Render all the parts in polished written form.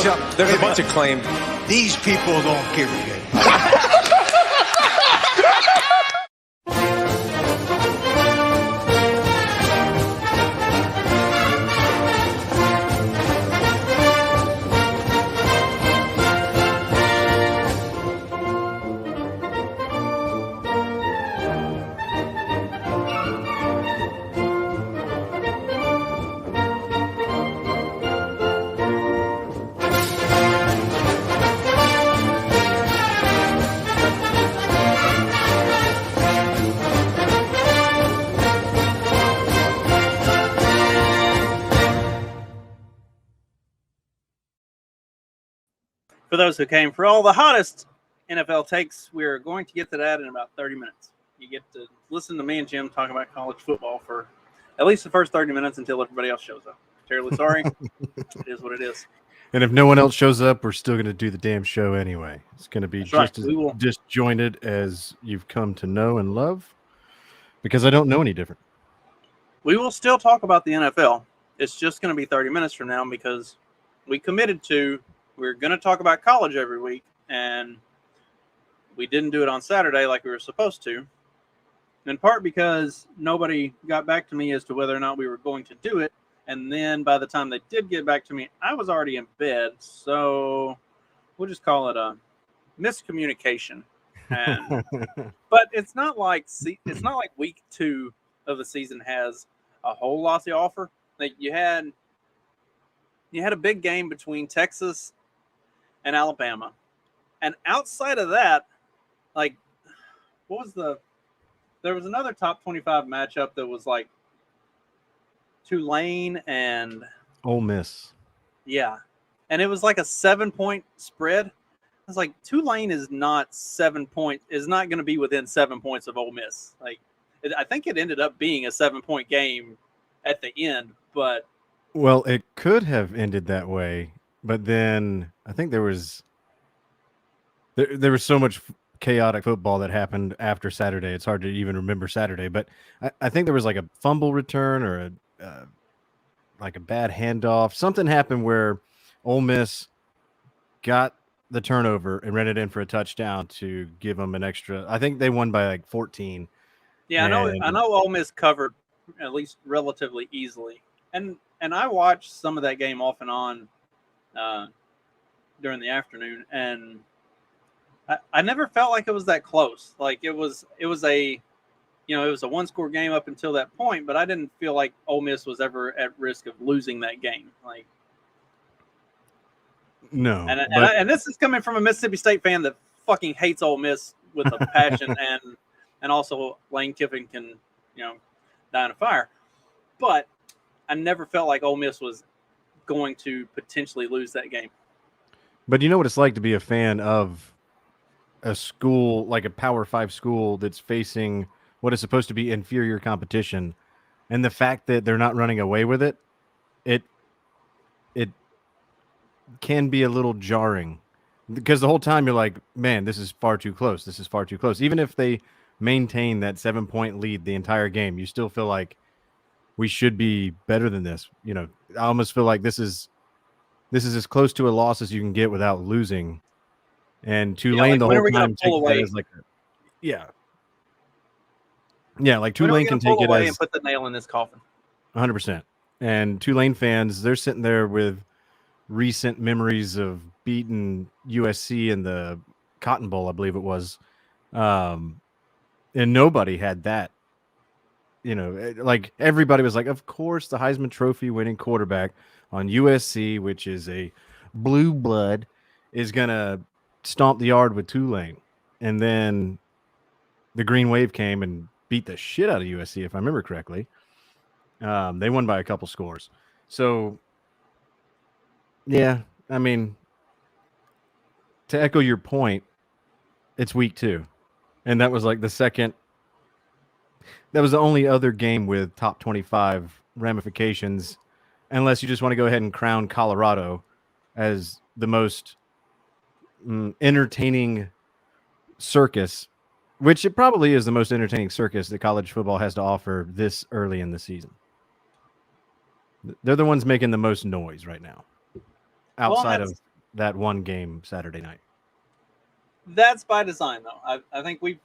you something. There's a bunch of claimed. These people don't give a shit. For those who came for all the hottest NFL takes, we're going to get to that in about 30 minutes. You get to listen to me and Jim talk about college football for at least the first 30 minutes until everybody else shows up. Terribly sorry. It is what it is. And if no one else shows up, we're still going to do the damn show anyway. It's going to be just as disjointed as you've come to know and love, because I don't know any different. We will still talk about the NFL. It's just going to be 30 minutes from now because we committed to we're going to talk about college every week, and we didn't do it on Saturday like we were supposed to, in part because nobody got back to me as to whether or not we were going to do it. And then by the time they did get back to me, I was already in bed. So we'll just call it a miscommunication. And, but it's not like week 2 of the season has a whole lot to offer. Like you had a big game between Texas and Alabama. And outside of that, like, there was another top 25 matchup that was like Tulane and Ole Miss. Yeah. And it was like a 7-point spread. I was like, Tulane is not going to be within 7 points of Ole Miss. Like, I think it ended up being a 7-point game at the end, but. Well, it could have ended that way, but then I think there was so much chaotic football that happened after Saturday. It's hard to even remember Saturday, but I think there was like a fumble return or like a bad handoff. Something happened where Ole Miss got the turnover and ran it in for a touchdown to give them an extra. I think they won by like 14. Yeah, I know Ole Miss covered at least relatively easily. And I watched some of that game off and on during the afternoon, and I never felt like it was that close. Like it was a 1-score game up until that point, but I didn't feel like Ole Miss was ever at risk of losing that game. Like, no. And this is coming from a Mississippi State fan that fucking hates Ole Miss with a passion, and also Lane Kiffin can, die in a fire. But I never felt like Ole Miss was going to potentially lose that game. But you know what it's like to be a fan of a school, like a Power 5 school that's facing what is supposed to be inferior competition, and the fact that they're not running away with it, it can be a little jarring, because the whole time you're like, man, this is far too close. This is far too close. Even if they maintain that 7-point lead the entire game, you still feel like we should be better than this. I almost feel like this is as close to a loss as you can get without losing. And Tulane the whole time takes that as like, like Tulane can take it as and put the nail in this coffin. 100%. And Tulane fans, they're sitting there with recent memories of beating USC in the Cotton Bowl, I believe it was, and nobody had that. Like everybody was like, of course, the Heisman Trophy winning quarterback on USC, which is a blue blood, is gonna stomp the yard with Tulane. And then the Green Wave came and beat the shit out of USC, if I remember correctly. They won by a couple scores. So, yeah, I mean, to echo your point, it's week 2. And that was like that was the only other game with top 25 ramifications, unless you just want to go ahead and crown Colorado as the most entertaining circus, which it probably is the most entertaining circus that college football has to offer this early in the season. They're the ones making the most noise right now, outside of that one game Saturday night. That's by design, though. I think we've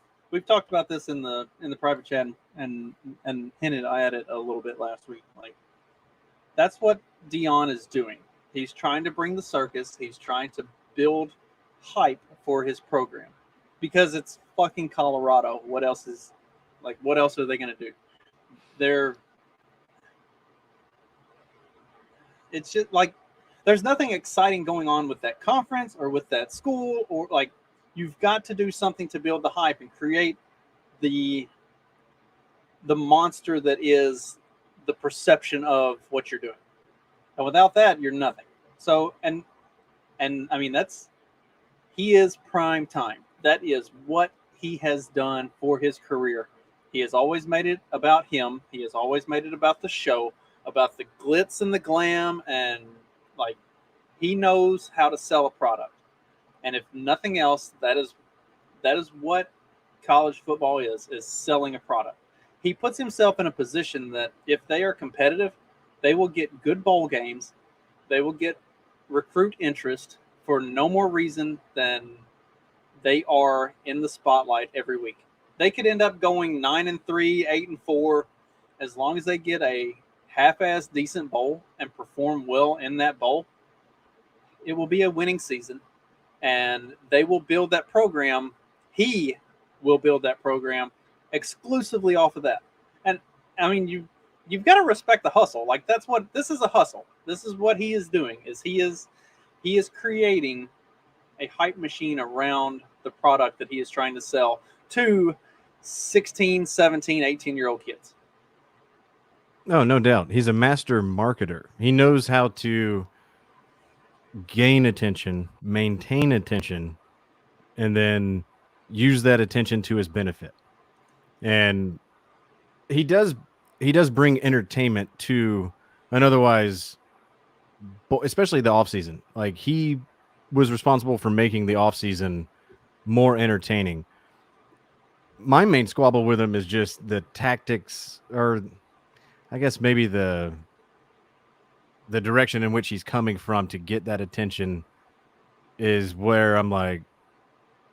talked about this in the private chat and hinted at it a little bit last week. Like, that's what Deion is doing. He's trying to bring the circus. He's trying to build hype for his program because it's fucking Colorado. What else are they going to do? It's just like there's nothing exciting going on with that conference or with that school, or like you've got to do something to build the hype and create the monster that is the perception of what you're doing. And without that, you're nothing. So and I mean he is prime time. That is what he has done for his career. He has always made it about him. He has always made it about the show, about the glitz and the glam, and like he knows how to sell a product. And if nothing else, that is what college football is selling a product. He puts himself in a position that if they are competitive, they will get good bowl games. They will get recruit interest for no more reason than they are in the spotlight every week. They could end up going 9-3, 8-4, as long as they get a half-ass decent bowl and perform well in that bowl. It will be a winning season, and they will build that program. He will build that program exclusively off of that. And I mean, you've got to respect the hustle. Like this is a hustle. This is what he is doing. He is creating a hype machine around the product that he is trying to sell to 16, 17, 18-year-old kids. No doubt. He's a master marketer. He knows how to gain attention, maintain attention, and then use that attention to his benefit. And he does bring entertainment to an otherwise, especially the offseason. Like, he was responsible for making the offseason more entertaining. My main squabble with him is just the tactics, or I guess maybe the direction in which he's coming from to get that attention is where I'm like,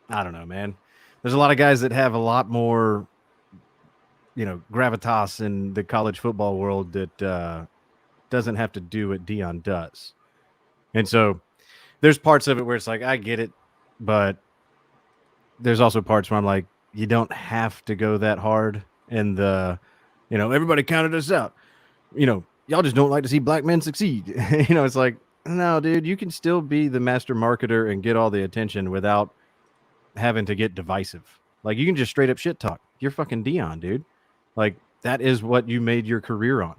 I don't know, man. There's a lot of guys that have a lot more, gravitas in the college football world that doesn't have to do what Deion does. And so there's parts of it where it's like, I get it, but there's also parts where I'm like, you don't have to go that hard. And everybody counted us out. Y'all just don't like to see black men succeed. It's like, no, dude, you can still be the master marketer and get all the attention without having to get divisive. Like, you can just straight up shit talk. You're fucking Deion, dude. Like, that is what you made your career on.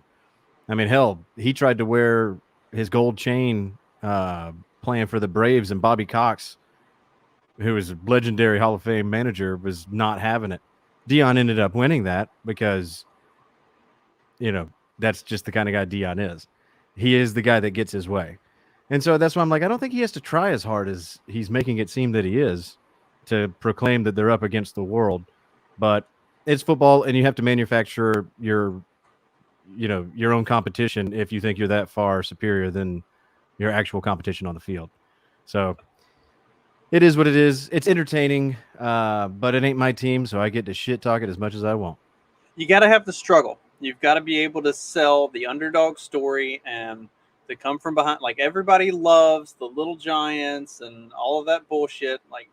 I mean, hell, he tried to wear his gold chain playing for the Braves, and Bobby Cox, who was a legendary Hall of Fame manager, was not having it. Deion ended up winning that because, that's just the kind of guy Deion is. He is the guy that gets his way. And so that's why I'm like, I don't think he has to try as hard as he's making it seem that he is to proclaim that they're up against the world. But it's football, and you have to manufacture your own competition if you think you're that far superior than your actual competition on the field. So it is what it is. It's entertaining, but it ain't my team, so I get to shit talk it as much as I want. You got to have the struggle. You've got to be able to sell the underdog story and to come from behind. Like, everybody loves the Little Giants and all of that bullshit. Like,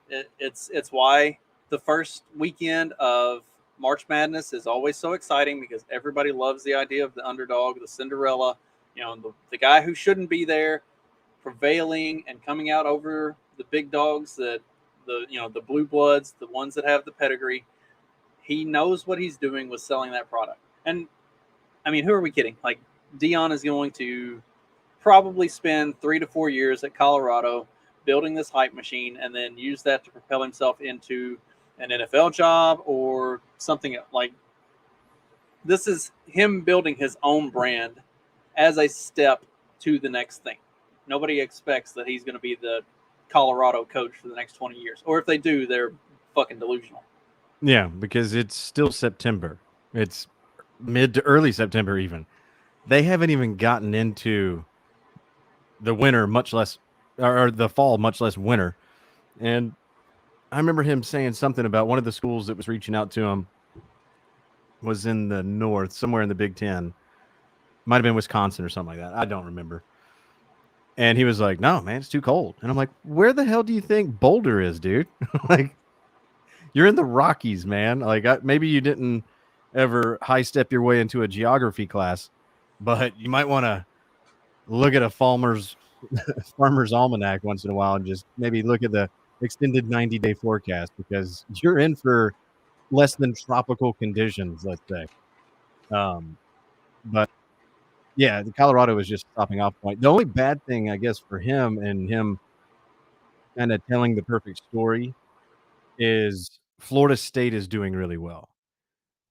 it's why the first weekend of March Madness is always so exciting, because everybody loves the idea of the underdog, the Cinderella, the guy who shouldn't be there, prevailing and coming out over the big dogs, the blue bloods, the ones that have the pedigree. He knows what he's doing with selling that product. And I mean, who are we kidding? Like, Deion is going to probably spend 3 to 4 years at Colorado building this hype machine, and then use that to propel himself into an NFL job or something. Like, this is him building his own brand as a step to the next thing. Nobody expects that he's going to be the Colorado coach for the next 20 years. Or if they do, they're fucking delusional. Yeah, because it's still September. It's mid to early September even. They haven't even gotten into the winter, much less, or the fall, much less winter. And I remember him saying something about one of the schools that was reaching out to him was in the north, somewhere in the Big Ten. Might have been Wisconsin or something like that. I don't remember. And he was like, "No, man, it's too cold." And I'm like, "Where the hell do you think Boulder is, dude? Like, you're in the Rockies, man. Like, maybe you didn't ever high step your way into a geography class, but you might want to look at a farmer's almanac once in a while and just maybe look at the extended 90-day forecast, because you're in for less than tropical conditions, let's say." But yeah, the Colorado was just stopping off point. The only bad thing, I guess, for him and him kind of telling the perfect story is Florida State is doing really well.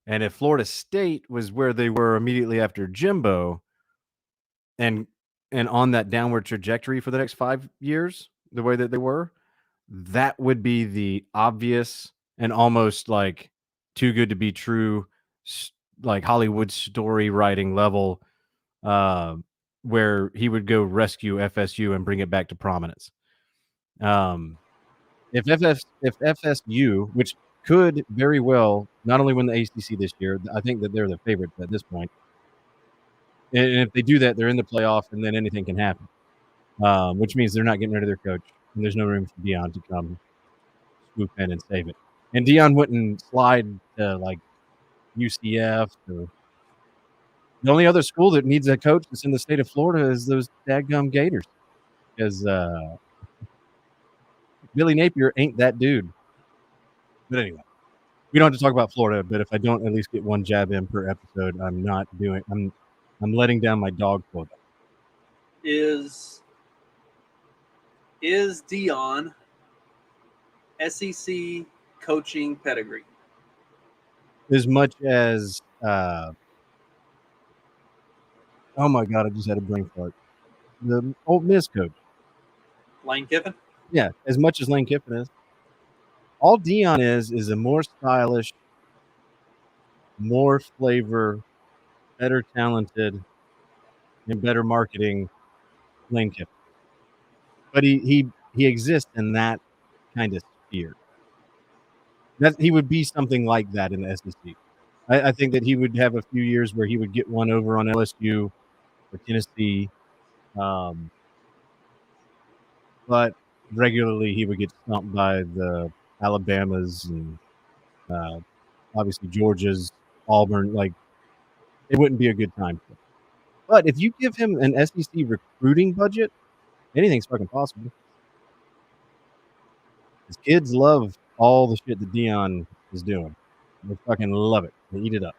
And if Florida State was where they were immediately after Jimbo and on that downward trajectory for the next 5 years, the way that they were, that would be the obvious and almost like too good to be true, like Hollywood story writing level, where he would go rescue FSU and bring it back to prominence. If FSU, which could very well not only win the ACC this year, I think that they're the favorites at this point. And if they do that, they're in the playoff, and then anything can happen, which means they're not getting rid of their coach, and there's no room for Deion to come swoop in and save it. And Deion wouldn't slide to like UCF. Or the only other school that needs a coach that's in the state of Florida is those dadgum Gators, because Billy Napier ain't that dude. But anyway, we don't have to talk about Florida, but if I don't at least get one jab in per episode, I'm letting down my dog quota. Is Deion SEC coaching pedigree? As much as oh my god, I just had a brain fart. The Ole Miss coach, Lane Kiffin? Yeah, as much as Lane Kiffin is. All Deion is a more stylish, more flavor, better talented, and better marketing Lane Kiffin. But he exists in that kind of sphere. That he would be something like that in the SEC. I think that he would have a few years where he would get one over on LSU or Tennessee, but regularly he would get stumped by the Alabamas and obviously Georgia's, Auburn. Like, it wouldn't be a good time for him. But if you give him an SEC recruiting budget, anything's fucking possible. His kids love all the shit that Deion is doing. They fucking love it. They eat it up.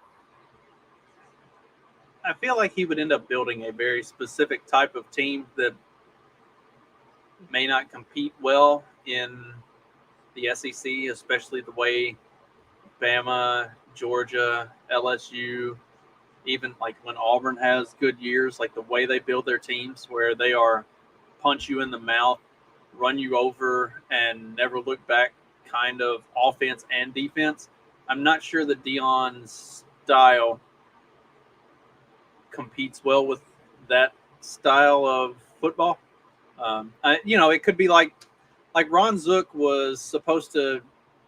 I feel like he would end up building a very specific type of team that may not compete well in the SEC, especially the way Bama, Georgia, LSU, even like when Auburn has good years, like the way they build their teams where they are punch you in the mouth, run you over, and never look back kind of offense and defense. I'm not sure that Deion's style competes well with that style of football. It could be like Ron Zook was supposed to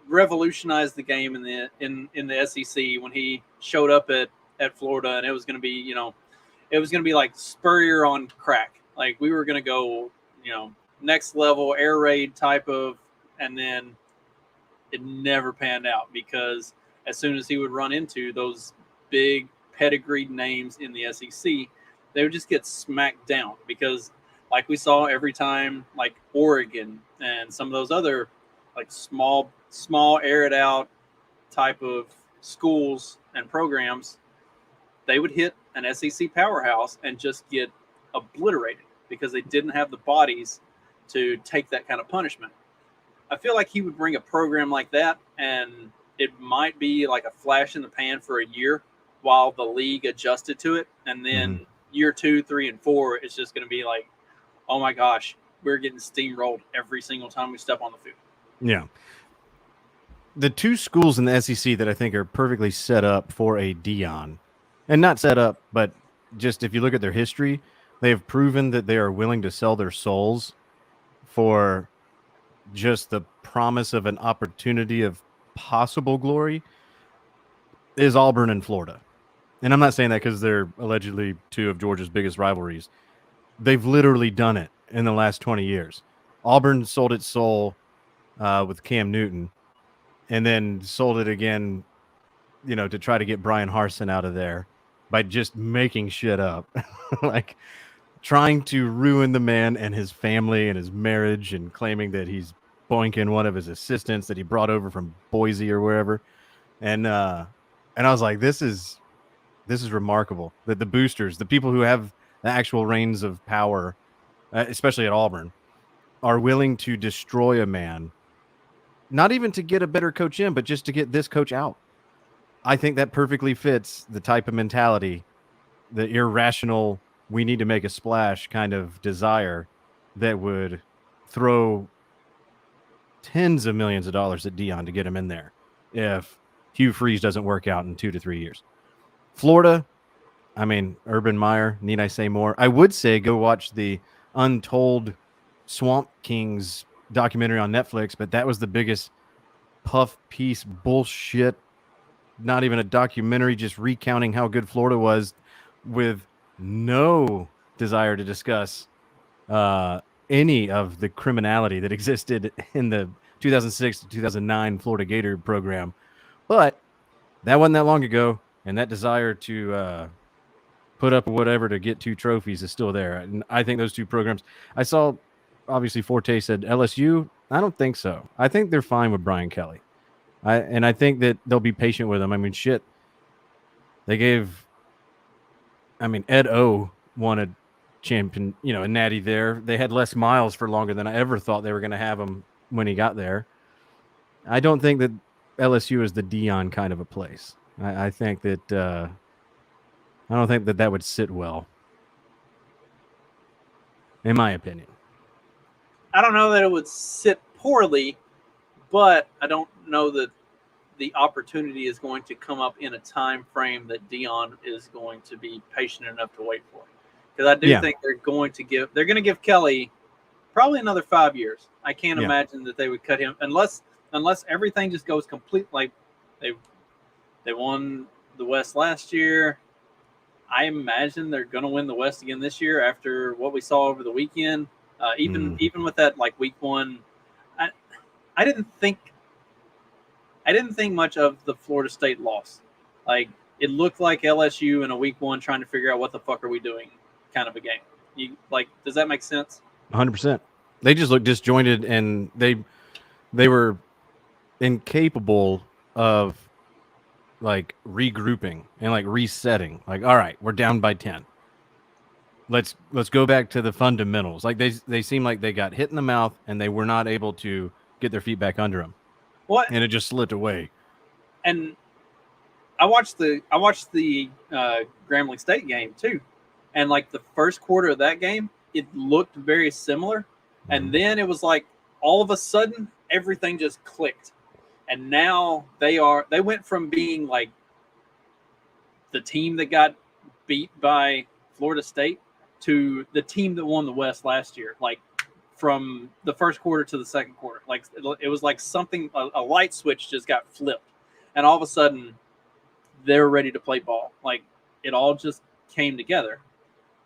revolutionize the game in the SEC when he showed up at Florida, and it was going to be like Spurrier on crack. Like, we were going to go next level air raid type of, and then it never panned out because as soon as he would run into those big pedigreed names in the SEC, they would just get smacked down because, like we saw every time, like Oregon and some of those other like small air it out type of schools and programs, they would hit an SEC powerhouse and just get obliterated because they didn't have the bodies to take that kind of punishment. I feel like he would bring a program like that, and it might be like a flash in the pan for a year while the league adjusted to it. And then year 2, 3, and 4, it's just going to be like, oh my gosh, we're getting steamrolled every single time we step on the field. Yeah. The two schools in the SEC that I think are perfectly set up for a Deion, and not set up, but just if you look at their history, They have proven that they are willing to sell their souls for just the promise of an opportunity of possible glory is Auburn and Florida. And I'm not saying that because they're allegedly two of Georgia's biggest rivalries. They've literally done it in the last 20 years. Auburn sold its soul with Cam Newton and then sold it again, to try to get Brian Harsin out of there by just making shit up. Like trying to ruin the man and his family and his marriage and claiming that he's boinking one of his assistants that he brought over from Boise or wherever. And I was like, this is remarkable that the boosters, the people who have the actual reins of power, especially at Auburn, are willing to destroy a man, not even to get a better coach in, but just to get this coach out. I think that perfectly fits the type of mentality, the irrational, we need to make a splash kind of desire that would throw tens of millions of dollars at Deion to get him in there if Hugh Freeze doesn't work out in 2 to 3 years. Florida, I mean, Urban Meyer, need I say more? I would say go watch the Untold Swamp Kings documentary on Netflix, but that was the biggest puff piece bullshit. Not even a documentary, just recounting how good Florida was with no desire to discuss any of the criminality that existed in the 2006 to 2009 Florida Gator program. But that wasn't that long ago, and that desire to put up whatever to get 2 trophies is still there. And I think those 2 programs, I saw, obviously Forte said LSU. I don't think so. I think they're fine with Brian Kelly. I think that they'll be patient with him. I mean, shit. They gave, Ed O won a champion, a natty there. They had Les Miles for longer than I ever thought they were going to have him when he got there. I don't think that LSU is the Deion kind of a place. I think that I don't think that would sit well, in my opinion. I don't know that it would sit poorly, but I don't know that the opportunity is going to come up in a time frame that Deion is going to be patient enough to wait for. Because I do think they're going to give Kelly probably another 5 years. I can't imagine that they would cut him unless everything just goes complete. Like they won the West last year. I imagine they're going to win the West again this year after what we saw over the weekend. Even with that, like week 1, I didn't think much of the Florida State loss. Like it looked like LSU in a week 1 trying to figure out what the fuck are we doing kind of a game. Does that make sense? 100%. They just looked disjointed, and they were incapable of like regrouping and like resetting. Like, all right, we're down by 10. Let's go back to the fundamentals. Like they seem like they got hit in the mouth and they were not able to get their feet back under them. What? And it just slipped away. And I watched the Grambling State game too, and like the first quarter of that game, it looked very similar, and then it was like all of a sudden everything just clicked, and now they went from being like the team that got beat by Florida State to the team that won the West last year. Like from the first quarter to the second quarter, like it was like something, a light switch just got flipped, and all of a sudden they're ready to play ball. Like it all just came together,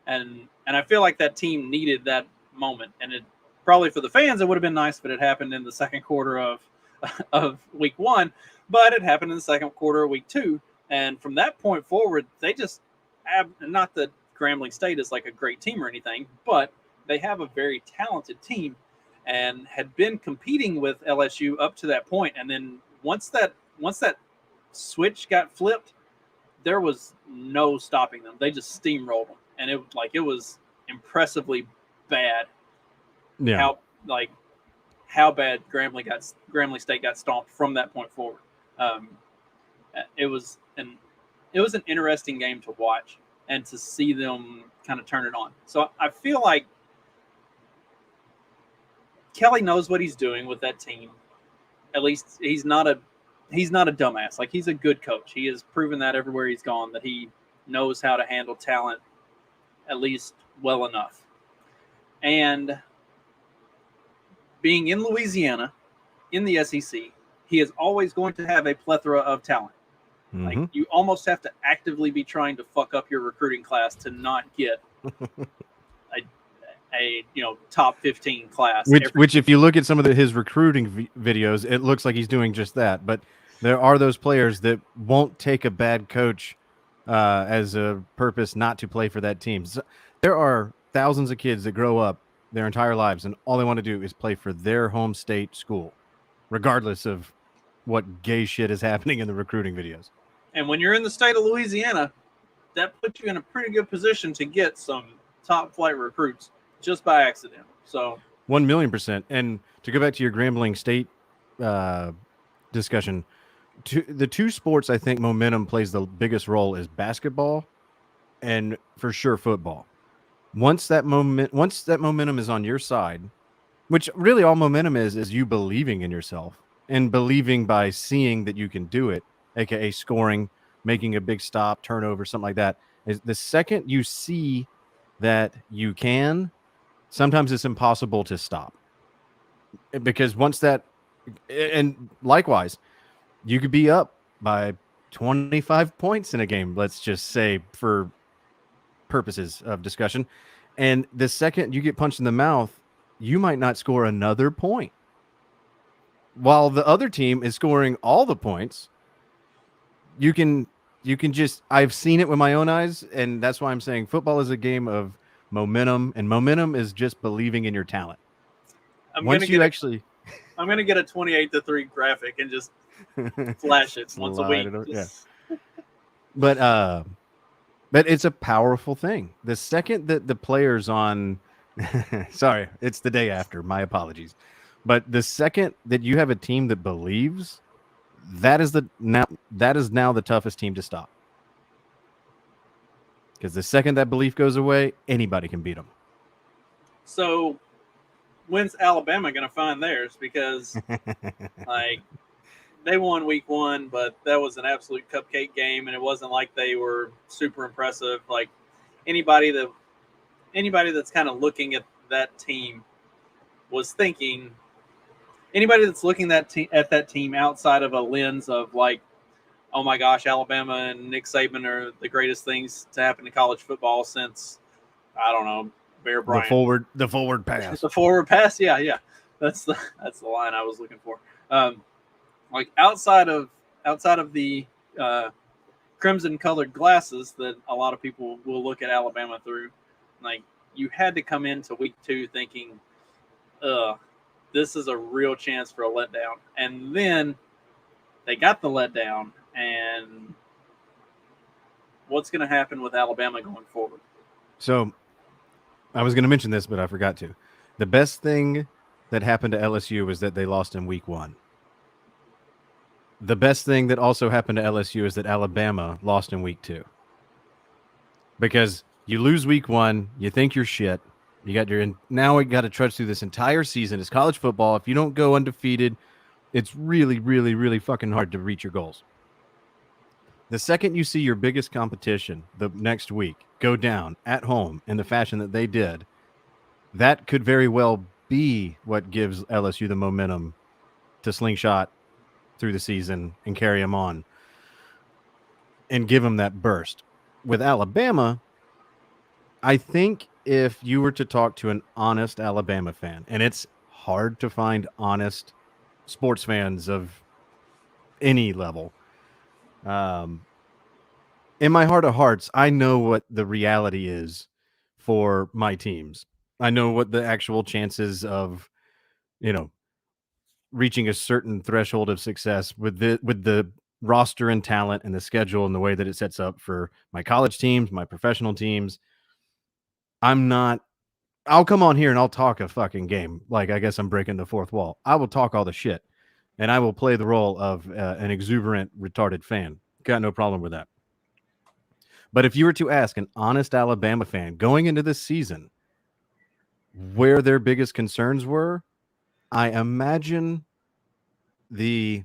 and I feel like that team needed that moment. And it probably for the fans it would have been nice if it had happened in the second quarter of week 1, but it happened in the second quarter of week 2, and from that point forward they just have, not that Grambling State is like a great team or anything, but they have a very talented team and had been competing with LSU up to that point. And then once that switch got flipped, there was no stopping them. They just steamrolled them, and it was impressively bad. Yeah. How bad Grambling State got stomped from that point forward. It was an interesting game to watch and to see them kind of turn it on. So I feel like Kelly knows what he's doing with that team. At least he's not a dumbass. Like he's a good coach. He has proven that everywhere he's gone, that he knows how to handle talent, at least well enough. And being in Louisiana, in the SEC, he is always going to have a plethora of talent. Like, you almost have to actively be trying to fuck up your recruiting class to not get a top 15 class. Which if you look at some of his recruiting videos, it looks like he's doing just that. But there are those players that won't take a bad coach as a purpose not to play for that team. So there are thousands of kids that grow up their entire lives and all they want to do is play for their home state school, regardless of what gay shit is happening in the recruiting videos. And when you're in the state of Louisiana, that puts you in a pretty good position to get some top flight recruits just by accident. So 1,000,000%. And to go back to your Grambling State discussion, the two sports I think momentum plays the biggest role is basketball and for sure football. Once that momentum is on your side, which really all momentum is you believing in yourself and believing by seeing that you can do it, aka scoring, making a big stop, turnover, something like that. Is the second you see that you can, sometimes it's impossible to stop. Because once that, and likewise, you could be up by 25 points in a game, let's just say, for purposes of discussion. And the second you get punched in the mouth, you might not score another point. While the other team is scoring all the points, you can just, I've seen it with my own eyes, and that's why I'm saying football is a game of momentum, and momentum is just believing in your talent. I'm going to get a 28-3 graphic and just flash it once a week. But it's a powerful thing. The second that the players on sorry, it's the day after, my apologies. But the second that you have a team that believes, that is now the toughest team to stop. Because the second that belief goes away, anybody can beat them. So when's Alabama going to find theirs? Because like, they won week 1, but that was an absolute cupcake game, and it wasn't like they were super impressive. Like, anybody that's kind of looking at that team was thinking, anybody that's looking at that team outside of a lens of like, oh my gosh, Alabama and Nick Saban are the greatest things to happen to college football since, I don't know, Bear Bryant. The forward pass. The forward pass, yeah. That's the line I was looking for. Like outside of the crimson colored glasses that a lot of people will look at Alabama through, like, you had to come into week 2 thinking, this is a real chance for a letdown. And then they got the letdown, and what's going to happen with Alabama going forward? So I was going to mention this, but I forgot to. The best thing that happened to LSU was that they lost in week 1. The best thing that also happened to LSU is that Alabama lost in week 2. Because you lose week 1, you think you're shit. Now we got to trudge through this entire season. It's college football. If you don't go undefeated, it's really, really, really fucking hard to reach your goals. The second you see your biggest competition the next week go down at home in the fashion that they did, that could very well be what gives LSU the momentum to slingshot through the season and carry them on and give them that burst. With Alabama, I think if you were to talk to an honest Alabama fan, and it's hard to find honest sports fans of any level, in my heart of hearts, I know what the reality is for my teams. I know what the actual chances of, reaching a certain threshold of success with the roster and talent and the schedule and the way that it sets up for my college teams, my professional teams. I'll come on here and I'll talk a fucking game. Like, I guess I'm breaking the fourth wall. I will talk all the shit, and I will play the role of an exuberant, retarded fan. Got no problem with that. But if you were to ask an honest Alabama fan going into this season where their biggest concerns were, I imagine the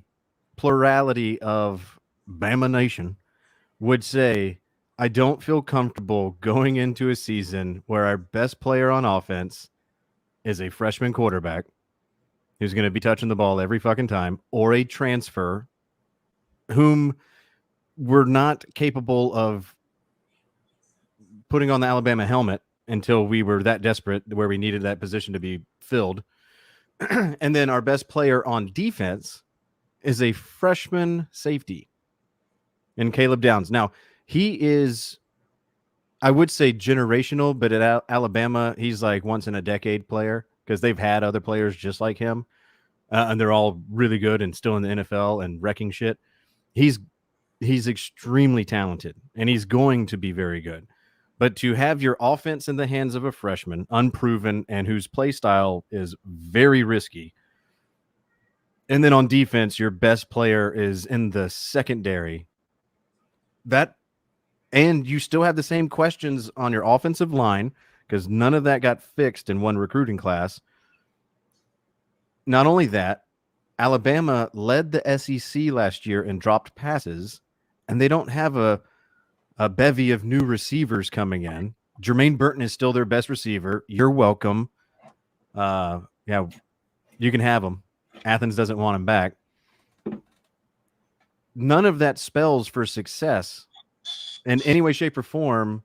plurality of Bama Nation would say, I don't feel comfortable going into a season where our best player on offense is a freshman quarterback who's going to be touching the ball every fucking time, or a transfer whom we're not capable of putting on the Alabama helmet until we were that desperate where we needed that position to be filled. And then our best player on defense is a freshman safety in Caleb Downs. Now, he is, I would say, generational, but at Alabama, he's like once in a decade player because they've had other players just like him, and they're all really good and still in the NFL and wrecking shit. He's extremely talented, and he's going to be very good. But to have your offense in the hands of a freshman, unproven, and whose play style is very risky, and then on defense, your best player is in the secondary, and you still have the same questions on your offensive line because none of that got fixed in one recruiting class. Not only that, Alabama led the SEC last year in dropped passes, and they don't have a bevy of new receivers coming in. Jermaine Burton is still their best receiver. You're welcome. Yeah, you can have him. Athens doesn't want him back. None of that spells for success in any way, shape, or form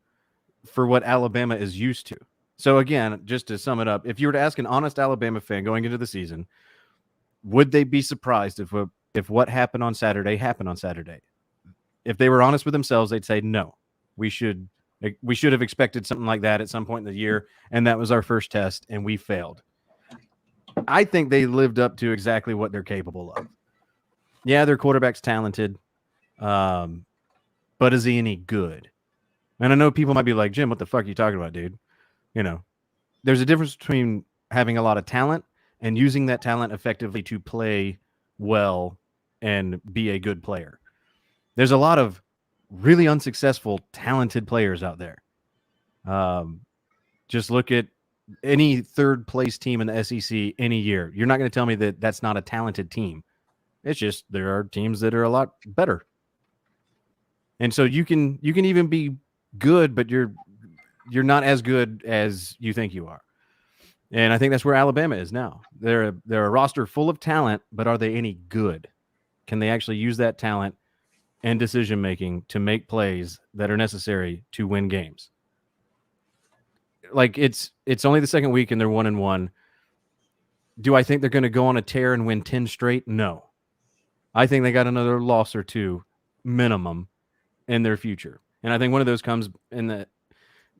for what Alabama is used to. So again, just to sum it up, if you were to ask an honest Alabama fan going into the season, would they be surprised if what happened on Saturday happened on Saturday? If they were honest with themselves, they'd say, no, we should have expected something like that at some point in the year. And that was our first test and we failed. I think they lived up to exactly what they're capable of. Yeah, their quarterback's talented. But is he any good? And I know people might be like, Jim, what the fuck are you talking about, dude? You know, there's a difference between having a lot of talent and using that talent effectively to play well and be a good player. There's a lot of really unsuccessful, talented players out there. Just look at any third place team in the SEC any year. You're not going to tell me that that's not a talented team. It's just there are teams that are a lot better. And so you can even be good, but you're not as good as you think you are. And I think that's where Alabama is now. They're a roster full of talent, but are they any good? Can they actually use that talent and decision making to make plays that are necessary to win games? Like it's only the second week and they're 1-1. Do I think they're going to go on a tear and win 10 straight? No. I think they got another loss or two minimum in their future. And I think one of those comes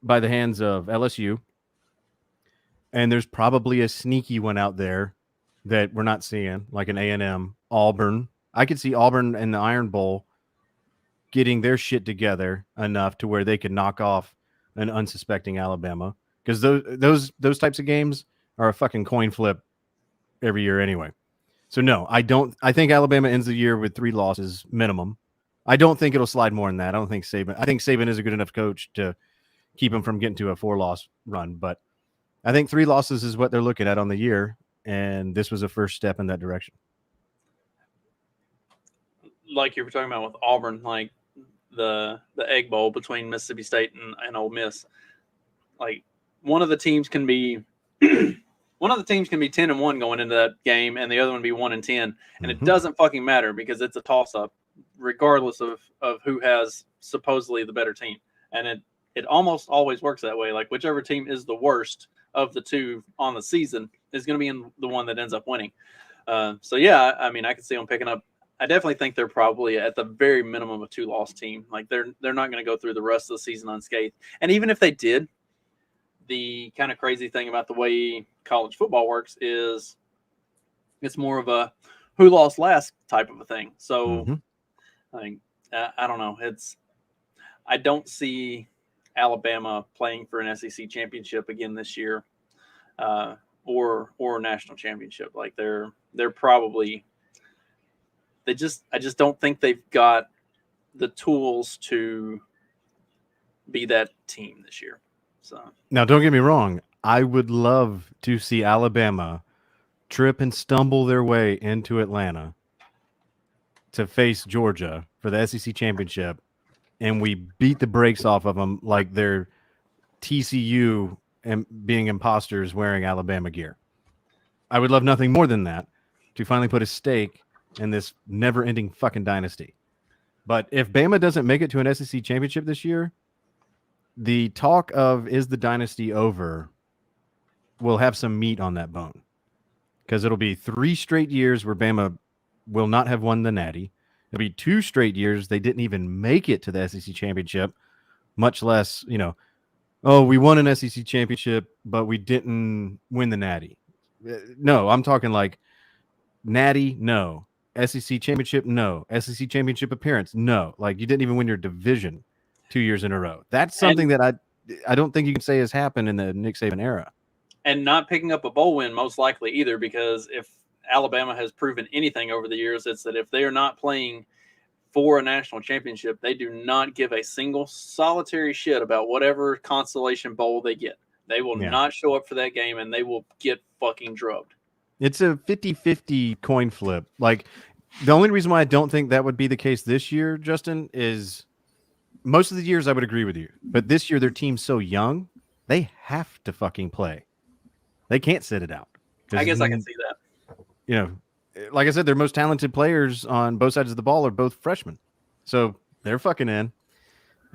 by the hands of LSU. And there's probably a sneaky one out there that we're not seeing, like an A&M, Auburn. I could see Auburn in the Iron Bowl getting their shit together enough to where they could knock off an unsuspecting Alabama, because those types of games are a fucking coin flip every year anyway. So no, I think Alabama ends the year with 3 losses minimum. I don't think it'll slide more than that. I think Saban is a good enough coach to keep him from getting to a 4-loss run, but I think 3 losses is what they're looking at on the year, and this was a first step in that direction. Like you were talking about with Auburn, like the Egg Bowl between Mississippi State and Ole Miss. Like one of the teams can be 10-1 going into that game, and the other one be 1-10, and it doesn't fucking matter because it's a toss-up, regardless of who has supposedly the better team. And it almost always works that way. Like whichever team is the worst of the two on the season is going to be in the one that ends up winning. So yeah, I mean, I could see them picking up. I definitely think they're probably at the very minimum a 2-loss team. Like they're not going to go through the rest of the season unscathed. And even if they did, the kind of crazy thing about the way college football works is it's more of a who lost last type of a thing. So I don't know. I don't see Alabama playing for an SEC championship again this year, or a national championship. Like they're probably. I just don't think they've got the tools to be that team this year. So now, don't get me wrong. I would love to see Alabama trip and stumble their way into Atlanta to face Georgia for the SEC championship and we beat the brakes off of them like they're TCU and being imposters wearing Alabama gear. I would love nothing more than that to finally put a stake in this never-ending fucking dynasty. But if Bama doesn't make it to an SEC championship this year, the talk of is the dynasty over will have some meat on that bone, because it'll be 3 straight years where Bama will not have won the Natty. It'll be 2 straight years they didn't even make it to the SEC championship, much less, oh, we won an SEC championship, but we didn't win the Natty. No, I'm talking like Natty, no. SEC championship, no. SEC championship appearance, no. Like, you didn't even win your division 2 years in a row. That's something that I don't think you can say has happened in the Nick Saban era. And not picking up a bowl win most likely either, because if Alabama has proven anything over the years, it's that if they are not playing for a national championship, they do not give a single solitary shit about whatever consolation bowl they get. They will not show up for that game, and they will get fucking drubbed. It's a 50-50 coin flip. Like, the only reason why I don't think that would be the case this year, Justin, is most of the years I would agree with you. But this year, their team's so young, they have to fucking play. They can't sit it out. I guess I can see that. Like I said, their most talented players on both sides of the ball are both freshmen. So they're fucking in.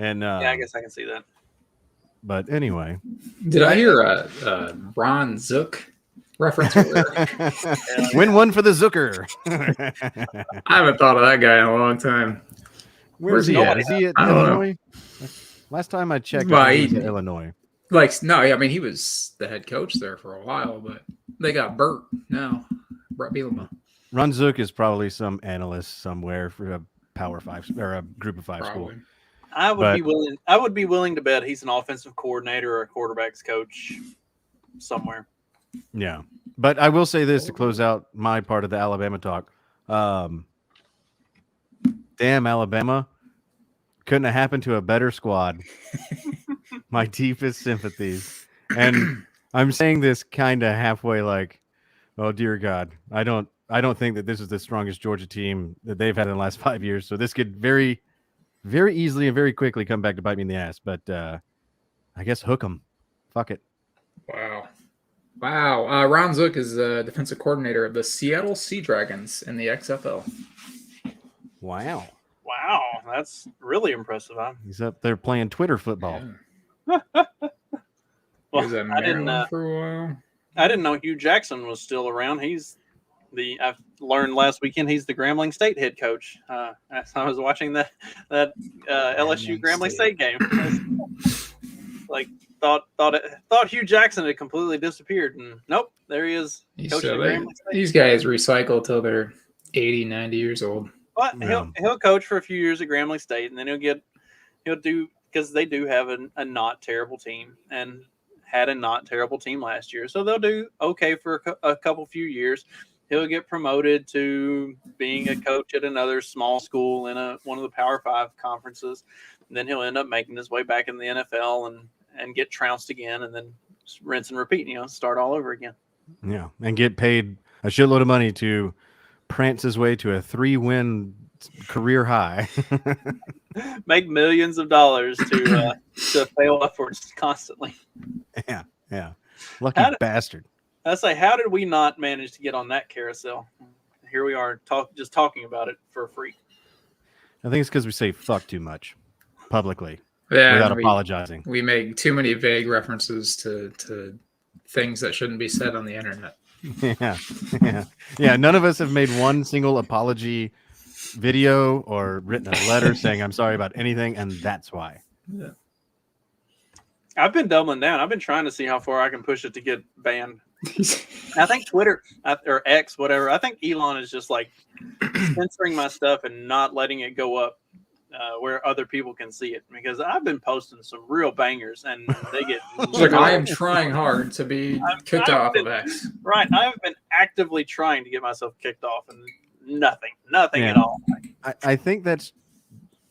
And I guess I can see that. But anyway. Did I hear a Ron Zook reference earlier? Win one for the Zooker. I haven't thought of that guy in a long time. Where's he at? Is he at Illinois? Last time I checked, he was at Illinois. He was the head coach there for a while, but they got Brett Bielema. Ron Zook is probably some analyst somewhere for a Power 5 or a Group of 5 school. I would be willing to bet he's an offensive coordinator or a quarterback's coach somewhere. Yeah. But I will say this to close out my part of the Alabama talk. Damn, Alabama. Couldn't have happened to a better squad. My deepest sympathies. And I'm saying this kind of halfway like, oh dear God, I don't think that this is the strongest Georgia team that they've had in the last 5 years. So this could very, very easily and very quickly come back to bite me in the ass. But I guess hook them. Fuck it. Wow. Ron Zook is the defensive coordinator of the Seattle Sea Dragons in the XFL. Wow, that's really impressive. Huh? He's up there playing Twitter football. Yeah. Well, I didn't for a while. I didn't know Hugh Jackson was still around. I learned last weekend he's the Grambling State head coach. As I was watching that LSU Grambling State game, like thought Hugh Jackson had completely disappeared, and nope, there he is. These guys recycle till they're 80, 90 years old. But he'll coach for a few years at Grambling State, and then he'll do, because they do have a not terrible team and had a not terrible team last year, so they'll do okay for a couple few years. He'll get promoted to being a coach at another small school in one of the Power 5 conferences, and then he'll end up making his way back in the NFL and get trounced again, and then rinse and repeat. Start all over again. Yeah, and get paid a shitload of money to prance his way to a 3-win career high. Make millions of dollars to fail upwards constantly. Yeah. Lucky bastard. I say, how did we not manage to get on that carousel? Here we are just talking about it for free. I think it's because we say fuck too much publicly without apologizing. We make too many vague references to things that shouldn't be said on the internet. Yeah. None of us have made one single apology video or written a letter saying I'm sorry about anything, and that's why. Yeah. I've been doubling down. I've been trying to see how far I can push it to get banned. I think Twitter or X, whatever. I think Elon is just like censoring my stuff and not letting it go up where other people can see it, because I've been posting some real bangers and they get. Like, I am trying hard to be kicked off of X. Right, I have been actively trying to get myself kicked off, and nothing at all. I think that's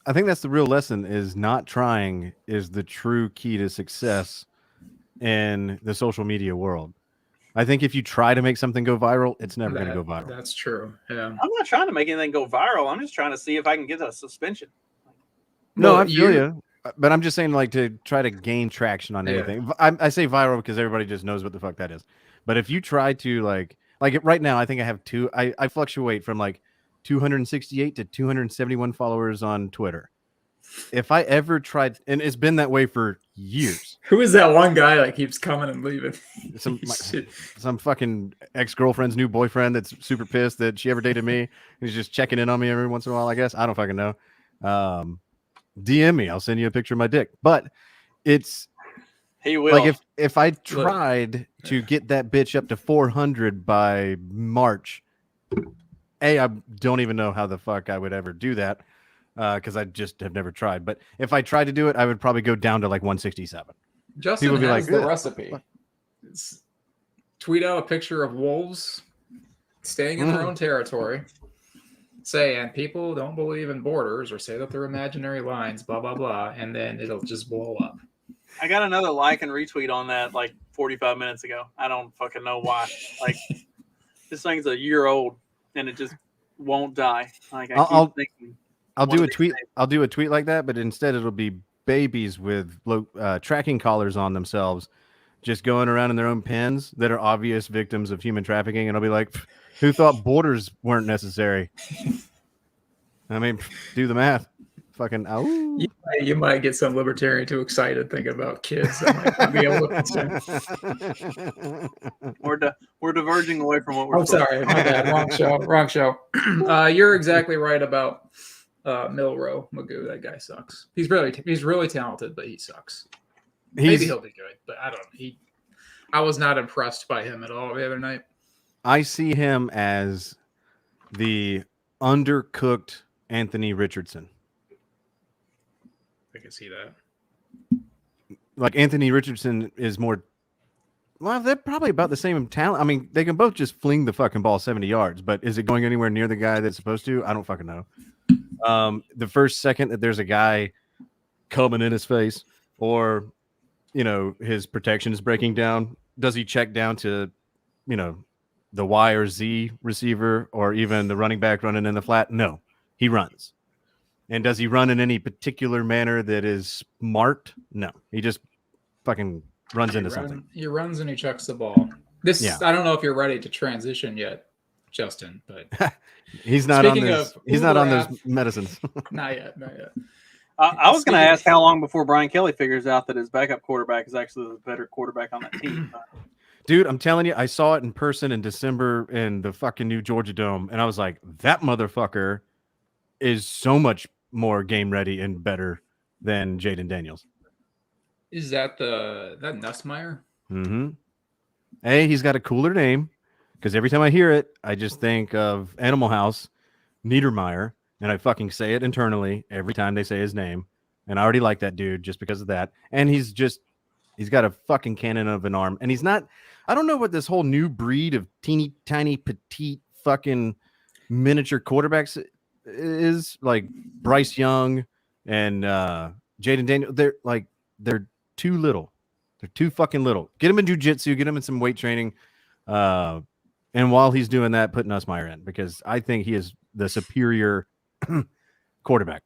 the real lesson, is not trying is the true key to success in the social media world. I think if you try to make something go viral, it's never going to go viral. That's true. Yeah. I'm not trying to make anything go viral. I'm just trying to see if I can get a suspension. No, Well, I feel you. But I'm just saying, like, to try to gain traction on Yeah. anything. I say viral because everybody just knows what the fuck that is. But if you try to right now, I think I have I fluctuate from like 268 to 271 followers on Twitter. If I ever tried, and it's been that way for years. Who is that one guy that keeps coming and leaving? Some fucking ex-girlfriend's new boyfriend that's super pissed that she ever dated me. He's just checking in on me every once in a while, I guess. I don't fucking know. DM me. I'll send you a picture of my dick. But it's He will. like if I tried to get that bitch up to 400 by March, I don't even know how the fuck I would ever do that because I just have never tried. But if I tried to do it, I would probably go down to like 167. Justin People be has like, the recipe. Tweet out a picture of wolves staying in their own territory, saying people don't believe in borders or say that they're imaginary lines, blah, blah, blah, and then it'll just blow up. I got another like and retweet on that like 45 minutes ago. I don't fucking know why. Like, this thing's a year old and it just won't die. Like, I'll do a tweet. I'll do a tweet like that, but instead it'll be babies with tracking collars on themselves, just going around in their own pens that are obvious victims of human trafficking. And I'll be like, who thought borders weren't necessary? I mean, do the math. Fucking You might get some libertarian too excited thinking about kids that might not be able to. We're diverging away from what we're. I'm sorry, my bad. Wrong show. You're exactly right about Milroe Magoo. That guy sucks. He's really talented, but he sucks. Maybe he'll be good, but I don't know. I was not impressed by him at all the other night. I see him as the undercooked Anthony Richardson. I can see that. Like Anthony Richardson is more. Well, they're probably about the same talent. I mean, they can both just fling the fucking ball 70 yards, but is it going anywhere near the guy that's supposed to? I don't fucking know. The first second that there's a guy coming in his face, or his protection is breaking down, does he check down to, the Y or Z receiver, or even the running back running in the flat? No, he runs. And does he run in any particular manner that is smart? No, he just fucking runs into something. He runs and he chucks the ball. I don't know if you're ready to transition yet, Justin, but he's not on this. He's not on those medicines. Not yet. I was going to ask how long before Brian Kelly figures out that his backup quarterback is actually the better quarterback on that team. Dude, I'm telling you, I saw it in person in December in the fucking New Georgia Dome, and I was like, that motherfucker is so much more game ready and better than Jaden Daniels. Is that that Nussmeier? Mm-hmm. Hey, he's got a cooler name because every time I hear it, I just think of Animal House, Niedermeyer, and I fucking say it internally every time they say his name. And I already like that dude just because of that. And he's got a fucking cannon of an arm. And he's not, I don't know what this whole new breed of teeny tiny petite fucking miniature quarterbacks is, like Bryce Young and Jaden Daniel. They're too little. They're too fucking little. Get him in jiu-jitsu, get him in some weight training. And while he's doing that, put Nussmeier in, because I think he is the superior quarterback.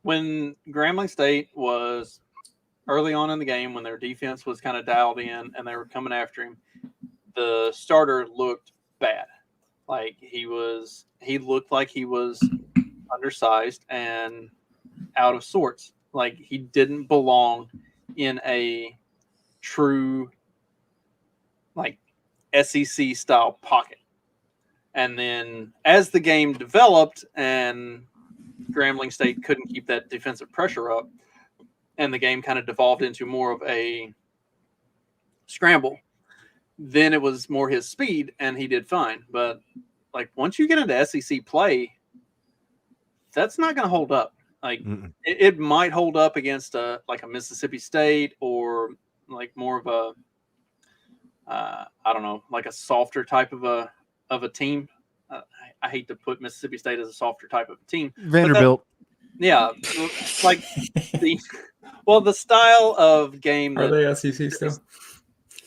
When Grambling State was early on in the game, when their defense was kind of dialed in and they were coming after him, the starter looked bad. Like he looked like he was undersized and out of sorts. Like he didn't belong in a true like SEC style pocket. And then as the game developed and Grambling State couldn't keep that defensive pressure up, and the game kind of devolved into more of a scramble, then it was more his speed and he did fine. But like once you get into SEC play, that's not going to hold up. Like it might hold up against a Mississippi State, or like more of a I don't know, like a softer type of a team. I hate to put Mississippi State as a softer type of a team. Vanderbilt. Like the style of game. Are they SEC still?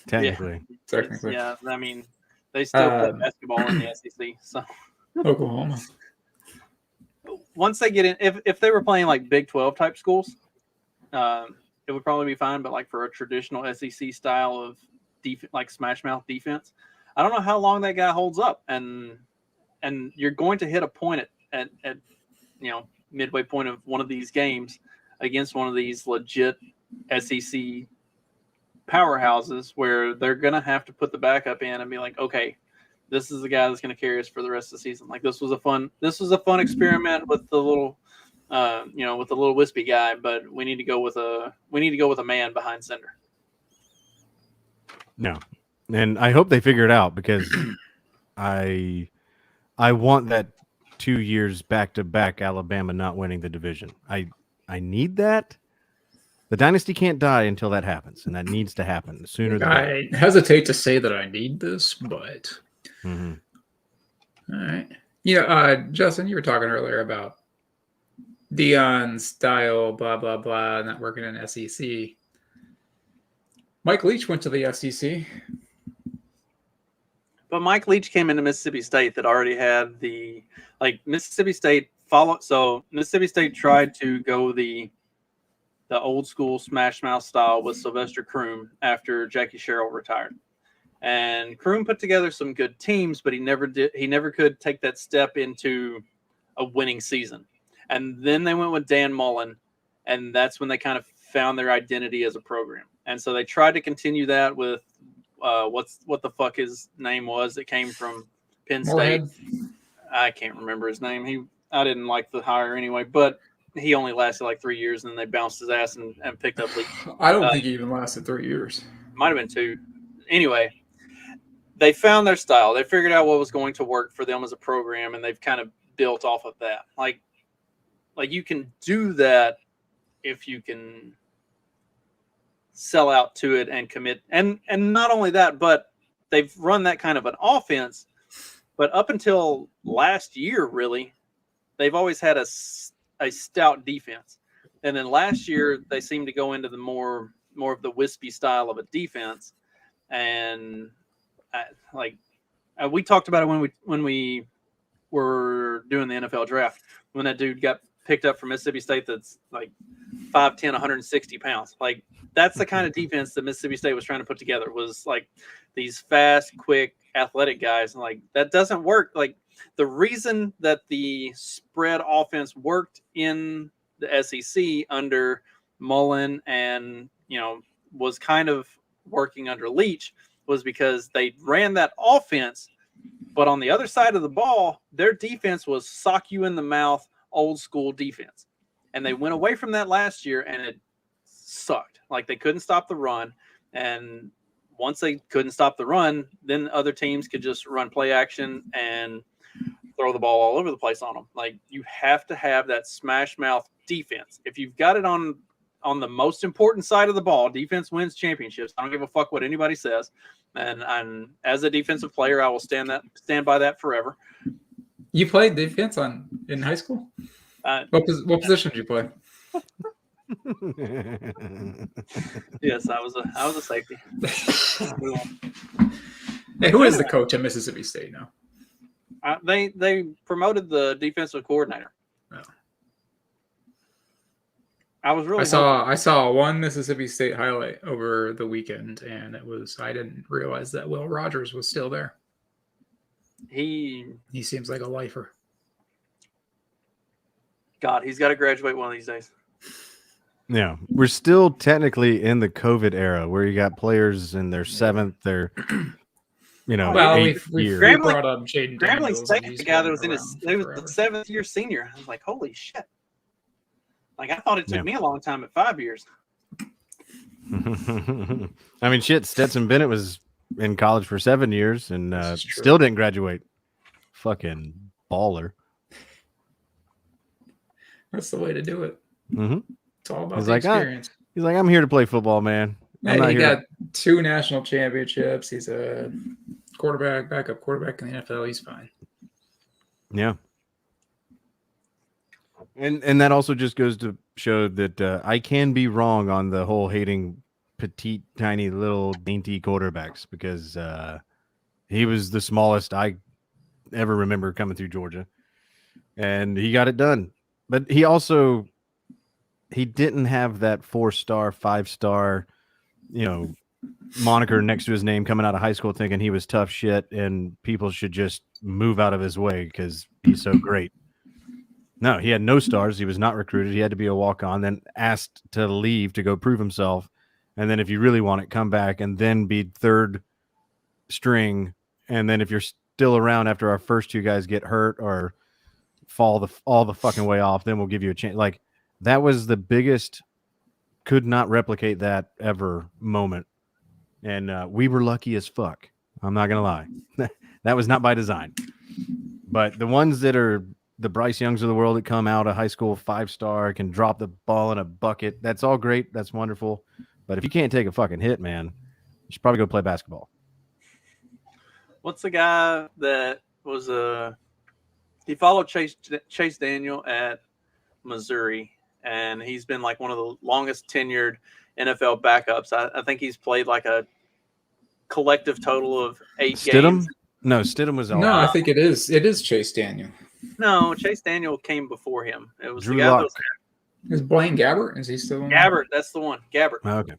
Technically. Technically. Yeah, I mean, they still play basketball in the SEC. So Oklahoma. once they get in, if they were playing like Big 12 type schools, it would probably be fine. But like for a traditional SEC style of like smash mouth defense, I don't know how long that guy holds up. And you're going to hit a point at midway point of one of these games against one of these legit SEC powerhouses where they're going to have to put the backup in and be like, okay, this is the guy that's going to carry us for the rest of the season. Like this was a fun experiment with the little, with the little wispy guy, but we need to go with a man behind center. No. And I hope they figure it out because I want that 2 years back to back Alabama not winning the division. I need that. The dynasty can't die until that happens, and that needs to happen sooner than later. I hesitate to say that I need this, but Mm-hmm. All right. Yeah, Justin, you were talking earlier about Deion style, blah blah blah, not working in SEC. Mike Leach went to the SEC. But Mike Leach came into Mississippi State that already had Mississippi State followed. So Mississippi State tried to go the old school smash mouth style with Sylvester Croom after Jackie Sherrill retired. And Croom put together some good teams, but he never could take that step into a winning season. And then they went with Dan Mullen, and that's when they kind of found their identity as a program. And so they tried to continue that with what the fuck his name was that came from Penn State. Moorhead. I can't remember his name. I didn't like the hire anyway, but he only lasted like 3 years, and then they bounced his ass and picked up Leach. I don't think he even lasted 3 years. Might have been 2. Anyway, they found their style. They figured out what was going to work for them as a program, and they've kind of built off of that. Like you can do that if you can sell out to it and commit. And not only that, but they've run that kind of an offense. But up until last year, really, they've always had a stout defense. And then last year, they seemed to go into the more of the wispy style of a defense. And we talked about it when we were doing the NFL draft, when that dude got picked up from Mississippi State that's like 5'10", 160 pounds. Like that's the kind of defense that Mississippi State was trying to put together, was like these fast, quick, athletic guys. And like that doesn't work. Like the reason that the spread offense worked in the SEC under Mullen and, was kind of working under Leach was because they ran that offense, but on the other side of the ball, their defense was sock you in the mouth, old school defense. And they went away from that last year, and it sucked. Like they couldn't stop the run. And once they couldn't stop the run, then other teams could just run play action and throw the ball all over the place on them. Like you have to have that smash mouth defense. If you've got it on the most important side of the ball, defense wins championships. I don't give a fuck what anybody says. And as a defensive player, I will stand by that forever. You played defense in high school? What position did you play? Yes, I was a safety. Hey, who is the coach at Mississippi State now? They promoted the defensive coordinator. Oh. I saw one Mississippi State highlight over the weekend, and I didn't realize that Will Rogers was still there. He seems like a lifer. God, he's got to graduate one of these days. Yeah, we're still technically in the COVID era where you got players in their 7th, their we brought up Jaden Grambling Daniels. State, the guy that was in he was the 7th year senior. I was like, holy shit. Like I thought it took me a long time at 5 years. I mean, shit, Stetson Bennett was in college for 7 years and still didn't graduate. Fucking baller. That's the way to do it. Mm-hmm. It's all about experience. He's like, I'm here to play football, man. He got 2 national championships. He's a backup quarterback in the NFL. He's fine. Yeah. And that also just goes to show that I can be wrong on the whole hating petite, tiny, little, dainty quarterbacks because he was the smallest I ever remember coming through Georgia. And he got it done. But he didn't have that 4-star, 5-star, moniker next to his name coming out of high school thinking he was tough shit and people should just move out of his way because he's so great. No, he had no stars. He was not recruited. He had to be a walk-on, then asked to leave to go prove himself. And then if you really want it, come back and then be third string. And then if you're still around after our first 2 guys get hurt or fall all the fucking way off, then we'll give you a chance. Like, that was the biggest, could not replicate that ever moment. And we were lucky as fuck. I'm not going to lie. That was not by design. But the ones that are the Bryce Youngs of the world that come out of high school 5-star, can drop the ball in a bucket, that's all great. That's wonderful. But if you can't take a fucking hit, man, you should probably go play basketball. What's the guy that was he followed Chase Daniel at Missouri, and he's been like one of the longest tenured NFL backups. I think he's played like a collective total of 8 games. No, Stidham was all No, right. I think it is Chase Daniel. No, Chase Daniel came before him. It was Drew the guy that Lock. was Is Blaine Gabbert? Is he still in? Gabbert. That's the one. Gabbert. Okay.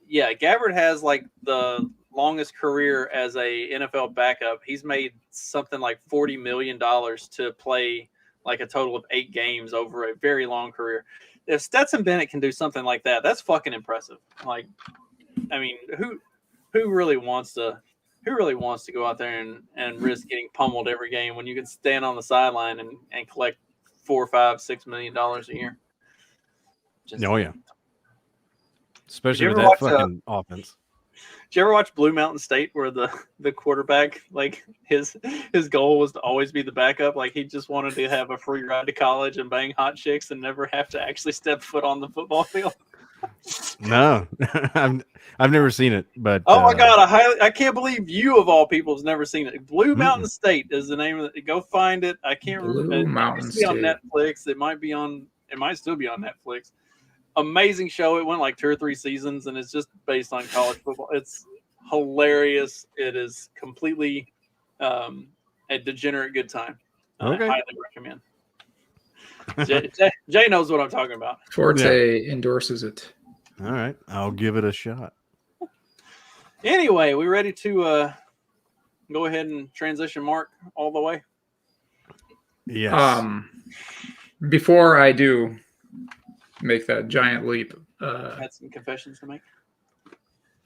Yeah, Gabbert has like the longest career as a NFL backup. He's made something like $40 million to play like a total of 8 games over a very long career. If Stetson Bennett can do something like that, that's fucking impressive. Like, I mean, who really wants to go out there and risk getting pummeled every game when you can stand on the sideline and collect $4, $5, $6 million a year? Oh yeah. Especially Did with you that ever watch, fucking offense. Did you ever watch Blue Mountain State where the quarterback, like his goal was to always be the backup? Like he just wanted to have a free ride to college and bang hot chicks and never have to actually step foot on the football field? No, I've never seen it, but Oh my God, I can't believe you of all people has never seen it. Blue Mountain State is the name of it. Go find it. I can't remember. It Mountain used to be on State. Netflix. It might still be on Netflix. Amazing show. It went like 2 or 3 seasons, and it's just based on college football. It's hilarious. It is completely a degenerate good time. Okay. I highly recommend. Jay knows what I'm talking about. Forte endorses it. all right, I'll give it a shot. Anyway, we ready to go ahead and transition Mark all the way? Yes. Before I do make that giant leap, Had some confessions to make.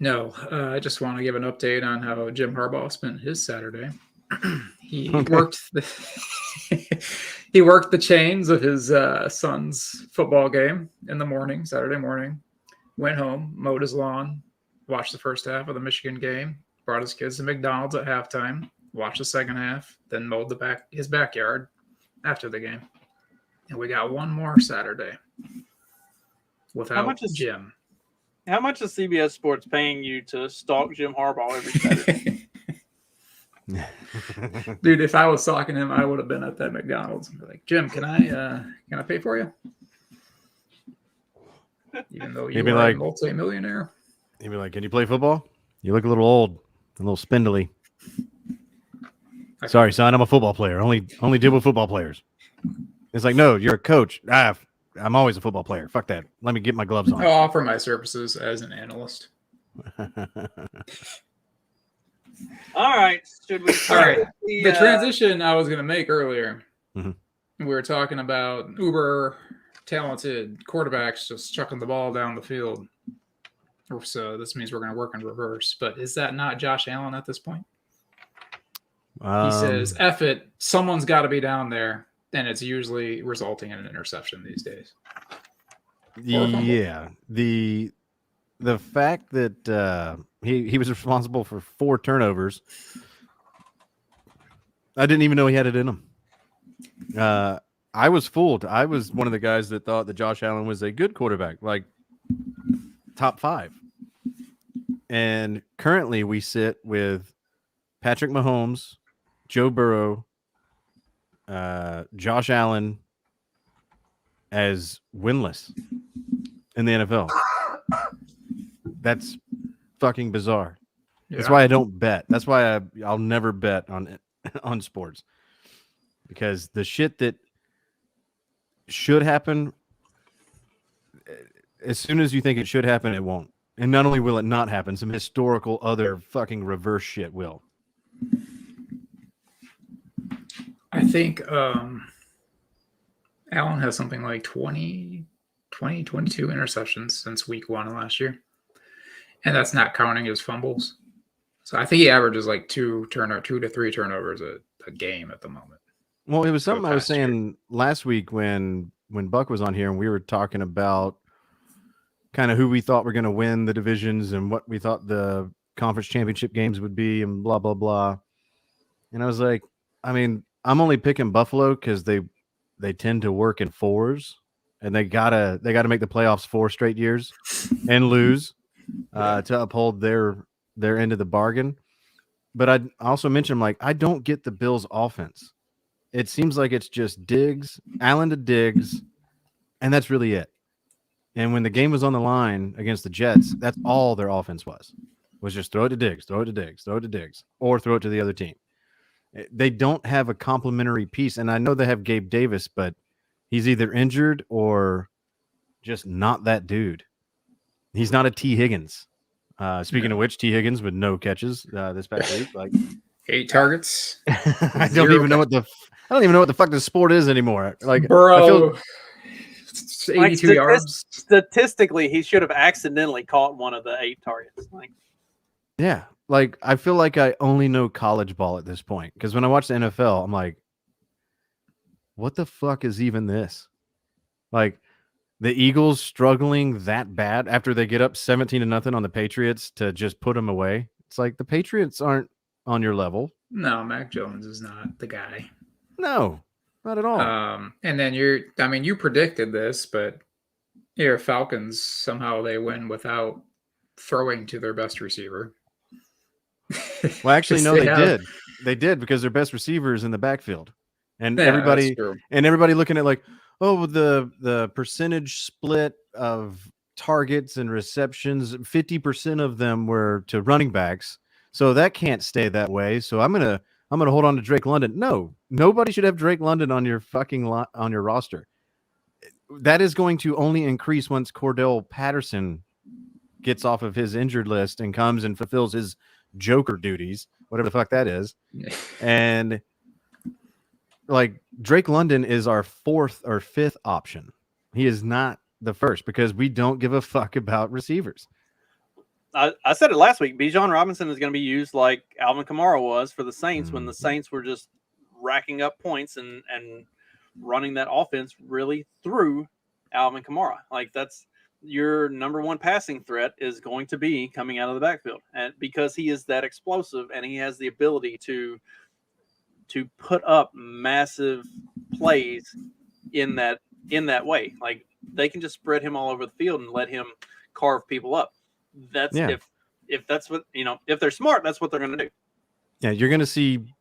no, I just want to give an update on how Jim Harbaugh spent his Saturday. He worked the chains of his son's football game in the morning, Saturday morning. Went home, mowed his lawn, watched the first half of the Michigan game, brought his kids to McDonald's at halftime, watched the second half, then mowed his backyard after the game. And we got one more Saturday without Jim. How much is CBS Sports paying you to stalk Jim Harbaugh every Saturday? Dude, if I was stalking him, I would have been at that McDonald's and be like, Jim, can I pay for you? Even though you are a multi-millionaire. He'd be like, "Can you play football? You look a little old, a little spindly." Sorry, son, I'm a football player. Only deal with football players. It's like, no, you're a coach. I'm always a football player. Fuck that. Let me get my gloves on. I'll offer my services as an analyst. All right. Should we? All right. The transition I was going to make earlier, Mhm. we were talking about uber talented quarterbacks just chucking the ball down the field. So this means we're going to work in reverse. But is that not Josh Allen at this point? He says, F it, someone's got to be down there. And it's usually resulting in an interception these days. Yeah. The fact that he was responsible for 4 turnovers, I didn't even know he had it in him. I was fooled. I was one of the guys that thought that Josh Allen was a good quarterback, like top 5. And currently we sit with Patrick Mahomes, Joe Burrow, Josh Allen as winless in the NFL. That's fucking bizarre. Yeah. That's why I don't bet. That's why I'll never bet on sports, because the shit that should happen. As soon as you think it should happen, it won't. And not only will it not happen, some historical other fucking reverse shit will. I think Allen has something like 22 interceptions since week 1 of last year. And that's not counting his fumbles. So I think he averages like 2 to 3 turnovers a game at the moment. Well, it was something I was saying last week when Buck was on here and we were talking about kind of who we thought were going to win the divisions and what we thought the conference championship games would be and blah, blah, blah. And I was like, I mean, I'm only picking Buffalo because they tend to work in 4s and they gotta make the playoffs 4 straight years and lose to uphold their end of the bargain. But I also mentioned, like, I don't get the Bills offense. It seems like it's just Diggs, Allen to Diggs, and that's really it. And when the game was on the line against the Jets, that's all their offense was just throw it to Diggs, throw it to Diggs, throw it to Diggs, or throw it to the other team. They don't have a complementary piece. And I know they have Gabe Davis, but he's either injured or just not that dude. He's not a T. Higgins. Speaking of which, T. Higgins with no catches this past week. Like 8 targets. I don't even know what the fuck this sport is anymore. Like, bro, 82 like, yards. Statistically, he should have accidentally caught one of the 8 targets. Like, yeah, like I feel like I only know college ball at this point because when I watch the NFL, I'm like, what the fuck is even this? Like, the Eagles struggling that bad after they get up 17-0 on the Patriots to just put them away. It's like the Patriots aren't on your level. No, Mac Jones is not the guy. No, not at all. And then you predicted this, but your Falcons, somehow they win without throwing to their best receiver. Well, actually, no, they did. They did because their best receiver is in the backfield. And everybody looking at like, oh, the percentage split of targets and receptions, 50% of them were to running backs. So that can't stay that way. So I'm gonna hold on to Drake London. No, nobody should have Drake London on your on your roster. That is going to only increase once Cordell Patterson gets off of his injured list and comes and fulfills his Joker duties, whatever the fuck that is. And like Drake London is our 4th or 5th option. He is not the first because we don't give a fuck about receivers. I said it last week. Bijan Robinson is going to be used like Alvin Kamara was for the Saints when the Saints were just racking up points and running that offense really through Alvin Kamara. Like, that's your number 1 passing threat is going to be coming out of the backfield, and because he is that explosive and he has the ability to put up massive plays in that way. Like, they can just spread him all over the field and let him carve people up. That's if that's what, if they're smart, that's what they're going to do. Yeah, you're going to see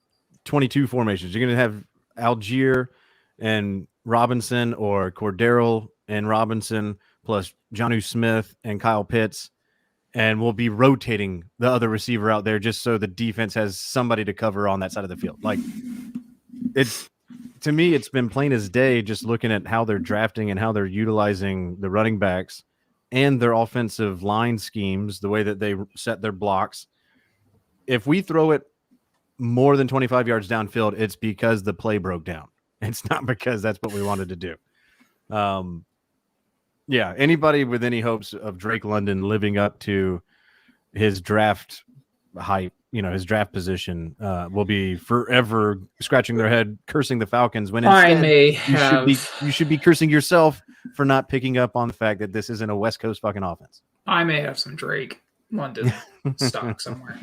22 formations. You're going to have Algier and Robinson or Cordero and Robinson plus Jonnu Smith and Kyle Pitts, and we'll be rotating the other receiver out there just so the defense has somebody to cover on that side of the field. Like, to me, it's been plain as day just looking at how they're drafting and how they're utilizing the running backs and their offensive line schemes, the way that they set their blocks. If we throw it more than 25 yards downfield, it's because the play broke down. It's not because that's what we wanted to do. Yeah, anybody with any hopes of Drake London living up to his draft hype, his draft position, will be forever scratching their head, cursing the Falcons. When instead, you should be cursing yourself for not picking up on the fact that this isn't a West Coast fucking offense. I may have some Drake London stock somewhere.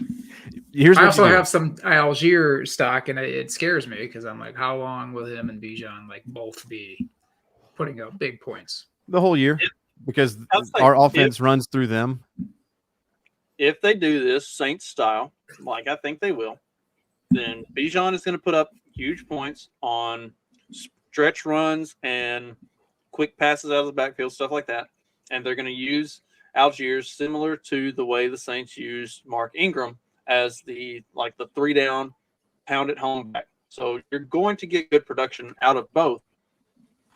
I also have some Algier stock, and it scares me because I'm like, how long will him and Bijan both be putting up big points? The whole year, because our offense runs through them. If they do this Saints style, like I think they will, then Bijan is going to put up huge points on stretch runs and quick passes out of the backfield, stuff like that. And they're going to use Algier similar to the way the Saints use Mark Ingram as the 3-down, pound it home back. So you're going to get good production out of both.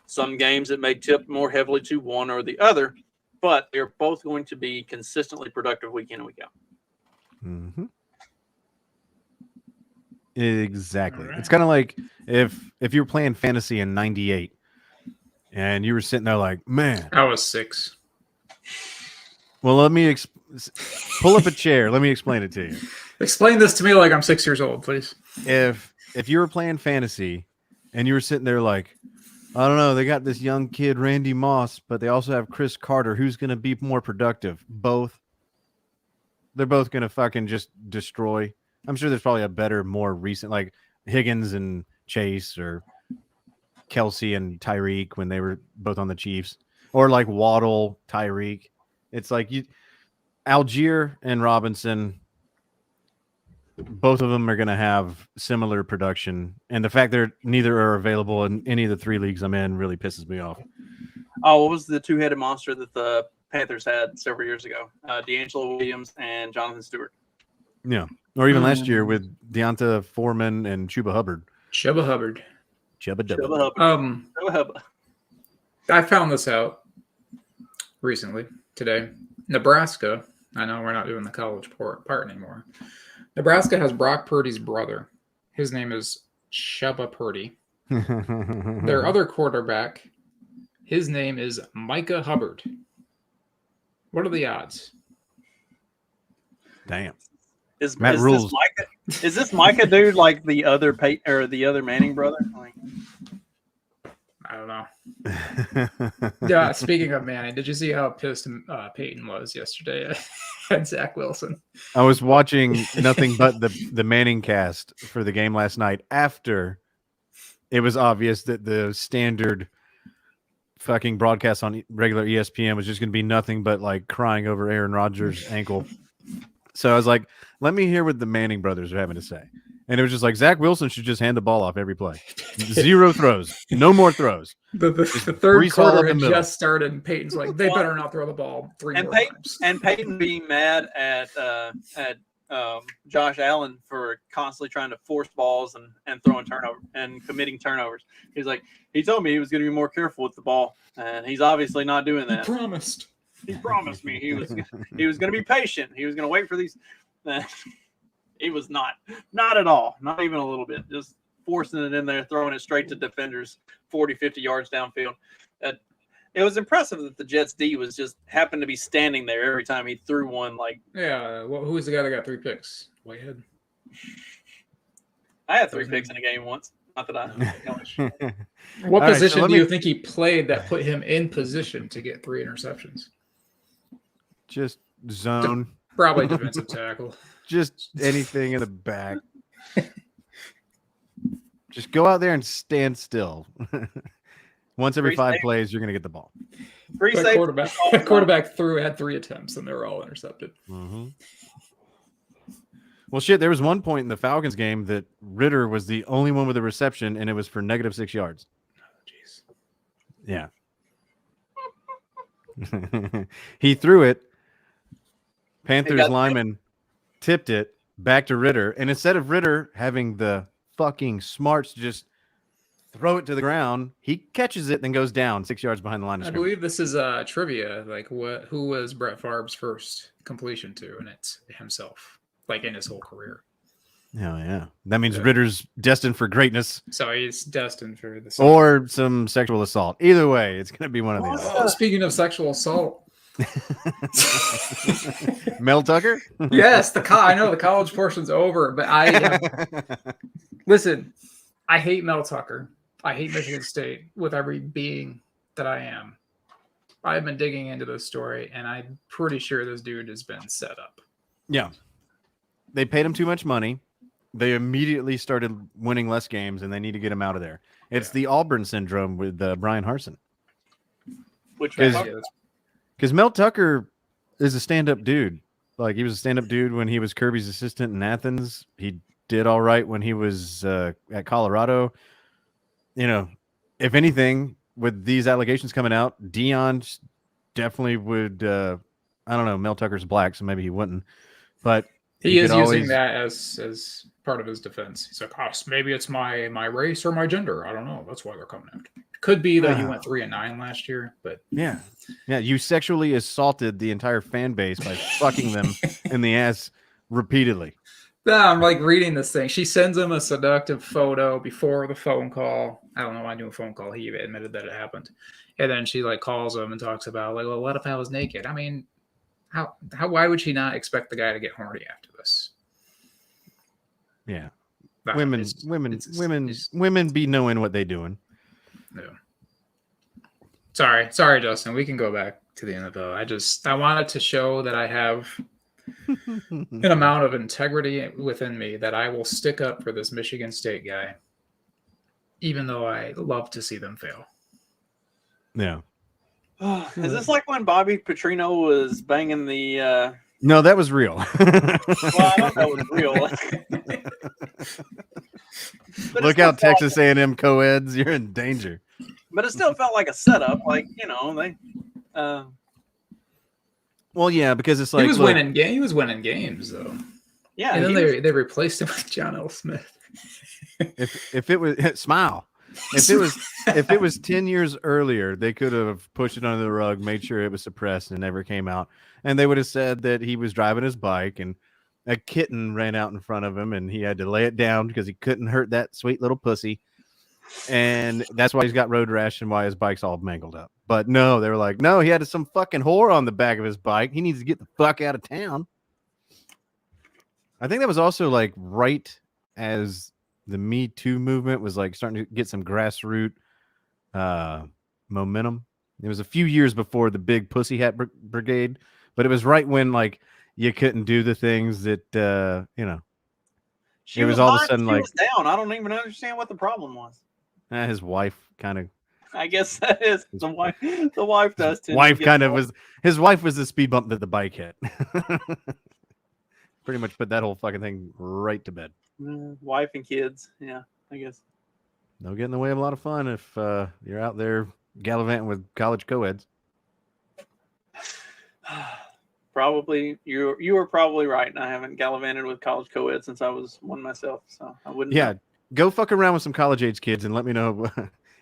Some games it may tip more heavily to one or the other, but they're both going to be consistently productive week in and week out. Mm-hmm. Exactly. It's kind of like if you were playing fantasy in '98 and you were sitting there like, man, I was 6. well, let me pull up a chair. Let me explain it to you. Explain this to me like I'm 6 years old, please. If you were playing fantasy and you were sitting there like, I don't know, they got this young kid, Randy Moss, but they also have Chris Carter. Who's going to be more productive? Both. They're both going to fucking just destroy. I'm sure there's probably a better, more recent, like Higgins and Chase or Kelsey and Tyreek when they were both on the Chiefs, or like Waddle, Tyreek. It's like Algier and Robinson, both of them are going to have similar production. And the fact that neither are available in any of the 3 leagues I'm in really pisses me off. Oh, what was the two-headed monster that the Panthers had several years ago? D'Angelo Williams and Jonathan Stewart. Yeah. Or even last year with Deonta Foreman and Chuba Hubbard. Chuba Hubbard. Chubba Dubba. Chubba Hubbard. I found this out recently, today. Nebraska, I know we're not doing the college part anymore. Nebraska has Brock Purdy's brother. His name is Chubba Purdy. Their other quarterback, his name is Micah Hubbard. What are the odds? Damn. Is this Micah dude like the other the other Manning brother? Like, I don't know. Yeah, speaking of Manning, did you see how pissed Peyton was yesterday at Zach Wilson? I was watching nothing but the Manning cast for the game last night after it was obvious that the standard fucking broadcast on regular ESPN was just going to be nothing but like crying over Aaron Rodgers' ankle. So I was like, let me hear what the Manning brothers are having to say. And it was just like, Zach Wilson should just hand the ball off every play. 0 throws. No more throws. The third quarter had just started, and Peyton's like, they better not throw the ball 3 more times. And Peyton being mad at Josh Allen for constantly trying to force balls and throwing turnover and committing turnovers. He's like, he told me he was going to be more careful with the ball, and he's obviously not doing that. He promised me he was going to be patient. He was going to wait for these. He was not at all, not even a little bit. Just forcing it in there, throwing it straight to defenders, 40, 50 yards downfield. It was impressive that the Jets D was just happened to be standing there every time he threw one. Like, yeah, well, who was the guy that got 3 picks? Whitehead. I had 3 picks in a game once. Not that I know. What position do you think he played that put him in position to get 3 interceptions? Just zone. Probably defensive tackle. Just anything in the back. Just go out there and stand still. Once every 5 plays, you're going to get the ball. Quarterback had 3 attempts, and they were all intercepted. Mm-hmm. Well, shit, there was one point in the Falcons game that Ritter was the only one with a reception, and it was for -6 yards. Oh, jeez. Yeah. He threw it. Panthers lineman tipped it back to Ritter, and instead of Ritter having the fucking smarts to just throw it to the ground, he catches it, then goes down 6 yards behind the line of scrimmage. I believe this is trivia. Like, who was Brett Favre's first completion to? And it's himself, like in his whole career. Oh, yeah. That means Ritter's destined for greatness. So he's destined for the or some sexual assault. Either way, it's going to be one of these. Oh, speaking of sexual assault. Mel Tucker? Yes, I know the college portion's over, but listen, I hate Mel Tucker. I hate Michigan State with every being that I am. I've been digging into this story, and I'm pretty sure this dude has been set up. Yeah. They paid him too much money. They immediately started winning less games, and they need to get him out of there. It's the Auburn syndrome with Brian Harsin. Because Mel Tucker is a stand-up dude. Like, he was a stand-up dude when he was Kirby's assistant in Athens. He did all right when he was at Colorado. You know, if anything, with these allegations coming out, Deion definitely would. I don't know. Mel Tucker's black, so maybe he wouldn't. But He is using that as part of his defense. He's like, oh, maybe it's my race or my gender. I don't know. That's why they're coming after me. Could be that you went 3-9 last year, but yeah. You sexually assaulted the entire fan base by fucking them in the ass repeatedly. I'm like reading this thing. She sends him a seductive photo before the phone call. I don't know why I knew a phone call. He admitted that it happened, and then she like calls him and talks about like, well, what if I was naked? I mean, how why would she not expect the guy to get horny after this? Yeah, Nah, women be knowing what they doing. No. Sorry, Justin. We can go back to the NFL. I wanted to show that I have an amount of integrity within me that I will stick up for this Michigan State guy, even though I love to see them fail. Yeah. Is this like when Bobby Petrino was banging the? No, that was real. Well, I know that was real. Look out, Texas A&M co-eds. You're in danger. But it still felt like a setup. Like, they. Well, yeah, because it's like he was winning games though. Yeah, and then they replaced him with John L. Smith. if it was smile. If it was 10 years earlier, they could have pushed it under the rug, made sure it was suppressed and never came out. And they would have said that he was driving his bike and a kitten ran out in front of him and he had to lay it down because he couldn't hurt that sweet little pussy. And that's why he's got road rash and why his bike's all mangled up. But no, they were like, no, he had some fucking whore on the back of his bike. He needs to get the fuck out of town. I think that was also like right as the Me Too movement was like starting to get some grassroots momentum. It was a few years before the big Pussy Hat Brigade, but it was right when like you couldn't do the things that She it was all of a sudden like was down. I don't even understand what the problem was. His wife kind of. I guess that is the wife. The wife does. Wife kind of was. His wife was the speed bump that the bike hit. Pretty much put that whole fucking thing right to bed. Wife and kids. Yeah, I guess. They'll get in the way of a lot of fun if you're out there gallivanting with college co-eds. Probably you were probably right. I haven't gallivanted with college co-ed since I was one myself, so I wouldn't. Yeah, go fuck around with some college age kids and let me know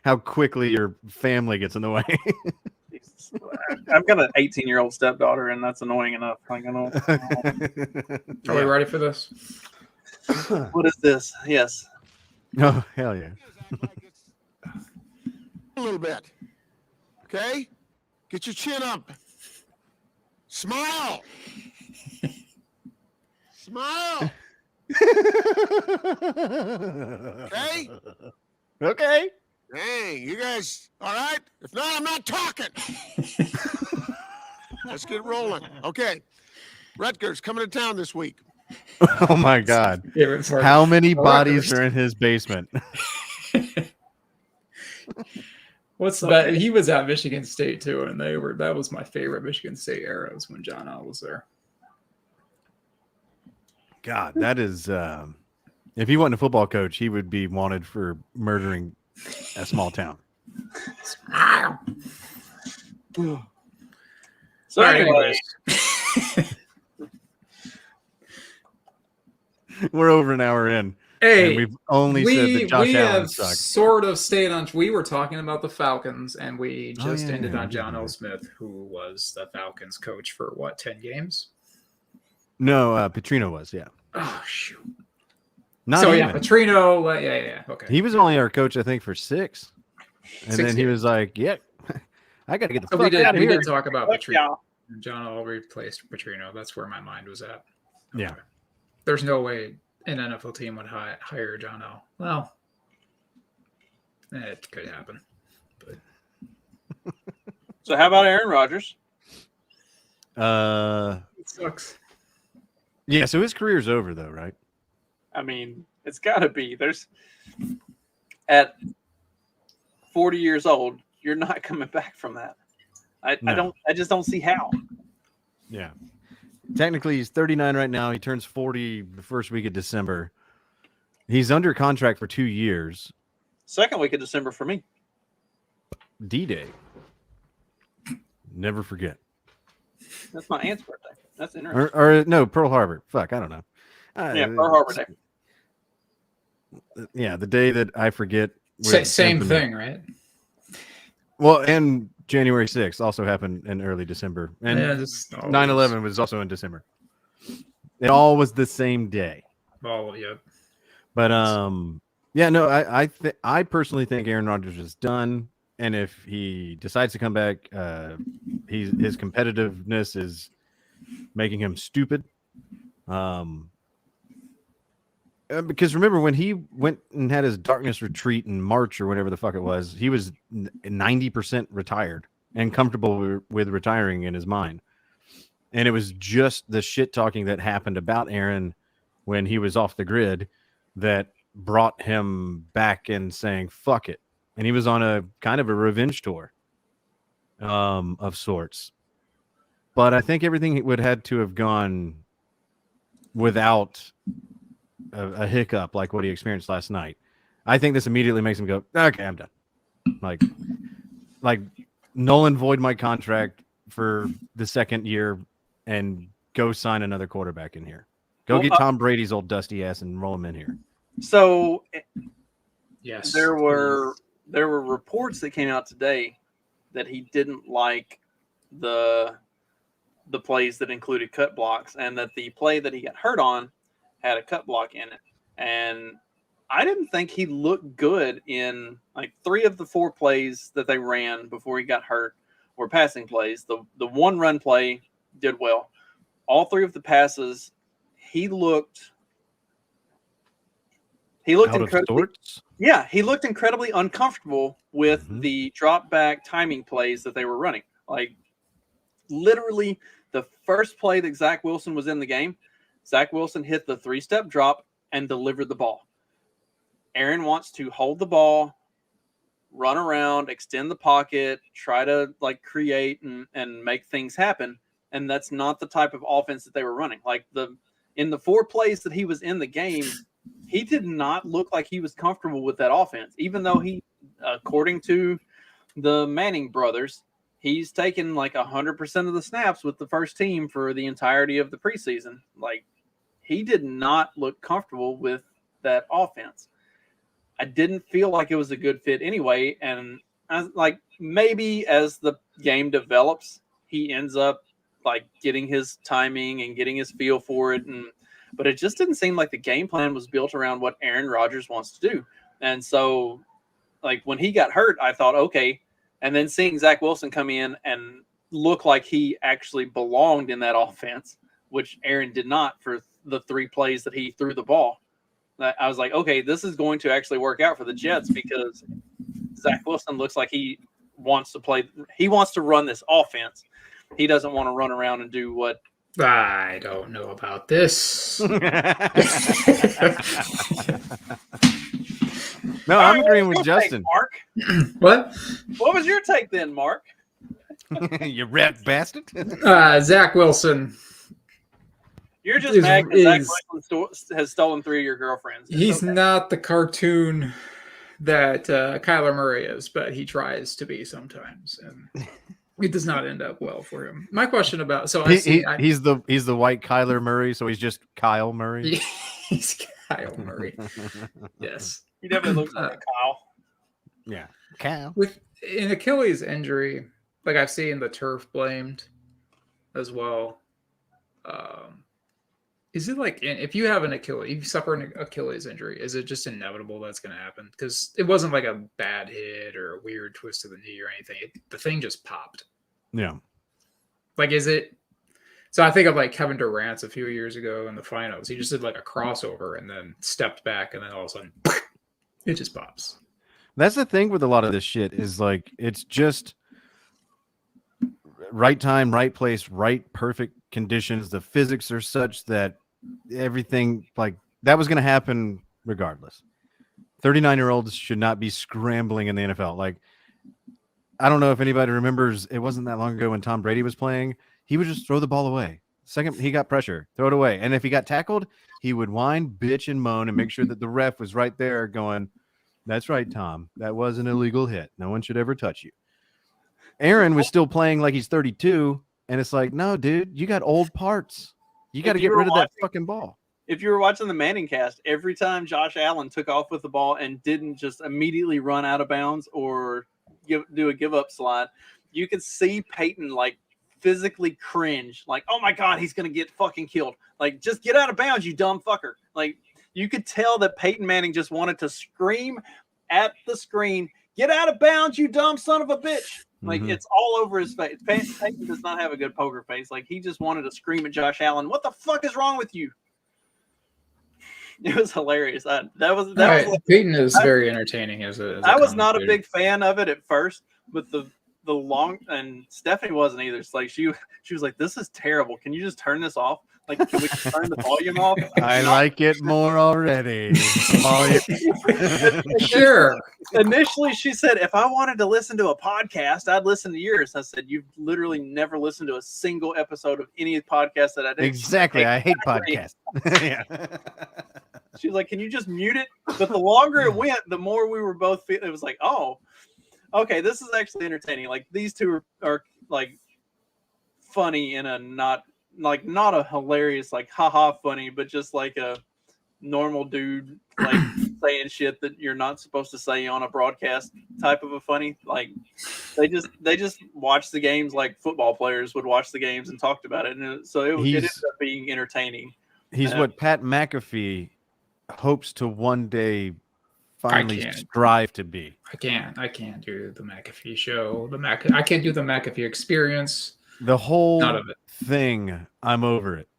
how quickly your family gets in the way. I've got an 18-year-old stepdaughter, and that's annoying enough. Like, I know. Are we ready for this? What is this? Yes. Oh, hell yeah. A little bit. Okay? Get your chin up. Smile. Smile. Okay? Okay. Hey, you guys all right? If not, I'm not talking. Let's get rolling. Okay. Rutgers coming to town this week. Oh my God. How many bodies are in his basement? What's that? He was at Michigan State too, and that was my favorite Michigan State era was when John L was there. God, that is if he wasn't a football coach, he would be wanted for murdering a small town. Smile. So anyways. We're over an hour in. Hey, and we've only said that Josh Allen sucked. Sort of stayed on. We were talking about the Falcons, and we just ended on John L. Smith, who was the Falcons coach for 10 games? No, Petrino was, yeah. Oh shoot. Petrino. Yeah. Okay. He was only our coach, I think, for 6, and 6 then he games. was like, "Yeah, I got to get the fuck out of here." We did talk about Petrino. Yeah. John L. replaced Petrino. That's where my mind was at. Okay. Yeah. There's no way an NFL team would hire John L. Well, it could happen. But So how about Aaron Rodgers? it sucks. Yeah, so his career's over though, right? I mean, it's got to be. There's at 40 years old, you're not coming back from that. I just don't see how. Yeah. Technically, he's 39 right now. He turns 40 the first week of December. He's under contract for 2 years. Second week of December for me. D-Day. Never forget. That's my aunt's birthday. That's interesting. Or no, Pearl Harbor. Fuck, I don't know. Yeah, Pearl Harbor Day. Yeah, the day that I forget. Same thing, right? Well, and January 6th also happened in early December. And Yeah, 9/11 was also in December. It all was the same day. Yep. But yeah, no, I personally think Aaron Rodgers is done, and if he decides to come back, his competitiveness is making him stupid. Because remember when he went and had his darkness retreat in March or whatever the fuck it was, he was 90% retired and comfortable with retiring in his mind. And it was just the shit talking that happened about Aaron when he was off the grid that brought him back and saying, fuck it. And he was on a kind of a revenge tour of sorts. But I think everything would had to have gone without a hiccup like what he experienced last night. I think this immediately makes him go, okay, I'm done. Like null and void my contract for the second year and go sign another quarterback in here. Go get Tom Brady's old dusty ass and roll him in here. So yes, there were reports that came out today that he didn't like the plays that included cut blocks, and that the play that he got hurt on had a cut block in it. And I didn't think he looked good in like 3 of the 4 plays that they ran before he got hurt were passing plays. The one run play did well. All 3 of the passes, he looked incredibly, he looked incredibly uncomfortable with the drop back timing plays that they were running. Like literally the first play that Zach Wilson was in the game, Zach Wilson hit the 3-step drop and delivered the ball. Aaron wants to hold the ball, run around, extend the pocket, try to like create and make things happen. And that's not the type of offense that they were running. Like in the 4 plays that he was in the game, he did not look like he was comfortable with that offense, even though he, according to the Manning brothers, he's taken like 100% of the snaps with the first team for the entirety of the preseason. Like he did not look comfortable with that offense. I didn't feel like it was a good fit anyway. And I was like, maybe as the game develops, he ends up like getting his timing and getting his feel for it. But it just didn't seem like the game plan was built around what Aaron Rodgers wants to do. And so like when he got hurt, I thought, okay. And then seeing Zach Wilson come in and look like he actually belonged in that offense, which Aaron did not for the 3 plays that he threw the ball. I was like, okay, this is going to actually work out for the Jets because Zach Wilson looks like he wants to play. He wants to run this offense. He doesn't want to run around and do what. I don't know about this. No, I'm agreeing with Justin. Take, Mark. What was your take then, Mark? You rat bastard. Zach Wilson. You're just mad because Zach Wilson has stolen 3 of your girlfriends. He's not the cartoon that Kyler Murray is, but he tries to be sometimes, and it does not end up well for him. My question about he's the white Kyler Murray, so he's just Kyle Murray. He's Kyle Murray. Yes, he definitely looks like Kyle. Yeah, Kyle. With an Achilles injury, like I've seen the turf blamed as well. Is it like if you have you suffer an Achilles injury, is it just inevitable that's going to happen? Because it wasn't like a bad hit or a weird twist of the knee or anything. The thing just popped. Yeah. Like, is it? So I think of like Kevin Durant a few years ago in the finals. He just did like a crossover and then stepped back, and then all of a sudden, it just pops. That's the thing with a lot of this shit is like it's just right time, right place, right perfect conditions. The physics are such that everything like that was going to happen regardless. 39-year-olds should not be scrambling in the NFL. Like, I don't know if anybody remembers, it wasn't that long ago when Tom Brady was playing. He would just throw the ball away. Second, he got pressure, throw it away. And if he got tackled, he would whine, bitch, and moan and make sure that the ref was right there going, that's right, Tom. That was an illegal hit. No one should ever touch you. Aaron was still playing like he's 32 And it's like, no, dude, you got old parts. You got to If you get were rid of that watching- fucking ball. If you were watching the Manning cast, every time Josh Allen took off with the ball and didn't just immediately run out of bounds or do a give up slide, you could see Peyton like physically cringe, like, oh my God, he's going to get fucking killed. Like, just get out of bounds, you dumb fucker. Like, you could tell that Peyton Manning just wanted to scream at the screen, get out of bounds, you dumb son of a bitch. Like, it's all over his face. Peyton does not have a good poker face. Like, he just wanted to scream at Josh Allen, what the fuck is wrong with you? It was hilarious. That was Peyton is very entertaining as a. I was not a big fan of it at first, but the long, and Stephanie wasn't either. It's like she was like, "This is terrible. Can you just turn this off? Like, can we turn the volume off?" I like it more already. Sure. Initially, she said, "If I wanted to listen to a podcast, I'd listen to yours." I said, "You've literally never listened to a single episode of any podcast that I did." Exactly. I hate podcasts. Yeah. She's like, "Can you just mute it?" But the longer it went, the more we were both feeling. It was like, "Oh, okay, this is actually entertaining." Like, these two are like funny in a not a hilarious, like, haha funny, but just like a normal dude like saying shit that you're not supposed to say on a broadcast type of a funny. Like, they just watch the games like football players would watch the games and talked about it, and so it ended up being entertaining. He's what Pat McAfee hopes to one day finally strive to be. I can't do the McAfee show. I can't do the McAfee experience. The whole None of it. thing, I'm over it.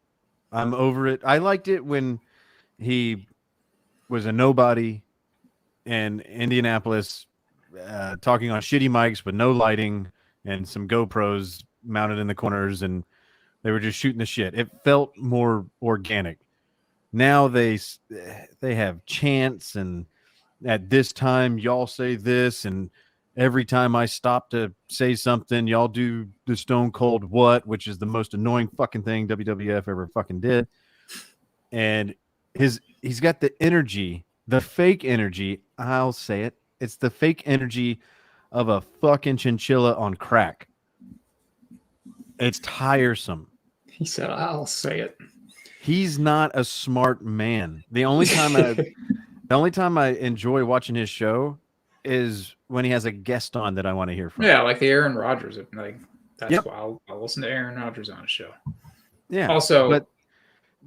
I liked it when he was a nobody in Indianapolis, talking on shitty mics with no lighting and some GoPros mounted in the corners, and they were just shooting the shit. It felt more organic. Now they have chants, and at this time y'all say this, and every time I stop to say something, y'all do the Stone Cold what, which is the most annoying fucking thing WWF ever fucking did. And he's got the energy, the fake energy. I'll say it. It's the fake energy of a fucking chinchilla on crack. It's tiresome. He said, "I'll say it." He's not a smart man. The only time I enjoy watching his show is when he has a guest on that I want to hear from. Yeah, like the Aaron Rodgers. Like, that's why I'll listen to Aaron Rodgers on a show. Yeah. Also, but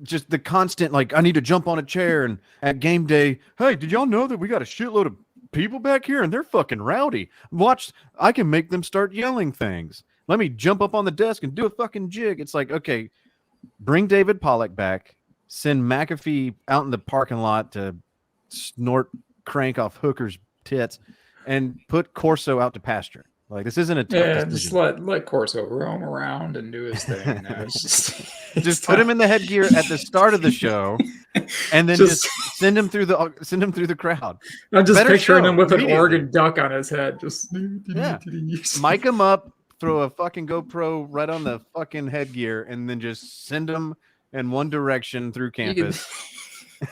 just the constant, like, I need to jump on a chair, and at game day, hey, did y'all know that we got a shitload of people back here and they're fucking rowdy? Watch, I can make them start yelling things. Let me jump up on the desk and do a fucking jig. It's like, okay, bring David Pollack back, send McAfee out in the parking lot to snort crank off hookers' tits, and put Corso out to pasture. Like, this isn't a tough decision. Just let Corso roam around and do his thing. No, just put him in the headgear at the start of the show, and then just send him through the crowd. I'm just picturing him with an Oregon Duck on his head. Just mic him up, throw a fucking GoPro right on the fucking headgear, and then just send him in one direction through campus.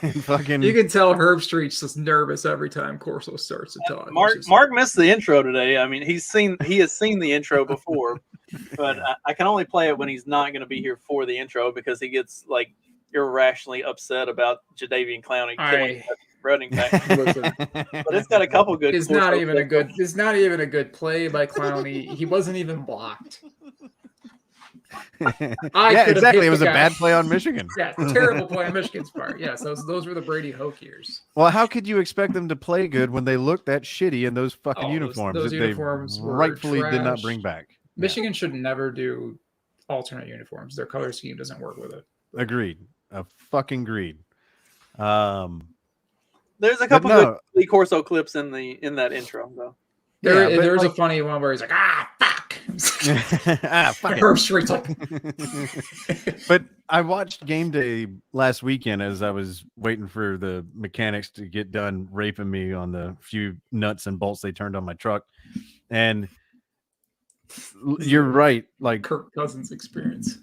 You can tell Herb Street's just nervous every time Corso starts to talk. Mark missed the intro today. I mean, he has seen the intro before, but I can only play it when he's not going to be here for the intro, because he gets like irrationally upset about Jadeveon Clowney killing running back. But it's got a couple good. It's not even a good play by Clowney. He wasn't even blocked. Exactly. It was a bad play on Michigan. Yeah, terrible play on Michigan's part. Yes, those were the Brady Hoke years. Well, how could you expect them to play good when they looked that shitty in those fucking uniforms those that uniforms they rightfully did not trash. bring back? Michigan should never do alternate uniforms. Their color scheme doesn't work with it. Agreed. Fucking agreed. There's a couple good Lee Corso clips in that intro, though. There's a funny one where he's like, fuck. Fuck Herb Street's like. But I watched game day last weekend as I was waiting for the mechanics to get done raping me on the few nuts and bolts they turned on my truck. And you're right. Like, Kirk Cousins experience.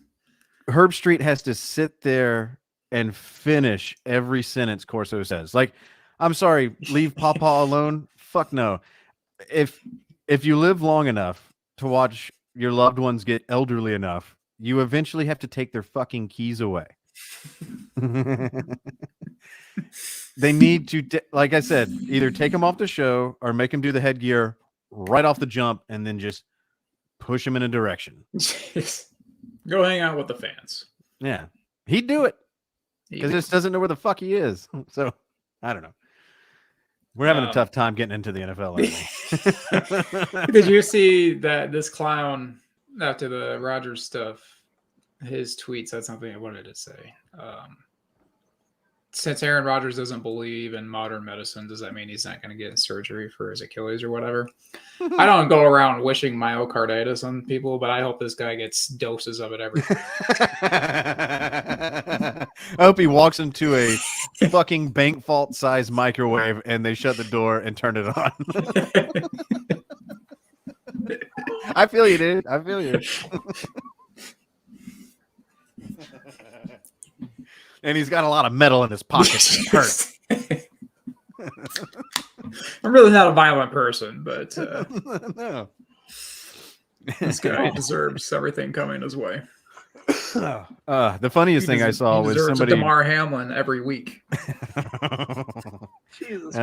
Herb Street has to sit there and finish every sentence Corso says. Like, I'm sorry, leave Pawpaw alone. Fuck no. If you live long enough to watch your loved ones get elderly enough you eventually have to take their fucking keys away. They need to, like I said, either take them off the show or make them do the headgear right off the jump and then just push them in a direction. Go hang out with the fans. Yeah. He'd do it because he just doesn't know where the fuck he is. So I don't know. We're having a tough time getting into the NFL lately. Did you see that this clown after the Rodgers stuff? His tweet said something. What did it say? Since Aaron Rodgers doesn't believe in modern medicine, does that mean he's not going to get surgery for his Achilles or whatever? I don't go around wishing myocarditis on people, but I hope this guy gets doses of it every day. I hope he walks into a fucking bank vault size microwave and they shut the door and turn it on. I feel you, dude. I feel you. And he's got a lot of metal in his pockets. It hurts. I'm really not a violent person, but No. this guy deserves everything coming his way. The funniest thing I saw was somebody. Damar Hamlin every week. Jesus.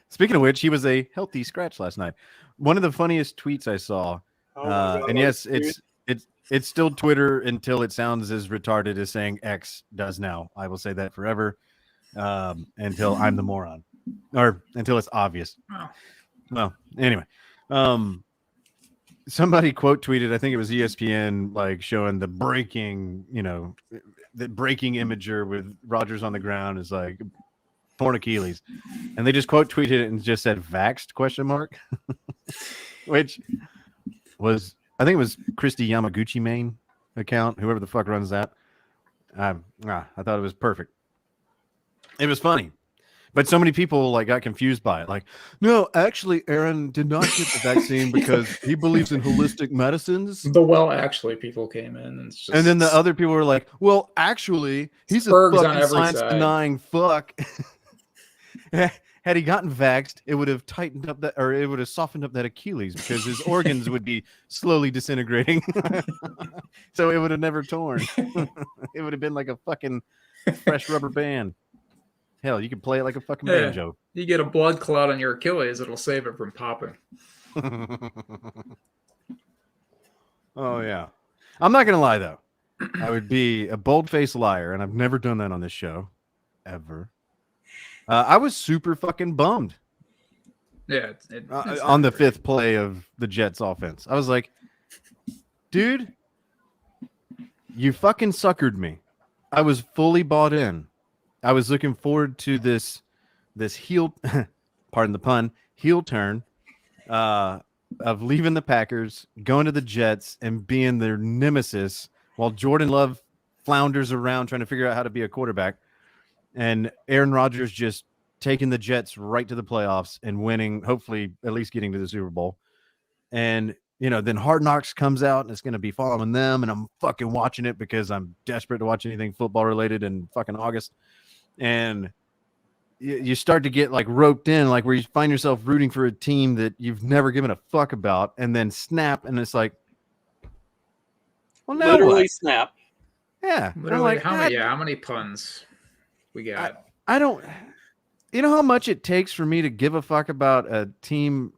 Speaking of which, he was a healthy scratch last night. One of the funniest tweets I saw, and yes, it's still Twitter until it sounds as retarded as saying X does now. I will say that forever until I'm the moron, or until it's obvious. Oh. Well, anyway, somebody quote tweeted, I think it was ESPN, like showing the breaking, the breaking imager with Rodgers on the ground is like torn Achilles, and they just quote tweeted it and just said "vaxxed?" ? Which was, I think it was Christy Yamaguchi main account, whoever the fuck runs that. I thought it was perfect. It was funny, but so many people like got confused by it. Like, no, actually, Aaron did not get the vaccine because he believes in holistic medicines. The actually people came in, and then the other people were like, well, actually, he's a fucking science denying fuck. Had he gotten vaxxed, it would have tightened up that, or it would have softened up that Achilles because his organs would be slowly disintegrating. So it would have never torn. It would have been like a fucking fresh rubber band. Hell, you could play it like a fucking banjo. You get a blood clot on your Achilles, it'll save it from popping. Oh, yeah. I'm not going to lie, though. I would be a bold-faced liar, and I've never done that on this show. Ever. I was super fucking bummed. Yeah. On the fifth play of the Jets offense. I was like, dude, you fucking suckered me. I was fully bought in. I was looking forward to this heel, pardon the pun, heel turn of leaving the Packers, going to the Jets, and being their nemesis while Jordan Love flounders around trying to figure out how to be a quarterback. And Aaron Rodgers just taking the Jets right to the playoffs and winning, hopefully at least getting to the Super Bowl. And, then Hard Knocks comes out and it's going to be following them. And I'm fucking watching it because I'm desperate to watch anything football related in fucking August. And you start to get like roped in, like where you find yourself rooting for a team that you've never given a fuck about, and then snap. And it's like, well, now literally what? Snap. Yeah. Literally, like, how many puns we got? I don't. You know how much it takes for me to give a fuck about a team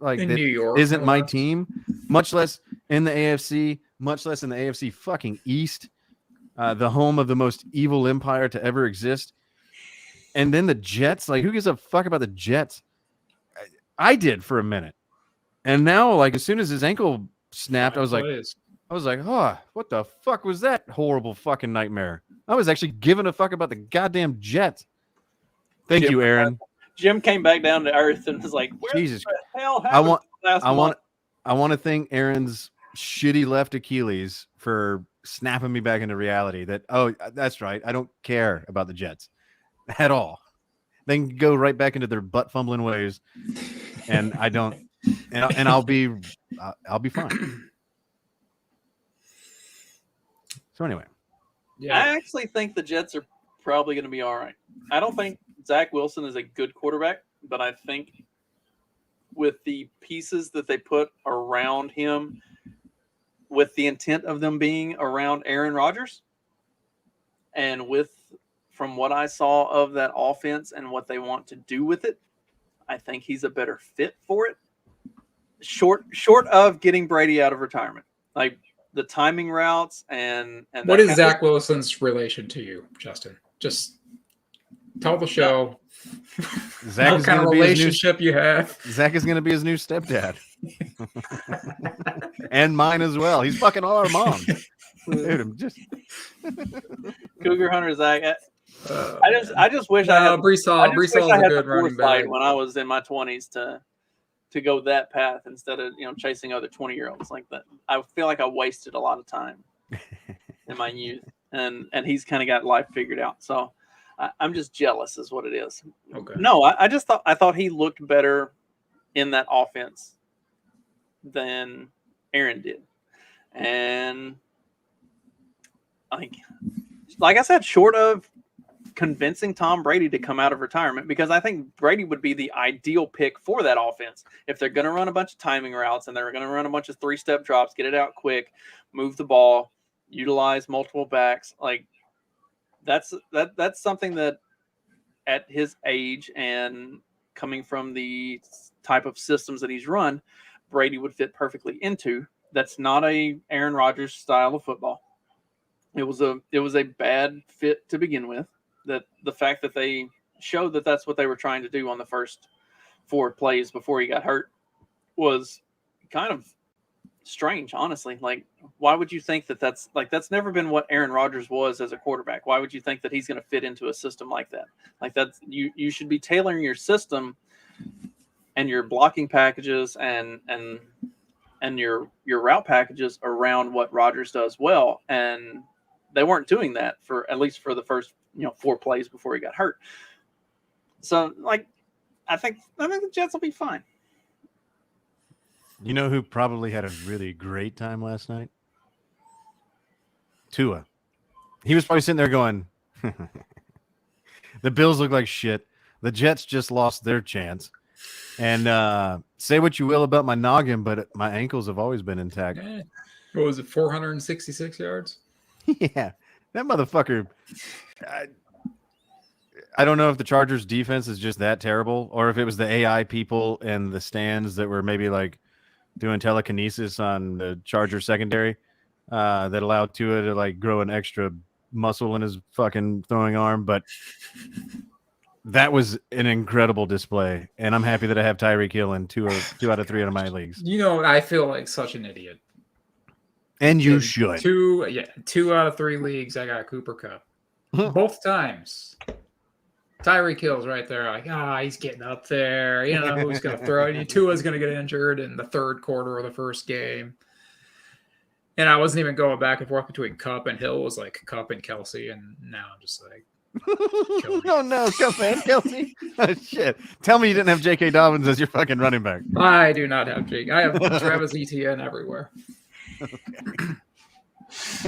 like In that New York, isn't no my less. team, much less in the AFC, much less in the AFC fucking East, the home of the most evil empire to ever exist. And then the Jets, like, who gives a fuck about the Jets? I did for a minute, and now, like, as soon as his ankle snapped, I was like, oh, what the fuck was that horrible fucking nightmare? I was actually giving a fuck about the goddamn Jets. Thank you, Aaron. Jim came back down to earth and was like, "Where Jesus, the hell I happened want last I want to thank Aaron's shitty left Achilles for snapping me back into reality. That, oh, that's right, I don't care about the Jets at all. They can go right back into their butt fumbling ways, and I don't. And I'll be fine. So anyway, month?" I actually think the Jets are probably going to be all right. I don't think Zach Wilson is a good quarterback, but I think with the pieces that they put around him, with the intent of them being around Aaron Rodgers, and from what I saw of that offense and what they want to do with it, I think he's a better fit for it. Short of getting Brady out of retirement, like the timing routes and what is Zach Wilson's relation to you, Justin? Just tell the show. Zach what kind of relationship you have. Zach is going to be his new stepdad. And mine as well. He's fucking all our moms. Dude, I'm just Cougar Hunter Zach. I just wish I had Brees Hall is a good running back when I was in my 20s to go that path instead of chasing other 20-year-olds like that. I feel like I wasted a lot of time in my youth, and he's kind of got life figured out. So I'm just jealous, is what it is. Okay. No, I thought he looked better in that offense than Aaron did, and like I said, short of convincing Tom Brady to come out of retirement, because I think Brady would be the ideal pick for that offense. If they're going to run a bunch of timing routes and they're going to run a bunch of 3-step drops, get it out quick, move the ball, utilize multiple backs, like that's something that at his age and coming from the type of systems that he's run, Brady would fit perfectly into. That's not a Aaron Rodgers style of football. It was a bad fit to begin with. That the fact that they showed that that's what they were trying to do on the first 4 plays before he got hurt was kind of strange, honestly. Like, why would you think that's never been what Aaron Rodgers was as a quarterback? Why would you think that he's going to fit into a system like that? Like, that's you should be tailoring your system and your blocking packages and your route packages around what Rodgers does well, and they weren't doing that for at least for the first 4 plays before he got hurt. So, like, I think the Jets will be fine. You know who probably had a really great time last night? Tua. He was probably sitting there going, the Bills look like shit. The Jets just lost their chance. And say what you will about my noggin, but my ankles have always been intact. What was it, 466 yards? Yeah, that motherfucker. I don't know if the Chargers defense is just that terrible or if it was the AI people in the stands that were maybe like doing telekinesis on the Charger secondary that allowed Tua to like grow an extra muscle in his fucking throwing arm. But that was an incredible display. And I'm happy that I have Tyreek Hill in 2 out of 3 out of my leagues. I feel like such an idiot. And you should. 2 out of 3 leagues, I got Cooper Kupp. Both times. Tyreek Hill's right there. Like, he's getting up there. You know who's going to throw it. Tua's going to get injured in the 3rd quarter of the first game. And I wasn't even going back and forth between Kupp and Hill. It was like Kupp and Kelsey. And now I'm just like, oh, no. Kupp and Kelsey? Oh, shit. Tell me you didn't have J.K. Dobbins as your fucking running back. I do not have Jake. I have Travis Etienne everywhere. Okay.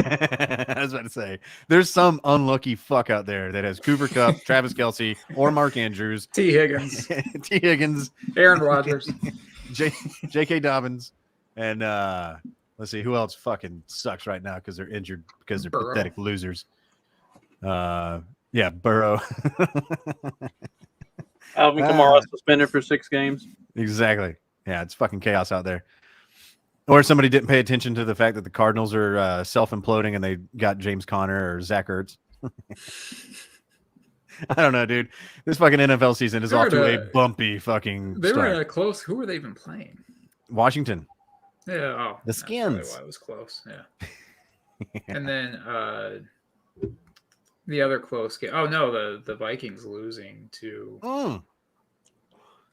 I was about to say, there's some unlucky fuck out there that has Cooper Kupp, Travis Kelce, or Mark Andrews, T. Higgins, Aaron Rodgers, J.K. Dobbins, and let's see who else fucking sucks right now because they're injured because they're Burrow. Pathetic losers. Yeah, Burrow. Alvin Kamara suspended for 6 games. Exactly. Yeah, it's fucking chaos out there. Or somebody didn't pay attention to the fact that the Cardinals are self-imploding and they got James Conner or Zach Ertz. I don't know, dude. This fucking NFL season is off to a bumpy fucking They start. were in a close. Who were they even playing? Washington. Yeah. The Skins. That's why it was close. Yeah. And then the other close game. Oh, no, the Vikings losing to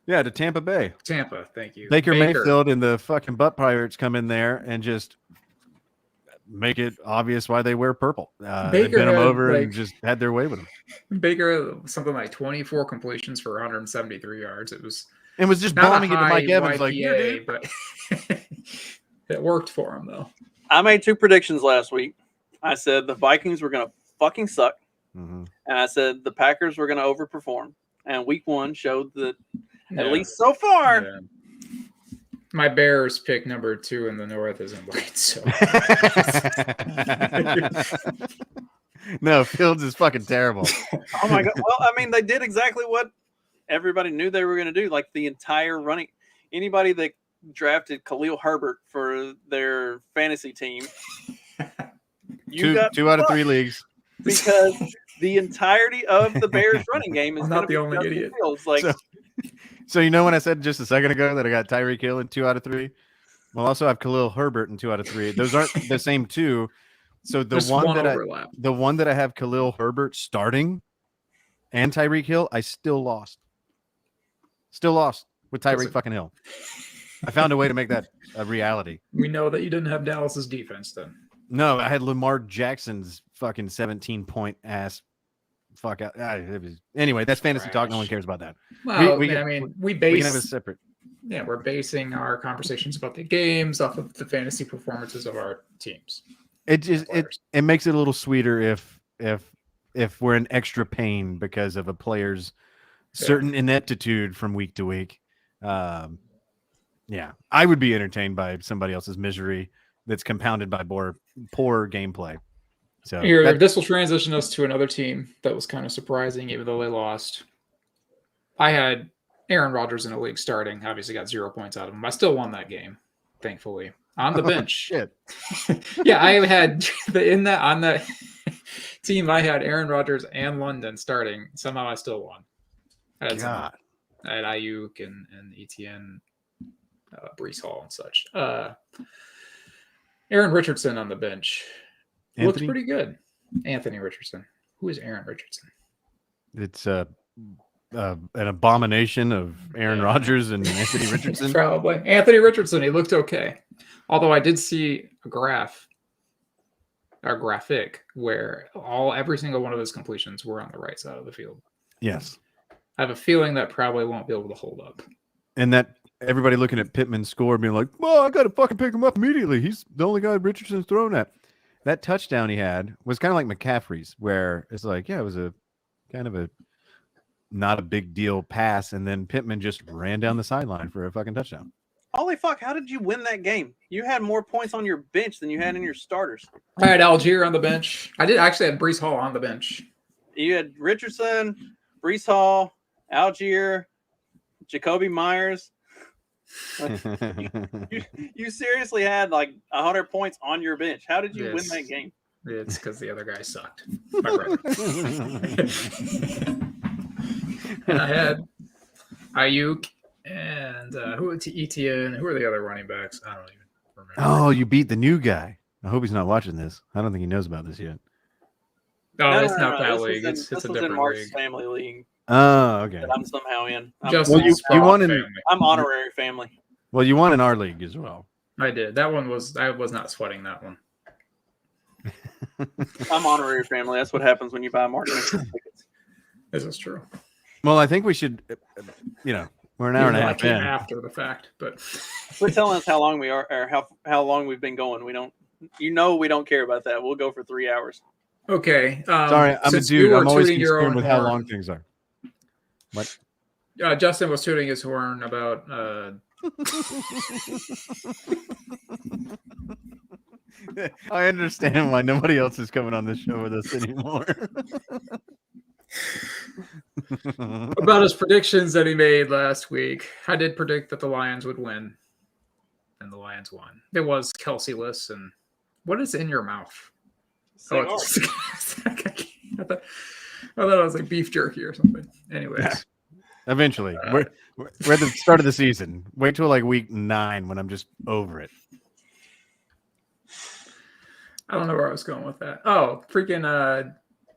Yeah, to Tampa Bay. Tampa. Thank you. Baker Mayfield and the fucking Butt Pirates come in there and just make it obvious why they wear purple. They bent them over and just had their way with them. Baker, something like 24 completions for 173 yards. It was just bombing into Mike Evans like, yeah, dude. But it worked for him, though. I made 2 predictions last week. I said the Vikings were going to fucking suck. Mm-hmm. And I said the Packers were going to overperform. And week 1 showed that, at least so far, My Bears pick number 2 in the North isn't right, so No, Fields is fucking terrible. Oh my god! Well, I mean, they did exactly what everybody knew they were going to do. Like the entire running, anybody that drafted Khalil Herbert for their fantasy team, two out of 3 leagues. because the entirety of the Bears running game is I'm going not to the be only Justin idiot. Fields. Like, So you know when I said just a second ago that I got Tyreek Hill in 2 out of 3? Well, also I have Khalil Herbert in 2 out of 3. Those aren't the same 2. So the Just one one that overlap. the one that I have Khalil Herbert starting and Tyreek Hill, I still lost. Still lost with Tyreek fucking Hill. I found a way to make that a reality. We know that you didn't have Dallas's defense then. No, I had Lamar Jackson's fucking 17-point ass fuck out. Anyway, that's fantasy talk. No one cares about that. Well, we I mean, we can have a base separate. yeah, we're basing our conversations about the games off of the fantasy performances of our teams. It just it makes it a little sweeter if we're in extra pain because of a player's certain ineptitude from week to week. Yeah, I would be entertained by somebody else's misery that's compounded by poor gameplay. So Here, this will transition us to another team that was kind of surprising, even though they lost. I had Aaron Rodgers in a league starting. Obviously, got 0 points out of him. I still won that game, thankfully. On the bench, shit. Yeah, I had on that team. I had Aaron Rodgers and London starting. Somehow, I still won. I had Ayuk and Etienne, Breece Hall and such. Aaron Richardson on the bench. Looks pretty good. Anthony Richardson. Who is Aaron Richardson? It's an abomination of Aaron Rodgers and Anthony Richardson. Probably. Anthony Richardson, he looked okay. Although I did see a graphic where every single one of his completions were on the right side of the field. Yes. I have a feeling that probably won't be able to hold up. And that everybody looking at Pittman's score being like, well, I got to fucking pick him up immediately. He's the only guy Richardson's thrown at. That touchdown he had was kind of like McCaffrey's, where it's like, yeah, it was a kind of a not a big deal pass. And then Pittman just ran down the sideline for a fucking touchdown. holy fuck! How did you win that game? You had more points on your bench than you had in your starters. I had Algier on the bench. I did actually have Breece Hall on the bench. You had Richardson, Breece Hall, Algier, Jacoby Myers. You seriously had like 100 points on your bench. How did you win that game? It's because the other guy sucked. My brother. And I had Ayuk and Etienne. Who are the other running backs? I don't even remember. Oh, you beat the new guy. I hope he's not watching this. I don't think he knows about this yet. Oh, No, it's no, not no. that This league. was in- It's this a was in different Mark's league. family league Oh, okay. that I'm somehow in. Justin's you won in- family. I'm honorary family. Well, you won in our league as well. I did. I was not sweating that one. I'm honorary family. That's what happens when you buy Mark Mitchell tickets. This is true. Well, I think we should, we're an hour and a Even though I half came in. after the fact, but Quit telling us how long we are or how long we've been going. We don't. We don't care about that. We'll go for 3 hours. okay. Sorry, I'm a since dude. you were I'm always tooting your concerned own with how horn, long things are. What? Justin was tooting his horn about I understand why nobody else is coming on this show with us anymore. his predictions that he made last week. I did predict that the Lions would win, and the Lions won. It was Kelsey-less, and what is in your mouth? Say Oh, I thought it was like beef jerky or something. Anyways, Eventually, we're at the start of the season. Wait till like week 9 when I'm just over it. I don't know where I was going with that. Oh, freaking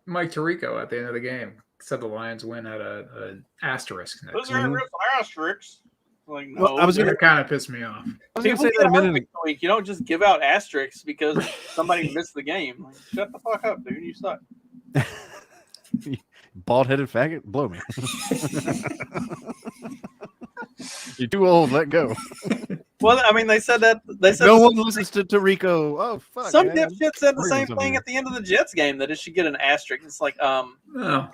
Mike Tirico at the end of the game said the Lions win at a asterisk. Those are real asterisks. Like, no. Well, I was That kind of pissed me off. I was going to People say that a get minute ago. week. You don't just give out asterisks because somebody missed the game. Like, shut the fuck up, dude. You suck. Bald-headed faggot, blow me. You're too old. Let go. Well, I mean, they said that. They said No the- one listens to Rico. Oh fuck! some man. dipshit said the Organs same over thing here. at the end of the Jets game that it should get an asterisk. It's like, Oh.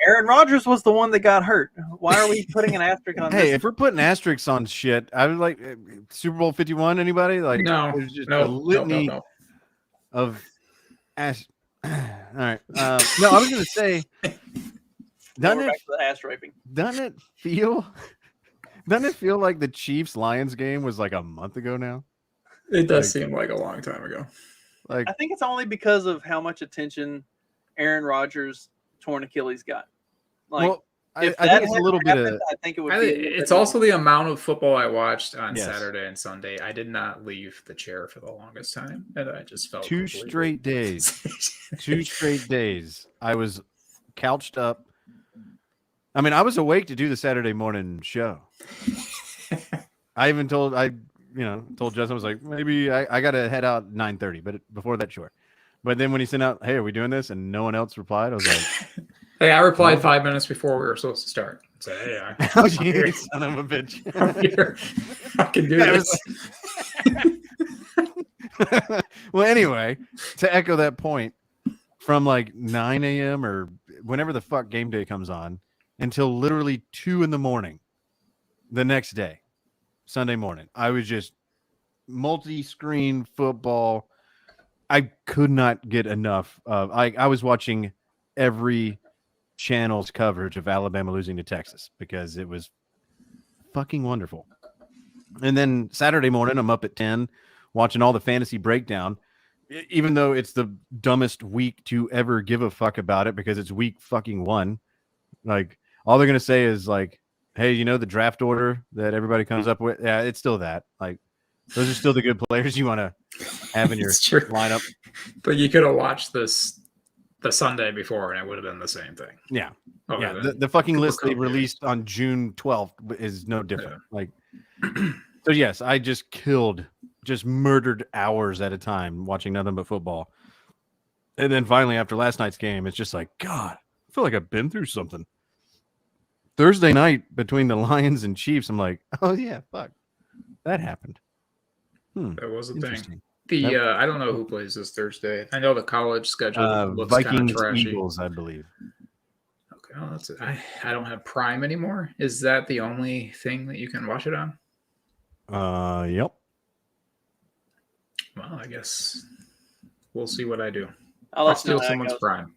Aaron Rodgers was the one that got hurt. Why are we putting an asterisk on Hey, this? if we're putting asterisks on shit, I was like Super Bowl 51. Anybody like? No, there's just no, a litany no. of ass. All right. No, I was gonna say, Now doesn't we're it back to the ass raping. doesn't it feel like the Chiefs Lions game was like a month ago now? It does seem like a long time ago. Like I think it's only because of how much attention Aaron Rodgers' torn Achilles got. Like, well, I if think that it's a hadn't little bit happened, of I think it would I be. think it's also the amount of football I watched on Yes. Saturday and Sunday. I did not leave the chair for the longest time, and I just felt two completely- straight days. 2 straight days. I was couched up. I mean, I was awake to do the Saturday morning show. I even told Justin, I was like, maybe I got to head out at 9:30, but before that, sure. But then when he sent out, hey, are we doing this? And no one else replied. I was like, Hey, I replied 5 minutes before we were supposed to start. So hey, oh, I'm here. you son of a bitch. I'm here. I can do That this. Well, anyway, to echo that point, from like 9 a.m. or whenever the fuck game day comes on until literally 2 a.m. the next day, Sunday morning, I was just multi-screen football. I could not get enough of. I was watching every channel's coverage of Alabama losing to Texas because it was fucking wonderful. And then Saturday morning, I'm up at 10 watching all the fantasy breakdown, even though it's the dumbest week to ever give a fuck about it because it's week fucking 1. Like, all they're going to say is like, hey, you know, the draft order that everybody comes up with. Yeah, it's still that. Like, those are still the good players you want to have in your It's true. lineup. But you could have watched this the Sunday before, and it would have been the same thing. Yeah. Other Yeah. than The fucking Cooper list they Kupp released on June 12th is no different. Like, so yes, I just murdered hours at a time watching nothing but football. And then finally, after last night's game, it's just like, God, I feel like I've been through something. Thursday night between the Lions and Chiefs, I'm like, oh yeah, fuck, that happened. that was a thing. Interesting. The I don't know who plays this Thursday. I know the college schedule looks kind of Vikings, trashy. Eagles, I believe. Okay, well, that's it. I don't have Prime anymore. Is that the only thing that you can watch it on? Yep. Well, I guess we'll see what I do. I'll I'll let you know steal how it someone's goes. Prime.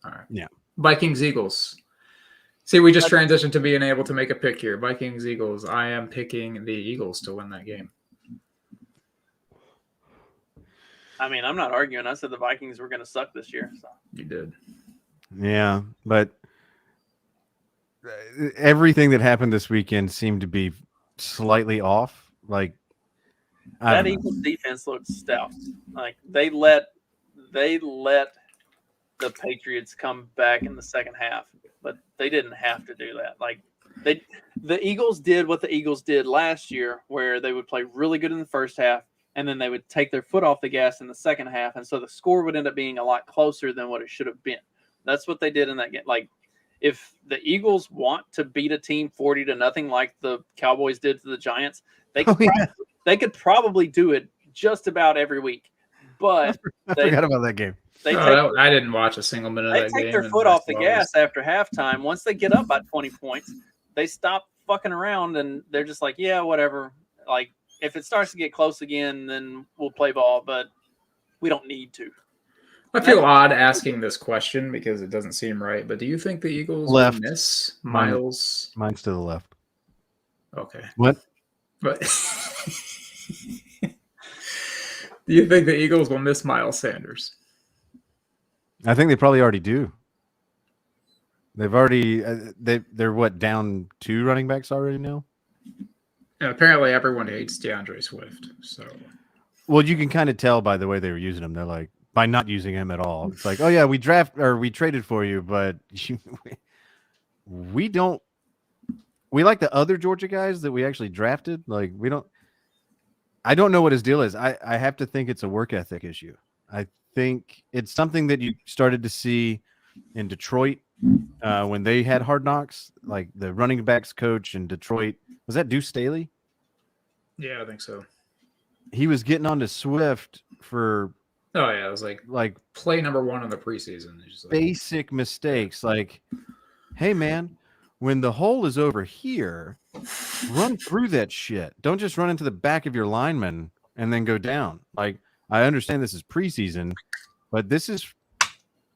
All right. Yeah. Vikings, Eagles. See, we just transitioned to being able to make a pick here. Vikings, Eagles. I am picking the Eagles to win that game. I mean, I'm not arguing. I said the Vikings were going to suck this year. So. You did. Yeah, but everything that happened this weekend seemed to be slightly off. Like, I That don't know. Eagles defense looked stout. Like they let the Patriots come back in the second half, but they didn't have to do that. Like the Eagles did what the Eagles did last year, where they would play really good in the first half, and then they would take their foot off the gas in the second half, and so the score would end up being a lot closer than what it should have been. That's what they did in that game. Like, if the Eagles want to beat a team 40-0 like the Cowboys did to the Giants, they could probably do it just about every week. But I they forgot about that game. take I didn't watch a single minute they of that take game. their and foot off the that's why I was- gas after halftime. Once they get up by 20 points, they stop fucking around and they're just like, yeah, whatever. Like, if it starts to get close again, then we'll play ball, but we don't need to. I feel odd asking this question because it doesn't seem right, but do you think the Eagles Left. will miss Mine- Miles? Mine's to the left. Okay. What? But do you think the Eagles will miss Miles Sanders? I think they probably already do. They've already they're what, down 2 running backs already now? And apparently everyone hates DeAndre Swift. So Well, you can kind of tell by the way they were using him. They're like, by not using him at all. It's like, oh yeah, we traded for you, but we don't. We like the other Georgia guys that we actually drafted. Like, we don't. I don't know what his deal is. I have to think it's a work ethic issue. I think it's something that you started to see in Detroit when they had Hard Knocks. Like, the running backs coach in Detroit, was that Deuce Staley? yeah, I think so. he was getting onto Swift for Oh yeah, it was like play number 1 in the preseason. It's just like, basic mistakes. Like, hey man, when the hole is over here, run through that shit. Don't just run into the back of your lineman and then go down. Like, I understand this is preseason, but this is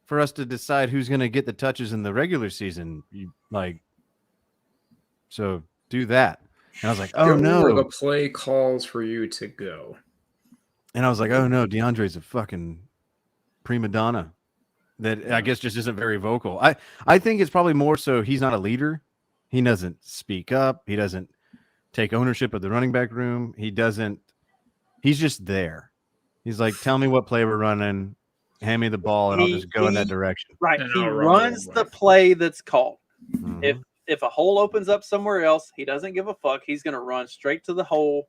for us to decide who's going to get the touches in the regular season. So do that. And I was like, oh go no. where the play calls for you to go. And I was like, oh no, DeAndre's a fucking prima donna that I guess just isn't very vocal. I think it's probably more so he's not a leader. He doesn't speak up. He doesn't take ownership of the running back room. He's just there. He's like, tell me what play we're running, hand me the ball, and I'll just go in that direction. Right. And He I'll run runs the the way. play that's called. Mhm. If a hole opens up somewhere else, he doesn't give a fuck. He's going to run straight to the hole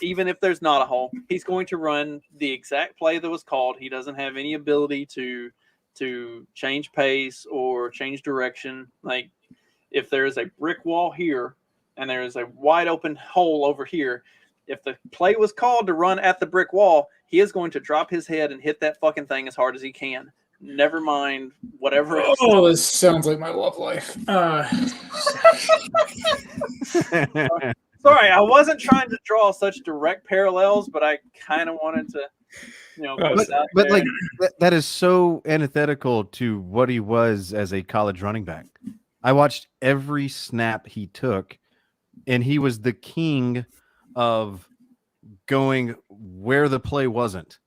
even if there's not a hole, he's going to run the exact play that was called. He doesn't have any ability to change pace or change direction. Like if there is a brick wall here and there is a wide open hole over here, if the play was called to run at the brick wall, he is going to drop his head and hit that fucking thing as hard as he can. Never mind whatever else. Oh, this sounds like my love life. Sorry, I wasn't trying to draw such direct parallels, but I kind of wanted to, but like that is so antithetical to what he was as a college running back. I watched every snap he took, and he was the king of going where the play wasn't.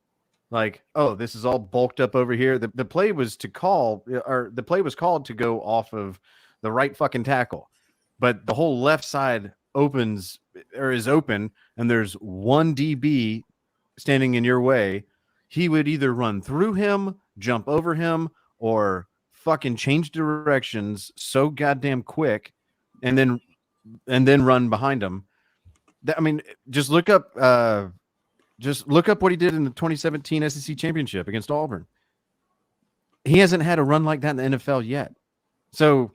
Like, oh, this is all bulked up over here. The play was called to go off of the right fucking tackle, but the whole left side is open, and there's one DB standing in your way. He would either run through him, jump over him, or fucking change directions so goddamn quick, and then run behind him. I mean, just look up what he did in the 2017 SEC championship against Auburn. He hasn't had a run like that in the NFL yet. So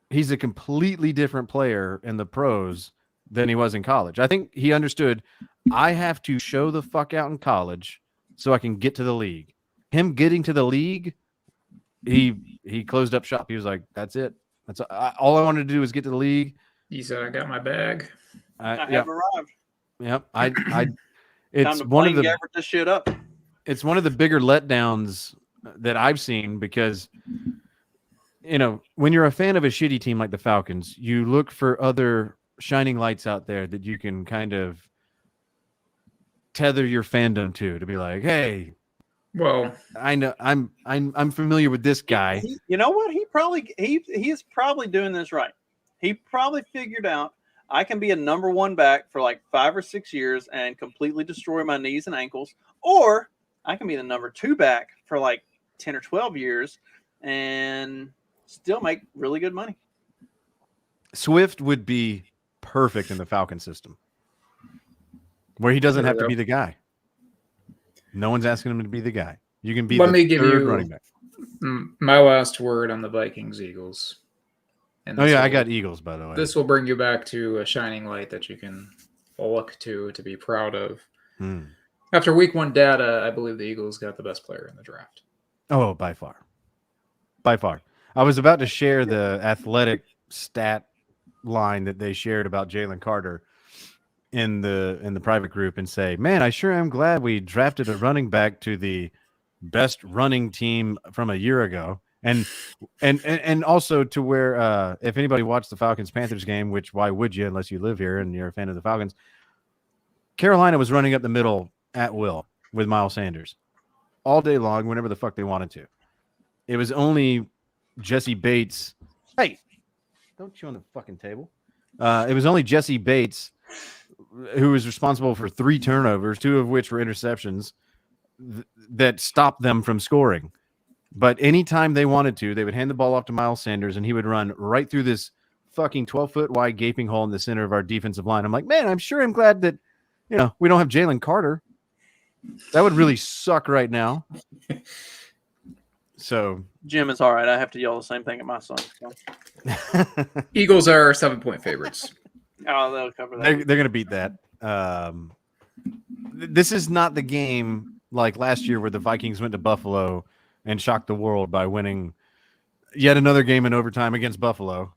he's a completely different player in the pros than he was in college. I think he understood I have to show the fuck out in college so I can get to the league. Him getting to the league, he closed up shop. He was like, that's it. That's all I wanted to do was get to the league. He said, I got my bag. I have arrived. Yep. It's Time to one of the Gabbert this shit up. It's one of the bigger letdowns that I've seen because, when you're a fan of a shitty team like the Falcons, you look for other shining lights out there that you can kind of tether your fandom to be like, hey, well, I know I'm familiar with this guy. You know what? He is probably doing this right. He probably figured out I can be a number one back for like 5 or 6 years and completely destroy my knees and ankles, or I can be the number 2 back for like 10 or 12 years and still make really good money. Swift would be perfect in the Falcon system where he doesn't have to be the guy. No one's asking him to be the guy. You can be third running back. My last word on the Vikings Eagles. And I got Eagles, by the way. This will bring you back to a shining light that you can look to be proud of. After week 1 data, I believe the Eagles got the best player in the draft. Oh, by far. By far. I was about to share the athletic stat line that they shared about Jalen Carter in the private group and say, man, I sure am glad we drafted a running back to the best running team from a year ago. And also to where if anybody watched the Falcons-Panthers game, which why would you unless you live here and you're a fan of the Falcons, Carolina was running up the middle at will with Miles Sanders all day long, whenever the fuck they wanted to. It was only Jesse Bates. Hey, don't chew on the fucking table. It was only Jesse Bates who was responsible for 3 turnovers, 2 of which were interceptions that stopped them from scoring. But anytime they wanted to, they would hand the ball off to Miles Sanders, and he would run right through this fucking 12-foot wide gaping hole in the center of our defensive line. I'm like, man, I'm glad that, we don't have Jalen Carter. That would really suck right now. So Jim is all right. I have to yell the same thing at my son. So. Eagles are 7-point favorites. Oh, they'll cover that. They're going to beat that. this is not the game like last year where the Vikings went to Buffalo and shocked the world by winning yet another game in overtime against Buffalo.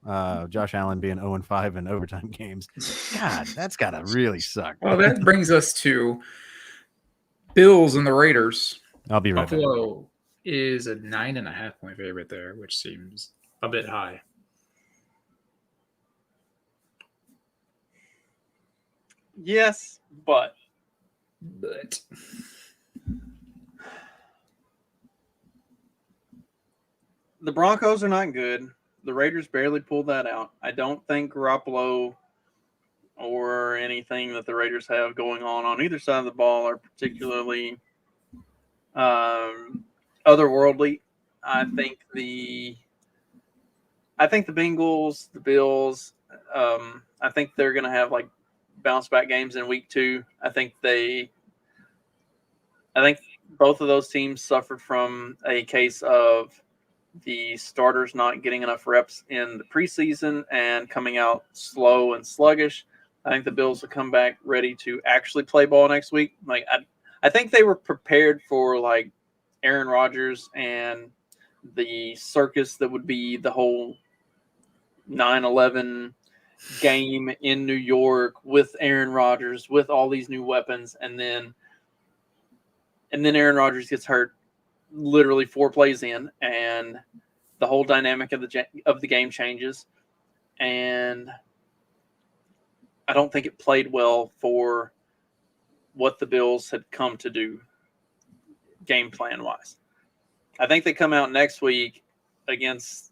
Josh Allen being 0-5 in overtime games. God, that's gotta really suck. Well, that brings us to Bills and the Raiders. I'll be right back. Buffalo is a 9.5-point favorite there, which seems a bit high. Yes, but the Broncos are not good. The Raiders barely pulled that out. I don't think Garoppolo or anything that the Raiders have going on either side of the ball are particularly otherworldly. I think the Bengals, the Bills, I think they're going to have like bounce back games in week 2. I think both of those teams suffered from a case of the starters not getting enough reps in the preseason and coming out slow and sluggish. I think the Bills will come back ready to actually play ball next week. Like I think they were prepared for like Aaron Rodgers and the circus that would be the whole 9/11 game in New York with Aaron Rodgers, with all these new weapons, and then Aaron Rodgers gets hurt literally 4 plays in, and the whole dynamic of the game changes. And I don't think it played well for what the Bills had come to do game plan wise. I think they come out next week against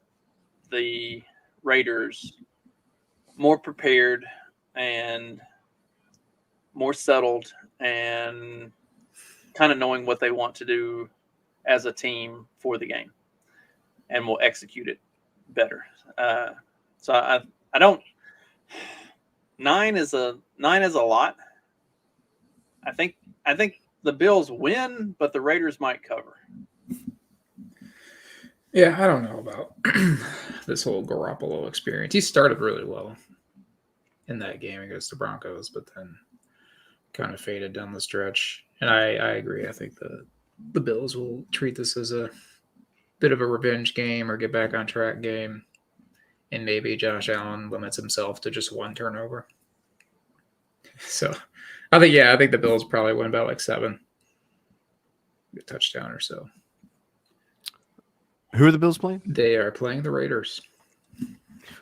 the Raiders more prepared and more settled and kind of knowing what they want to do as a team for the game, and will execute it better. So I don't. 9 is a lot. I think the Bills win, but the Raiders might cover. Yeah, I don't know about this whole Garoppolo experience. He started really well in that game against the Broncos, but then kind of faded down the stretch. And I agree. I think the Bills will treat this as a bit of a revenge game or get back on track game. And maybe Josh Allen limits himself to just 1 turnover. So I think the Bills probably win by like 7. A touchdown or so. Who are the Bills playing? They are playing the Raiders.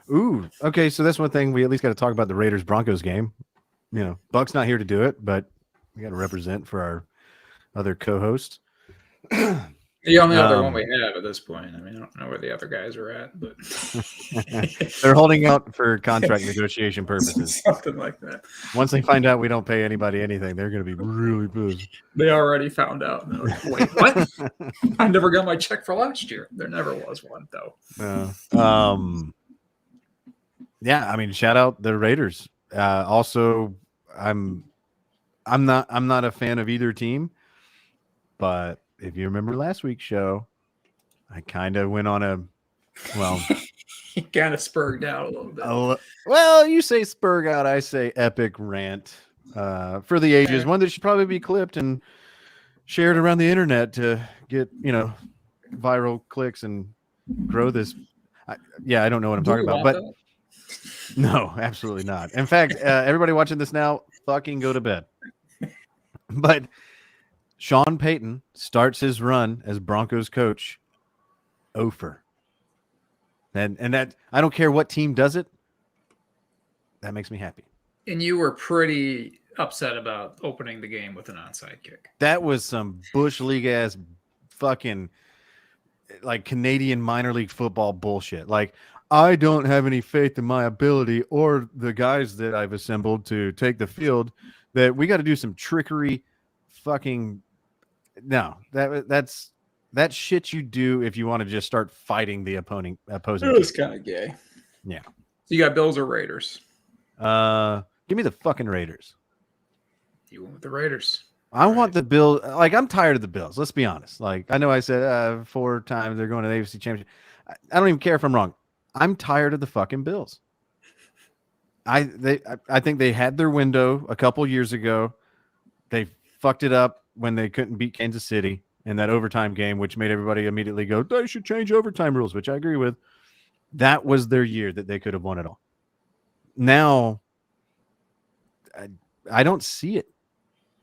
Ooh, okay. So that's one thing we at least got to talk about, the Raiders Broncos game. You know, Buck's not here to do it, but we got to represent for our other co-host. The only other one we have at this point. I mean, I don't know where the other guys are at, but they're holding out for contract negotiation purposes. Something like that. Once they find out we don't pay anybody anything, they're going to be really pissed. They already found out. No, wait, what? I never got my check for last year. There never was one, though. Yeah, I mean, shout out the Raiders. Also, I'm not a fan of either team, but if you remember last week's show, I kind of went on a, well, he kind of spurred out a little bit. Well, you say spurg out, I say epic rant for the ages. One that should probably be clipped and shared around the internet to get, viral clicks and grow this. I don't know what I'm talking about, but no, absolutely not. In fact, everybody watching this now, fucking go to bed. But Sean Payton starts his run as Broncos coach over. And that, I don't care what team does it. That makes me happy. And you were pretty upset about opening the game with an onside kick. That was some Bush League ass fucking like Canadian minor league football bullshit. Like, I don't have any faith in my ability or the guys that I've assembled to take the field, that we got to do some trickery. Fucking no, that's shit you do if you want to just start fighting the opposing. It was kind of gay. Yeah. So you got Bills or Raiders? Give me the fucking Raiders. You went with the Raiders. I want the Bills. Like, I'm tired of the Bills. Let's be honest. Like, I know I said 4 times they're going to the AFC Championship. I don't even care if I'm wrong. I'm tired of the fucking Bills. I think they had their window a couple years ago. They fucked it up when they couldn't beat Kansas City in that overtime game, which made everybody immediately go, they should change overtime rules, which I agree with. That was their year that they could have won it all. Now, I don't see it.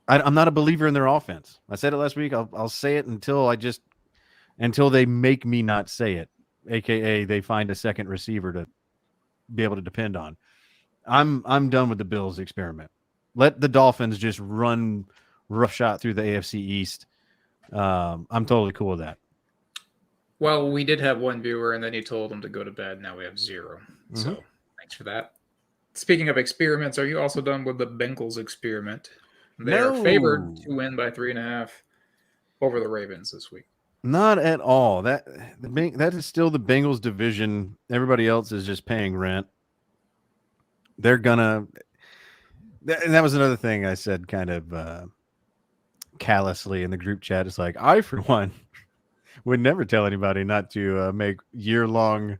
I'm not a believer in their offense. I said it last week. I'll say it until they make me not say it, aka they find a second receiver to be able to depend on. I'm done with the Bills experiment. Let the Dolphins just run roughshod through the AFC East. I'm totally cool with that. Well, we did have one viewer, and then he told him to go to bed. Now we have 0. Mm-hmm. So thanks for that. Speaking of experiments, are you also done with the Bengals experiment? They are favored to win by 3.5 over the Ravens this week. Not at all. That is still the Bengals division. Everybody else is just paying rent. They're gonna. And that was another thing I said, kind of callously in the group chat. It's like, I, for one, would never tell anybody not to make year-long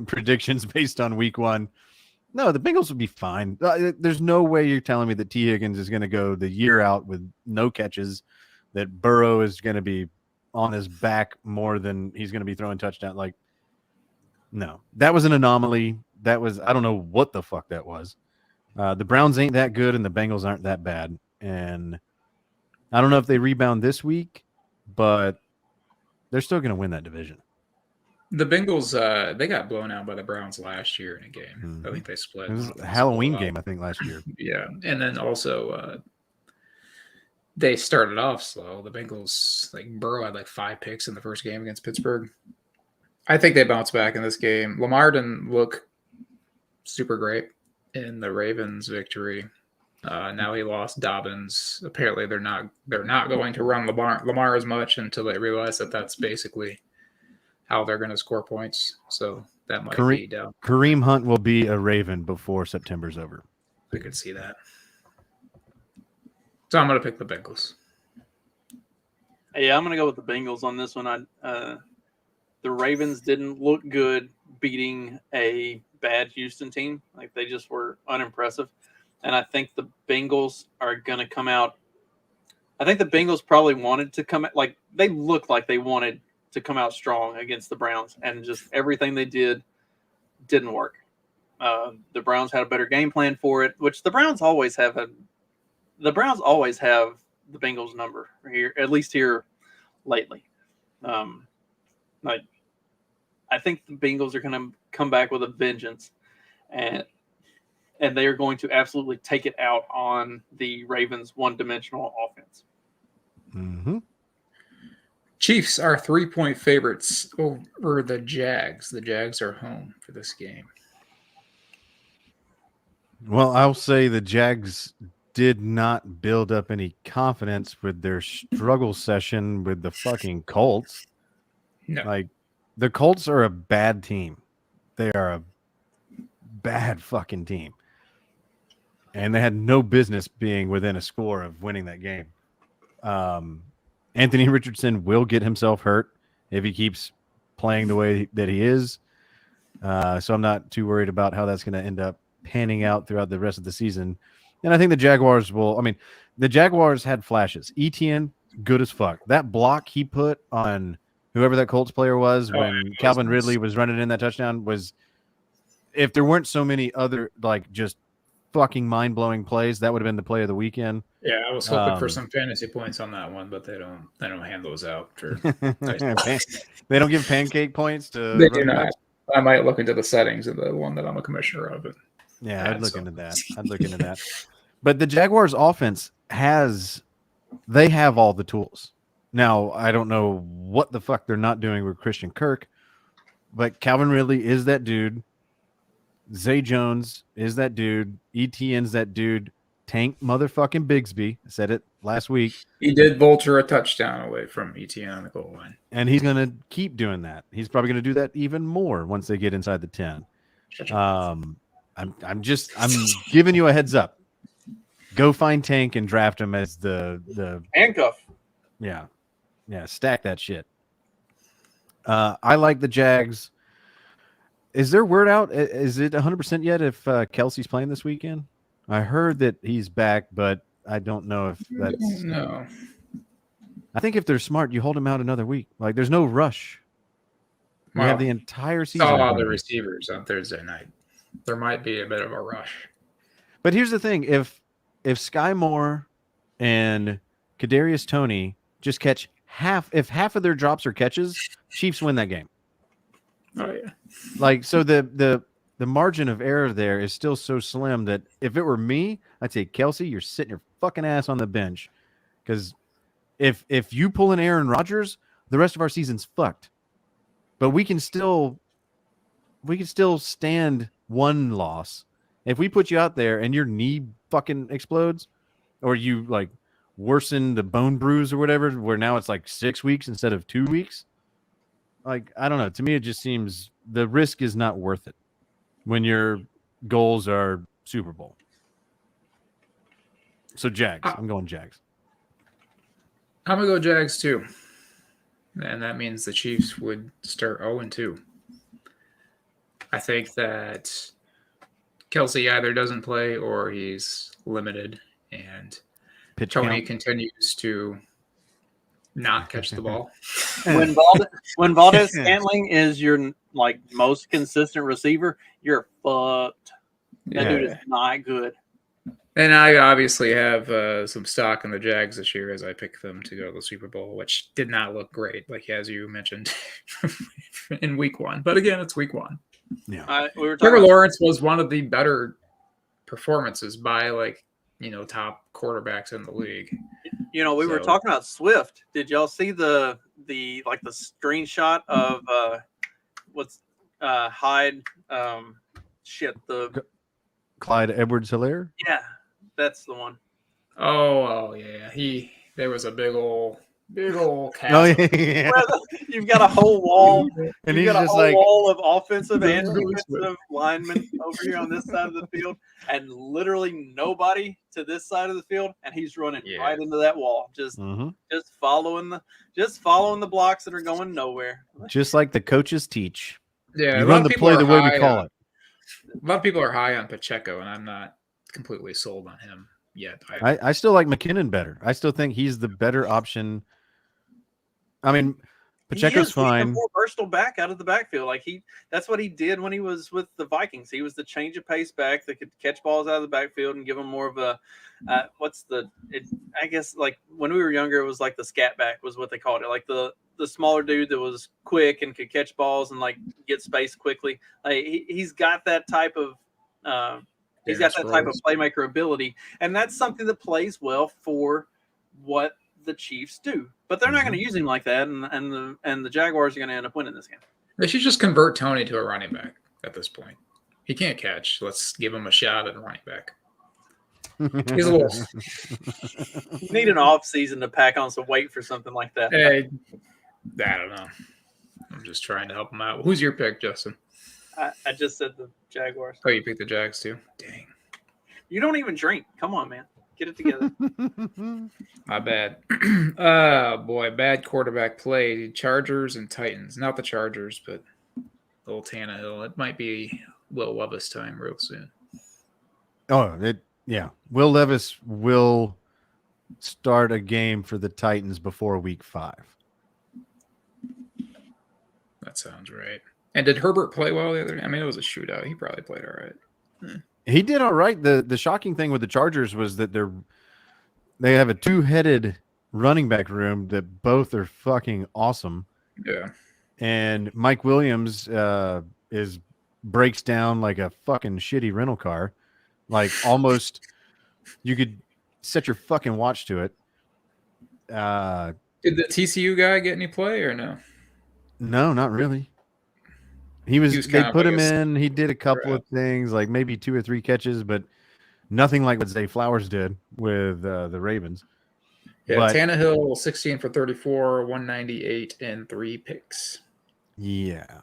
predictions based on week 1. No, the Bengals would be fine. There's no way you're telling me that T. Higgins is going to go the year out with no catches, that Burrow is going to be on his back more than he's going to be throwing touchdown. Like, no, that was an anomaly. I don't know what the fuck that was. The Browns ain't that good and the Bengals aren't that bad. And I don't know if they rebound this week, but they're still going to win that division. The Bengals, they got blown out by the Browns last year in a game. Mm-hmm. I think they split. It was a Halloween game, I think, last year. Yeah. And then also they started off slow. The Bengals, like Burrow had like 5 picks in the first game against Pittsburgh. I think they bounced back in this game. Lamar didn't look super great in the Ravens victory. Now he lost Dobbins. Apparently they're not going to run Lamar as much until they realize that that's basically how they're going to score points. So that might be down. Kareem Hunt will be a Raven before September's over. We could see that. So I'm going to pick the Bengals. Yeah, I'm going to go with the Bengals on this one. The Ravens didn't look good beating a bad Houston team. Like, they just were unimpressive. And I think the Bengals are going to come out. I think the Bengals probably wanted to come out. Like, they looked like they wanted to come out strong against the Browns, and just everything they did didn't work. The Browns had a better game plan for it, which the Browns always have the Bengals number here, at least here lately. Like, I think the Bengals are going to come back with a vengeance, and they are going to absolutely take it out on the Ravens' one-dimensional offense. Mm-hmm. Chiefs are 3-point favorites over the Jags. The Jags are home for this game. Well, I'll say the Jags did not build up any confidence with their struggle session with the fucking Colts. No. Like, the Colts are a bad team. They are a bad fucking team. And they had no business being within a score of winning that game. Anthony Richardson will get himself hurt if he keeps playing the way that he is. So I'm not too worried about how that's going to end up panning out throughout the rest of the season. And I think the Jaguars the Jaguars had flashes. Etienne, good as fuck. That block he put on whoever that Colts player was when Calvin Ridley was running in that touchdown was, if there weren't so many other, like, just fucking mind-blowing plays, that would have been the play of the weekend. Yeah, I was hoping for some fantasy points on that one, but they don't hand those out. They don't give pancake points to. They do not. I might look into the settings of the one that I'm a commissioner of. I'd look into that. But the Jaguars' offense they have all the tools. Now, I don't know what the fuck they're not doing with Christian Kirk, but Calvin Ridley is that dude. Zay Jones is that dude. Etienne's that dude. Tank motherfucking Bigsby. I said it last week. He did vulture a touchdown away from Etienne on the goal line. And he's going to keep doing that. He's probably going to do that even more once they get inside the 10. I'm giving you a heads up. Go find Tank and draft him as the handcuff. Yeah. Stack that shit. I like the Jags. Is there word out? Is it 100% yet if Kelsey's playing this weekend? I heard that he's back, but I don't know if that's. No. I think if they're smart, you hold him out another week. Like, there's no rush. We have the entire season. Saw the receivers on Thursday night. There might be a bit of a rush. But here's the thing: if Sky Moore and Kadarius Toney just catch if half of their drops are catches, Chiefs win that game. Oh yeah. Like, so the margin of error there is still so slim that if it were me, I'd say, Kelsey, you're sitting your fucking ass on the bench, because if you pull an Aaron Rodgers, the rest of our season's fucked. But we can still stand one loss. If we put you out there and your knee fucking explodes, or you like worsen the bone bruise or whatever, where now it's like 6 weeks instead of 2 weeks. Like, I don't know. To me, it just seems the risk is not worth it when your goals are Super Bowl. So Jags. I'm going Jags. I'm going to go Jags too. And that means the Chiefs would start 0-2. I think that Kelsey either doesn't play or he's limited, and Tony continues to not catch the ball. When Valdez Scantling is your like most consistent receiver, you're fucked. That dude is not good. And I obviously have some stock in the Jags this year as I pick them to go to the Super Bowl, which did not look great, like as you mentioned in week 1. But again, it's week 1. Yeah, Trevor Lawrence was one of the better performances by top quarterbacks in the league. We were talking about Swift. Did y'all see the screenshot of what's Hyde? Clyde Edwards-Helaire? Yeah, that's the one. Oh yeah. There was a big old cast. Oh yeah. You've got a whole wall, and he's just like wall of offensive and defensive linemen over here on this side of the field, and literally nobody to this side of the field, and he's running right into that wall, just following the blocks that are going nowhere. Just like the coaches teach. Yeah, you run the play the way we call it. A lot of people are high on Pacheco, and I'm not completely sold on him yet. I still like McKinnon better. I still think he's the better option. I mean, Pacheco's fine. He's a more versatile back out of the backfield. That's what he did when he was with the Vikings. He was the change of pace back that could catch balls out of the backfield and give them more of a I guess like when we were younger, it was like the scat back was what they called it. Like the smaller dude that was quick and could catch balls and like get space quickly. Like he's got that type of playmaker ability, and that's something that plays well for what the Chiefs do. But they're not going to use him like that, and the Jaguars are going to end up winning this game. They should just convert Tony to a running back at this point. He can't catch. Let's give him a shot at a running back. He's a little. You need an off season to pack on some weight for something like that. Hey, I don't know. I'm just trying to help him out. Who's your pick, Justin? I just said the Jaguars. Oh, you picked the Jags too? Dang. You don't even drink. Come on, man. Get it together. My bad. Oh, boy. Bad quarterback play. Chargers and Titans. Not the Chargers, but old Tannehill. It might be Will Levis time real soon. Will Levis will start a game for the Titans before week 5. That sounds right. And did Herbert play well the other day? I mean, it was a shootout. He probably played all right. He did all right. The shocking thing with the Chargers was that they have a 2-headed running back room that both are fucking awesome. Yeah. And Mike Williams breaks down like a fucking shitty rental car. Like almost you could set your fucking watch to it. Did the TCU guy get any play or no? No, not really. They put him in. He did a couple of things, like maybe 2 or 3 catches, but nothing like what Zay Flowers did with the Ravens. Yeah, but Tannehill 16 for 34, 198, and 3 picks. Yeah.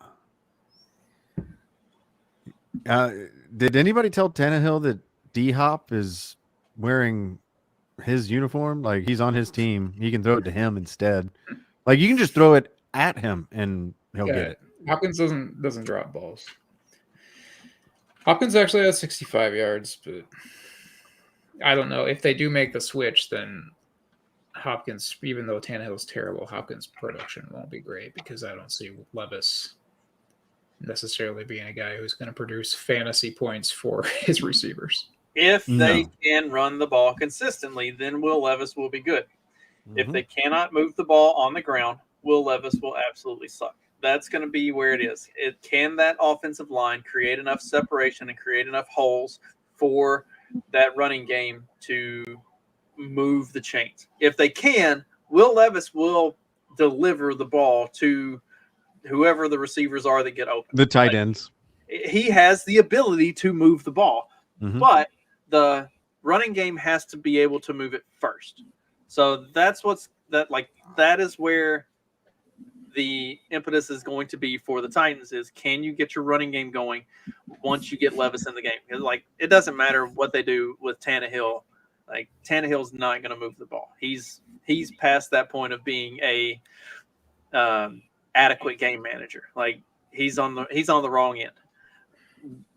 Did anybody tell Tannehill that D-Hop is wearing his uniform? Like he's on his team. He can throw it to him instead. Like you can just throw it at him and he'll get it. Hopkins doesn't drop balls. Hopkins actually has 65 yards, but I don't know. If they do make the switch, then Hopkins, even though Tannehill's terrible, Hopkins' production won't be great because I don't see Levis necessarily being a guy who's going to produce fantasy points for his receivers. If they can run the ball consistently, then Will Levis will be good. Mm-hmm. If they cannot move the ball on the ground, Will Levis will absolutely suck. That's going to be where it is. Can that offensive line create enough separation and create enough holes for that running game to move the chains? If they can, Will Levis will deliver the ball to whoever the receivers are that get open. The tight ends. He has the ability to move the ball, but the running game has to be able to move it first. So that is where the impetus is going to be for the Titans is, can you get your running game going once you get Levis in the game? Like, it doesn't matter what they do with Tannehill. Like, Tannehill's not going to move the ball. He's past that point of being a adequate game manager. Like, he's on the wrong end.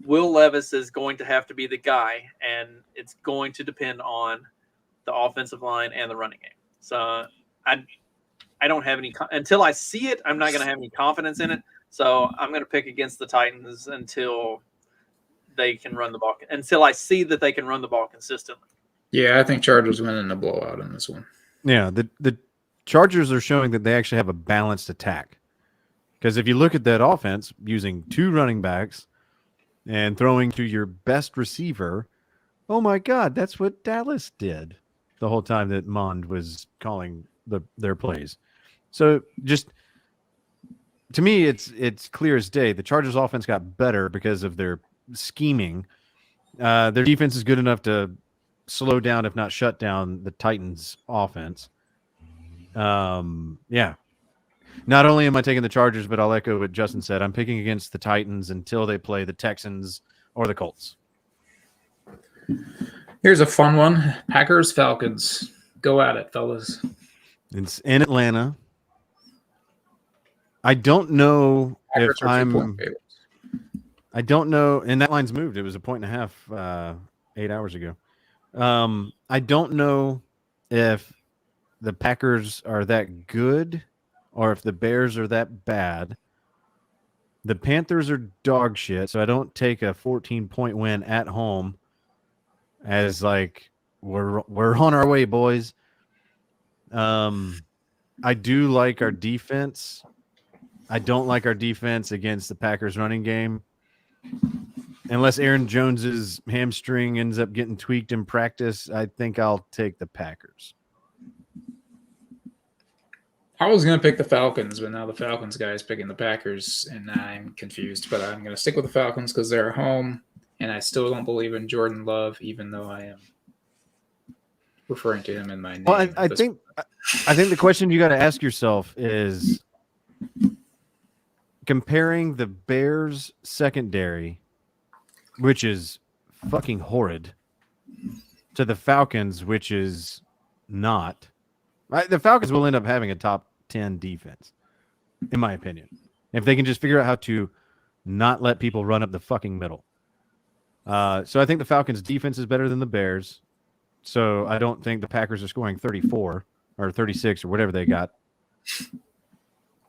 Will Levis is going to have to be the guy, and it's going to depend on the offensive line and the running game. So I don't have any until I see it. I'm not going to have any confidence in it. So I'm going to pick against the Titans until they can run the ball. Until I see that they can run the ball consistently. Yeah, I think Chargers winning the blowout in this one. Yeah, the Chargers are showing that they actually have a balanced attack. Because if you look at that offense, using 2 running backs and throwing to your best receiver, oh my God, that's what Dallas did the whole time that Mond was calling their plays. So just to me, it's clear as day. The Chargers offense got better because of their scheming. Their defense is good enough to slow down, if not shut down, the Titans offense. Yeah. Not only am I taking the Chargers, but I'll echo what Justin said. I'm picking against the Titans until they play the Texans or the Colts. Here's a fun one. Packers, Falcons. Go at it, fellas. It's in Atlanta. I don't know Packers if I don't know, and that line's moved. It was 1.5 points 8 hours ago. I don't know if the Packers are that good or if the Bears are that bad. The Panthers are dog shit, so I don't take a 14-point win at home as like we're on our way, boys. I do like our defense. I don't like our defense against the Packers running game. Unless Aaron Jones's hamstring ends up getting tweaked in practice, I think I'll take the Packers. I was going to pick the Falcons, but now the Falcons guy is picking the Packers, and I'm confused. But I'm going to stick with the Falcons because they're at home, and I still don't believe in Jordan Love, even though I am referring to him in my name. Well, I think the question you got to ask yourself is comparing the Bears secondary, which is fucking horrid, to the Falcons, which is not. The Falcons will end up having a top 10 defense, in my opinion, if they can just figure out how to not let people run up the fucking middle. So I think the Falcons' defense is better than the Bears. So I don't think the Packers are scoring 34 or 36 or whatever they got.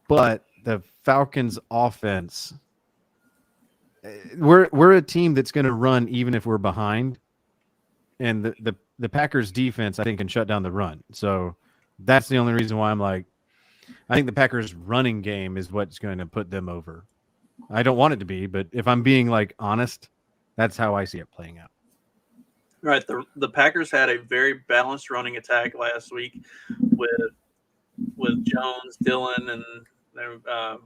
But the Falcons' offense, we're a team that's going to run even if we're behind. And the Packers' defense, I think, can shut down the run. So that's the only reason why I'm like, I think the Packers' running game is what's going to put them over. I don't want it to be, but if I'm being like honest, that's how I see it playing out. Right. The Packers had a very balanced running attack last week with Jones, Dillon, and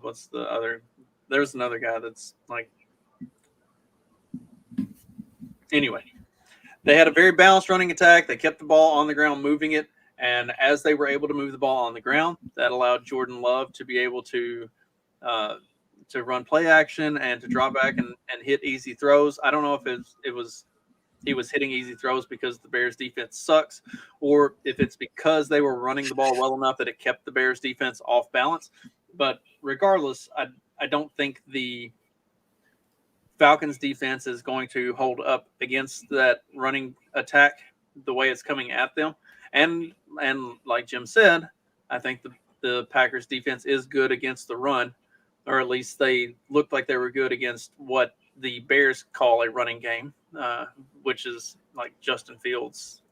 what's the other? There's another guy that's like. Anyway, they had a very balanced running attack. They kept the ball on the ground, moving it. And as they were able to move the ball on the ground, that allowed Jordan Love to be able to run play action and to drop back and hit easy throws. I don't know if he was hitting easy throws because the Bears defense sucks, or if it's because they were running the ball well enough that it kept the Bears defense off balance. But regardless, I don't think the Falcons defense is going to hold up against that running attack the way it's coming at them. And like Jim said, I think the Packers defense is good against the run, or at least they looked like they were good against what the Bears call a running game, which is like Justin Fields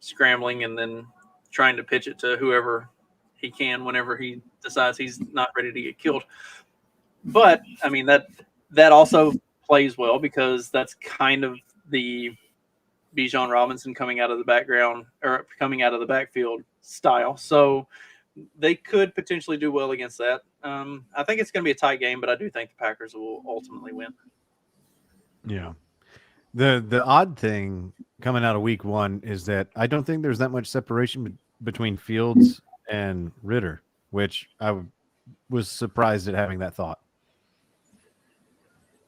scrambling and then trying to pitch it to whoever he can whenever he decides he's not ready to get killed. But I mean, that also plays well because that's kind of the Bijan Robinson coming out of the background or coming out of the backfield style. So they could potentially do well against that. I think it's going to be a tight game, but I do think the Packers will ultimately win. Yeah. The odd thing coming out of week 1 is that I don't think there's that much separation between Fields and Ritter, which I was surprised at having that thought.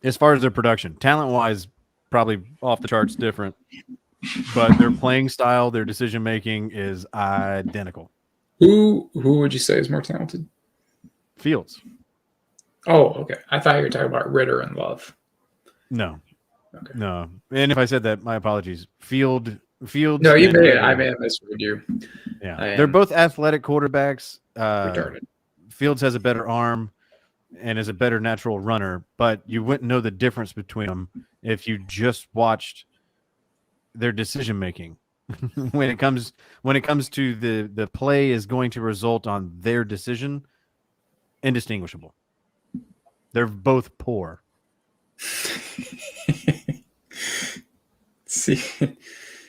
As far as their production, talent-wise, probably off the charts different, but their playing style, their decision-making is identical. Who would you say is more talented? Fields. Oh, okay. I thought you were talking about Ritter and Love. No. Okay. No. And if I said that, my apologies. Fields. No, you may. I may have misread you. Yeah. They're both athletic quarterbacks. Retarded. Fields has a better arm and is a better natural runner, but you wouldn't know the difference between them if you just watched their decision making. when it comes to the play is going to result on their decision, indistinguishable. They're both poor.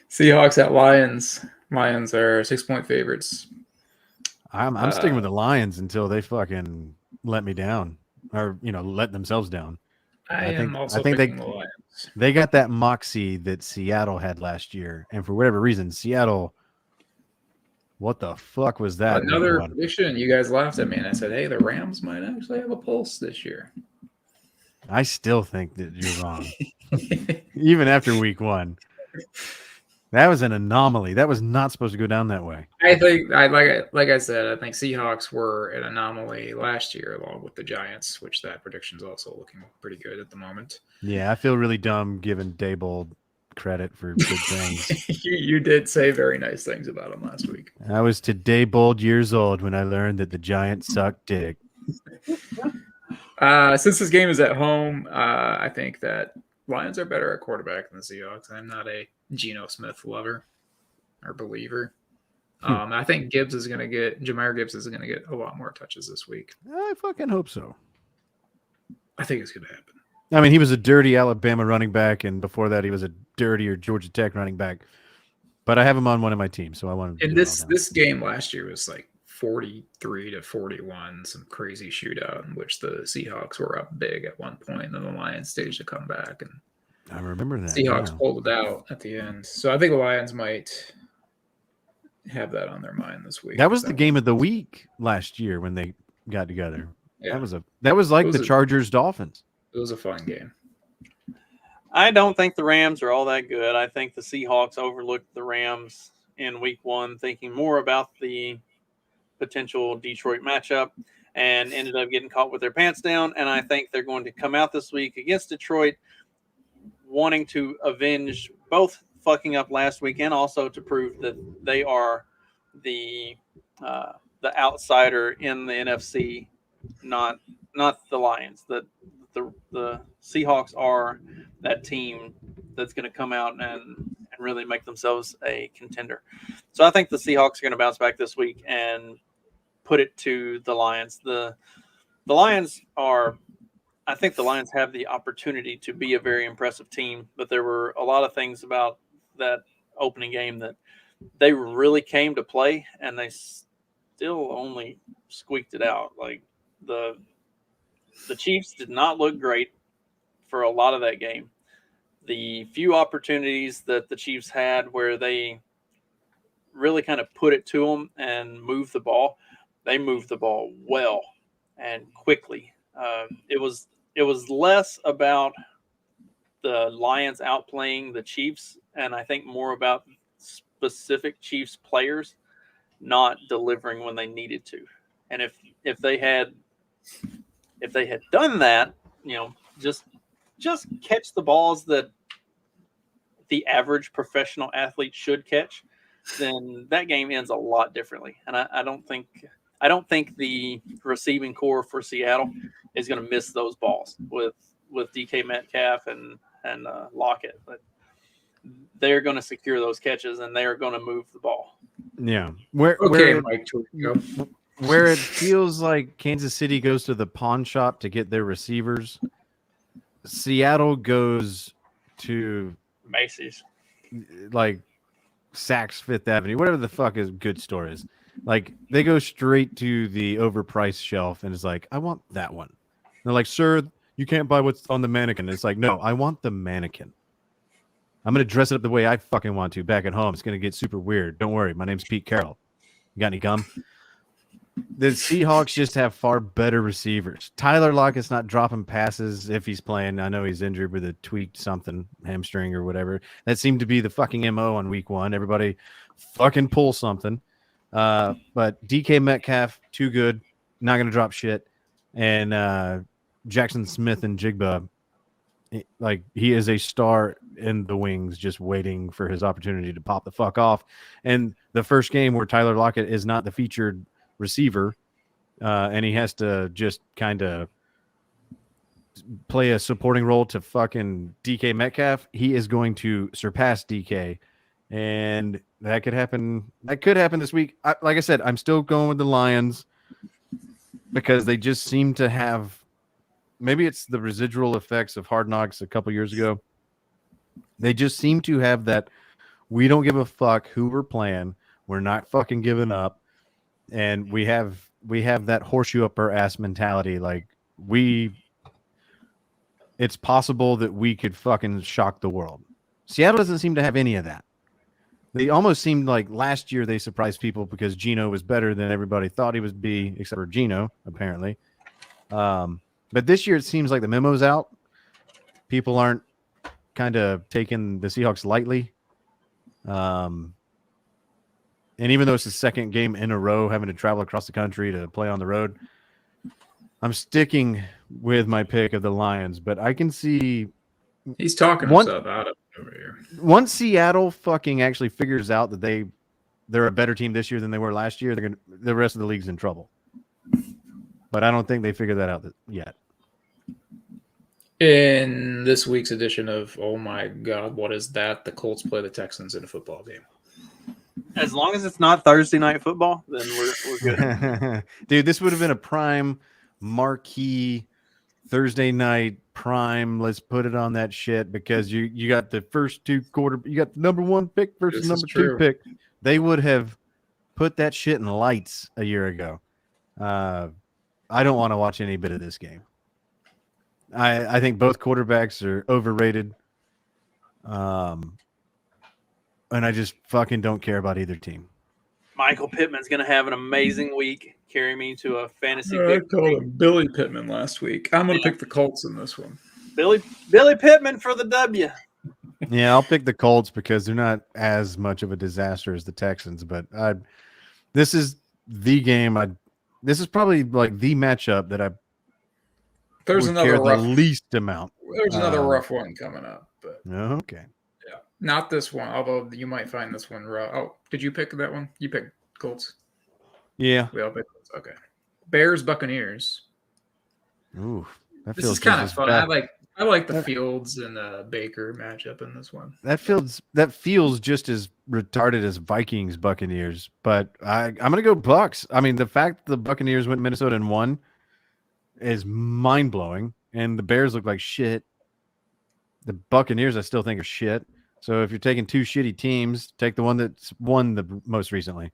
Seahawks at Lions. Lions are 6-point favorites. I'm sticking with the Lions until they fucking let me down, or let themselves down. I think picking the Lions. They got that moxie that Seattle had last year, and for whatever reason, Seattle. What the fuck was that? Another prediction. You guys laughed at me, and I said, "Hey, the Rams might actually have a pulse this year." I still think that you're wrong, even after week 1. That was an anomaly. That was not supposed to go down that way. I think, like I said, I think Seahawks were an anomaly last year, along with the Giants, which that prediction is also looking pretty good at the moment. Yeah, I feel really dumb giving Daboll credit for good things. You did say very nice things about him last week. I was today bold years old when I learned that the Giants suck dick. Since this game is at home, I think that Lions are better at quarterback than the Seahawks. I'm not a Geno Smith lover or believer. I think Jahmyr Gibbs is going to get a lot more touches this week. I fucking hope so. I think it's going to happen. I mean, he was a dirty Alabama running back, and before that, he was a dirtier Georgia Tech running back. But I have him on one of my teams, so I wanted to. And this game last year was like 43-41, some crazy shootout in which the Seahawks were up big at one point, and then the Lions staged a comeback, and I remember that. Seahawks pulled it out at the end. So I think the Lions might have that on their mind this week. That was the game of the week last year when they got together. Yeah. That was like the Chargers Dolphins. It was a fun game. I don't think the Rams are all that good. I think the Seahawks overlooked the Rams in week 1, thinking more about the potential Detroit matchup and ended up getting caught with their pants down. And I think they're going to come out this week against Detroit wanting to avenge both fucking up last week and also to prove that they are the outsider in the NFC, not the Lions. The Seahawks are that team that's going to come out and really make themselves a contender. So I think the Seahawks are going to bounce back this week and put it to the Lions. The Lions are, I think the Lions have the opportunity to be a very impressive team, but there were a lot of things about that opening game that they really came to play, and they still only squeaked it out. Like the Chiefs did not look great for a lot of that game. The few opportunities that the Chiefs had where they really kind of put it to them and moved the ball, they moved the ball well and quickly. It was less about the Lions outplaying the Chiefs, and I think more about specific Chiefs players not delivering when they needed to. And if they had done that, just just catch the balls that the average professional athlete should catch, then that game ends a lot differently. And I don't think the receiving core for Seattle is going to miss those balls with DK Metcalf and Lockett, but they're going to secure those catches and they are going to move the ball. Yeah. Mike Tirico. Where it feels like Kansas City goes to the pawn shop to get their receivers, Seattle goes to Macy's, like Saks Fifth Avenue, whatever the fuck is good store is. Like they go straight to the overpriced shelf and it's like, I want that one. And they're like, sir, you can't buy what's on the mannequin. It's like, no, I want the mannequin. I'm gonna dress it up the way I fucking want to back at home. It's gonna get super weird. Don't worry, my name's Pete Carroll. You got any gum? The Seahawks just have far better receivers. Tyler Lockett's not dropping passes if he's playing. I know he's injured with a tweaked something, hamstring or whatever. That seemed to be the fucking MO on week 1. Everybody fucking pull something. But DK Metcalf, too good. Not going to drop shit. And Jackson Smith and Jigba, like he is a star in the wings just waiting for his opportunity to pop the fuck off. And the first game where Tyler Lockett is not the featured receiver, and he has to just kind of play a supporting role to fucking DK Metcalf, he is going to surpass DK, and that could happen. That could happen this week. Like I said, I'm still going with the Lions because they just seem to have, maybe it's the residual effects of Hard Knocks a couple years ago. They just seem to have that, we don't give a fuck who we're playing. We're not fucking giving up. And we have that horseshoe up our ass mentality. Like it's possible that we could fucking shock the world. Seattle doesn't seem to have any of that. They almost seemed like last year they surprised people because Geno was better than everybody thought he would be, except for Geno, apparently. But this year it seems like the memo's out. People aren't kind of taking the Seahawks lightly. And even though it's the second game in a row, having to travel across the country to play on the road, I'm sticking with my pick of the Lions. But I can see he's talking himself out of it over here. Once Seattle fucking actually figures out that they're a better team this year than they were last year, the rest of the league's in trouble. But I don't think they figured that out yet. In this week's edition of Oh My God, What Is That? The Colts play the Texans in a football game. As long as it's not Thursday night football, then we're good. Dude, this would have been a prime marquee Thursday night prime. Let's put it on that shit because you got the first two you got the number 1 pick versus number 2 pick. They would have put that shit in lights a year ago. I don't want to watch any bit of this game. I think both quarterbacks are overrated. And I just fucking don't care about either team. Michael Pittman's going to have an amazing week. Carry me to a fantasy I pick. called him Billy Pittman last week. I'm going to pick the Colts in this one. Billy Pittman for the W. Yeah, I'll pick the Colts because they're not as much of a disaster as the Texans. But this is the game. This is probably like the matchup that I There's would another care rough, the least amount. There's another rough one coming up, but okay. yeah, not this one. Although you might find this one rough. Oh, did you pick that one? You picked Colts. Yeah. We all picked Colts. Okay. Bears Buccaneers. Ooh, This is kind of fun. I like the Fields and Baker matchup in this one. That feels just as retarded as Vikings Buccaneers, but I'm gonna go Bucks. I mean, the fact the Buccaneers went to Minnesota and won is mind blowing, and the Bears look like shit. The Buccaneers, I still think, are shit. So if you're taking two shitty teams, take the one that's won the most recently.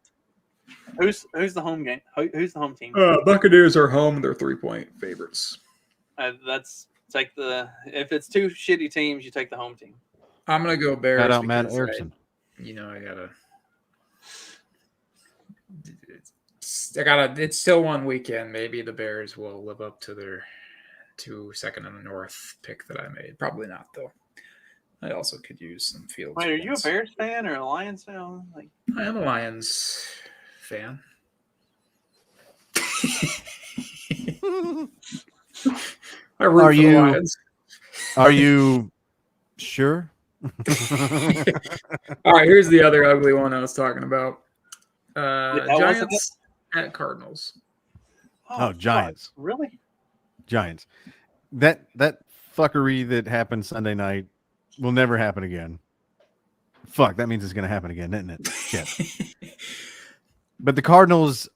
Who's the home game? Who's the home team? Buccaneers are home. They're 3-point favorites. If it's two shitty teams, you take the home team. I'm gonna go Bears. Shout out Matt Erickson. It's still one weekend. Maybe the Bears will live up to their 2 second in the North pick that I made. Probably not though. I also could use some Fields. Wait, are you a Bears fan or a Lions fan? I am a Lions fan. I root for the Lions. Are you sure? All right, here's the other ugly one I was talking about. That wasn't Giants at Cardinals. Oh, Giants. fuck. Really? Giants. That fuckery that happened Sunday night will never happen again. Fuck, that means it's going to happen again, isn't it? Shit. But the Cardinals,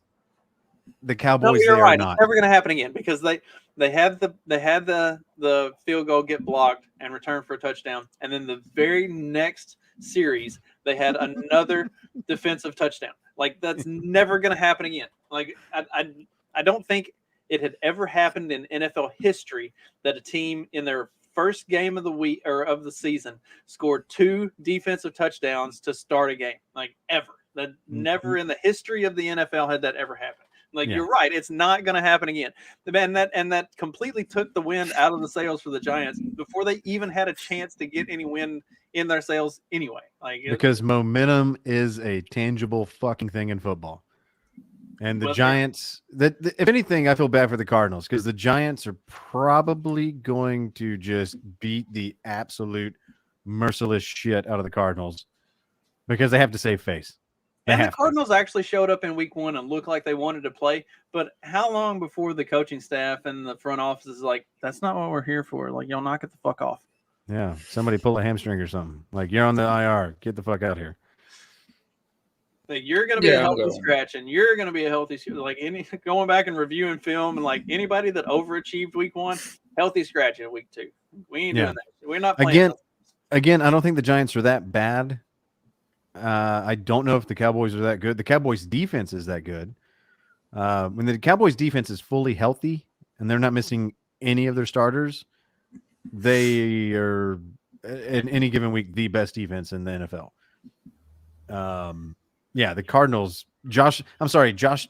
the Cowboys, No, you're they right. are not. It's never going to happen again because they had the field goal get blocked and returned for a touchdown, and then the very next series they had another defensive touchdown. Like that's never going to happen again. Like I don't think it had ever happened in NFL history that a team in their first game of the week or of the season scored 2 defensive touchdowns to start a game. Like ever. That never in the history of the NFL had that ever happened. Like you're right, it's not going to happen again. And that completely took the wind out of the sails for the Giants before they even had a chance to get any wind in their sails anyway. Like Because momentum is a tangible fucking thing in football. And the Giants, if anything, I feel bad for the Cardinals because the Giants are probably going to just beat the absolute merciless shit out of the Cardinals because they have to save face. And the Cardinals actually showed up in week 1 and looked like they wanted to play. But how long before the coaching staff and the front office is like, that's not what we're here for. Like, y'all knock it the fuck off. Yeah. Somebody pull a hamstring or something. Like, you're on the IR. Get the fuck out here. Like, you're going to be a healthy scratch, and you're going to be a healthy – like, going back and reviewing film, and, like, anybody that overachieved week 1, healthy scratch in week 2. We ain't doing that. We're not playing Again, I don't think the Giants are that bad. I don't know if the Cowboys are that good. The Cowboys defense is that good. When the Cowboys defense is fully healthy and they're not missing any of their starters, they are in any given week the best defense in the NFL. The Cardinals, Josh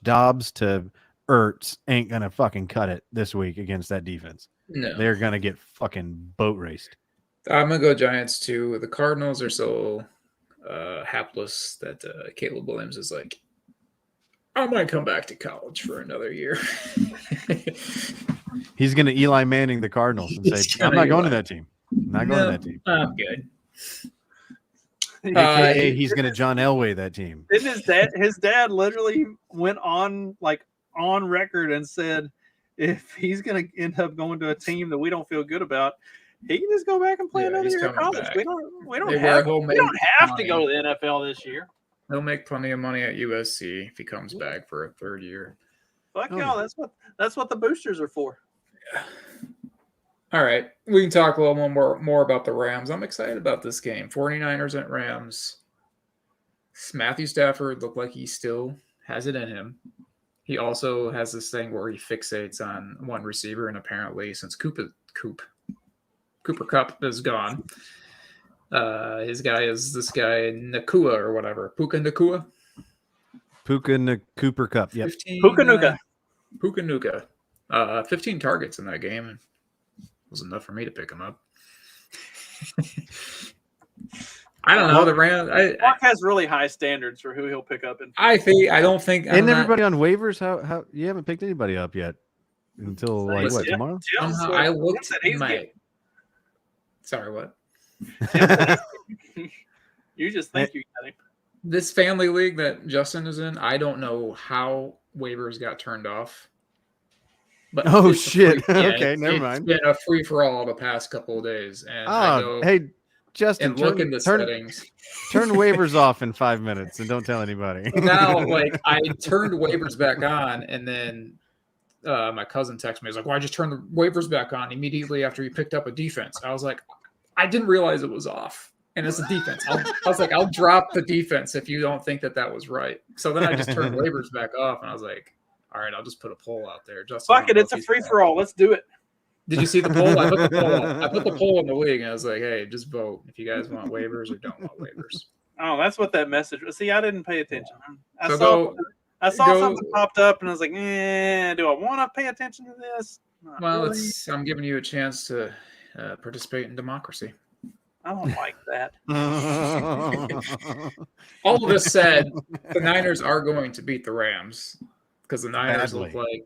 Dobbs to Ertz ain't gonna fucking cut it this week against that defense. No, they're gonna get fucking boat raced. I'm gonna go Giants too. The Cardinals are so hapless that Caleb Williams is like, I might come back to college for another year. He's going to Eli Manning the Cardinals and say, I'm not going to that team. I'm not going to that team. I'm good. AKA, he's going to John Elway that team. Didn't his dad literally went on record and said, if he's going to end up going to a team that we don't feel good about, he can just go back and play another year in college. We don't have to go to the NFL this year. He'll make plenty of money at USC if he comes back for a 3rd year. Fuck y'all. That's what the boosters are for. Yeah. All right. We can talk a little more about the Rams. I'm excited about this game. 49ers at Rams. Matthew Stafford looked like he still has it in him. He also has this thing where he fixates on one receiver, and apparently since Cooper Kupp is gone. His guy is this guy Nakua or whatever. Puka Nakua. Cooper Kupp. Yep. Puka Nuka. 15 targets in that game. It was enough for me to pick him up. I don't know. The Rams. Mark has really high standards for who he'll pick up. Everybody on waivers? How you haven't picked anybody up yet until tomorrow? I looked at my. Sorry, what? You just think you got him. This family league that Justin is in, I don't know how waivers got turned off. But shit! Okay, never mind. It's been a free for all the past couple of days, and hey, Justin, and look in the settings. Turn waivers off in 5 minutes, and don't tell anybody. Now, I turned waivers back on, and then my cousin texted me. He's like, "Well, I just turned the waivers back on immediately after he picked up a defense." I was like, "I didn't realize it was off." And it's a defense. I was like, I'll drop the defense if you don't think that was right. So then I just turned waivers back off, and I was like, all right, I'll just put a poll out there. Fuck it, it's a free-for-all. Let's do it. Did you see the poll? I put the poll in the league, and I was like, hey, just vote if you guys want waivers or don't want waivers. Oh, that's what that message was. See, I didn't pay attention. I saw something popped up, and I was like, do I want to pay attention to this? Really. I'm giving you a chance to participate in democracy. I don't like that. All of this said, the Niners are going to beat the Rams because the Niners look like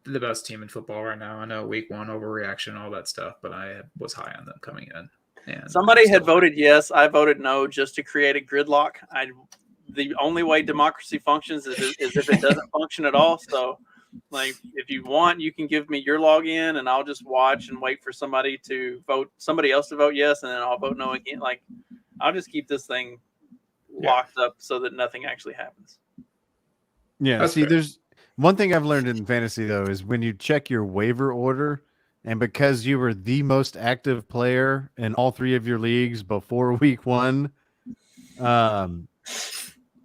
the best team in football right now. I know week 1 overreaction, all that stuff, but I was high on them coming in. And somebody had voted yes. I voted no just to create a gridlock. The only way democracy functions is if it doesn't function at all. So, like, if you want, you can give me your login, and I'll just watch and wait for somebody else to vote yes, and then I'll vote no again. Like, I'll just keep this thing locked up so that nothing actually happens. Yeah. That's See, fair. there's one thing I've learned in fantasy though is when you check your waiver order, and because you were the most active player in all 3 of your leagues before week 1,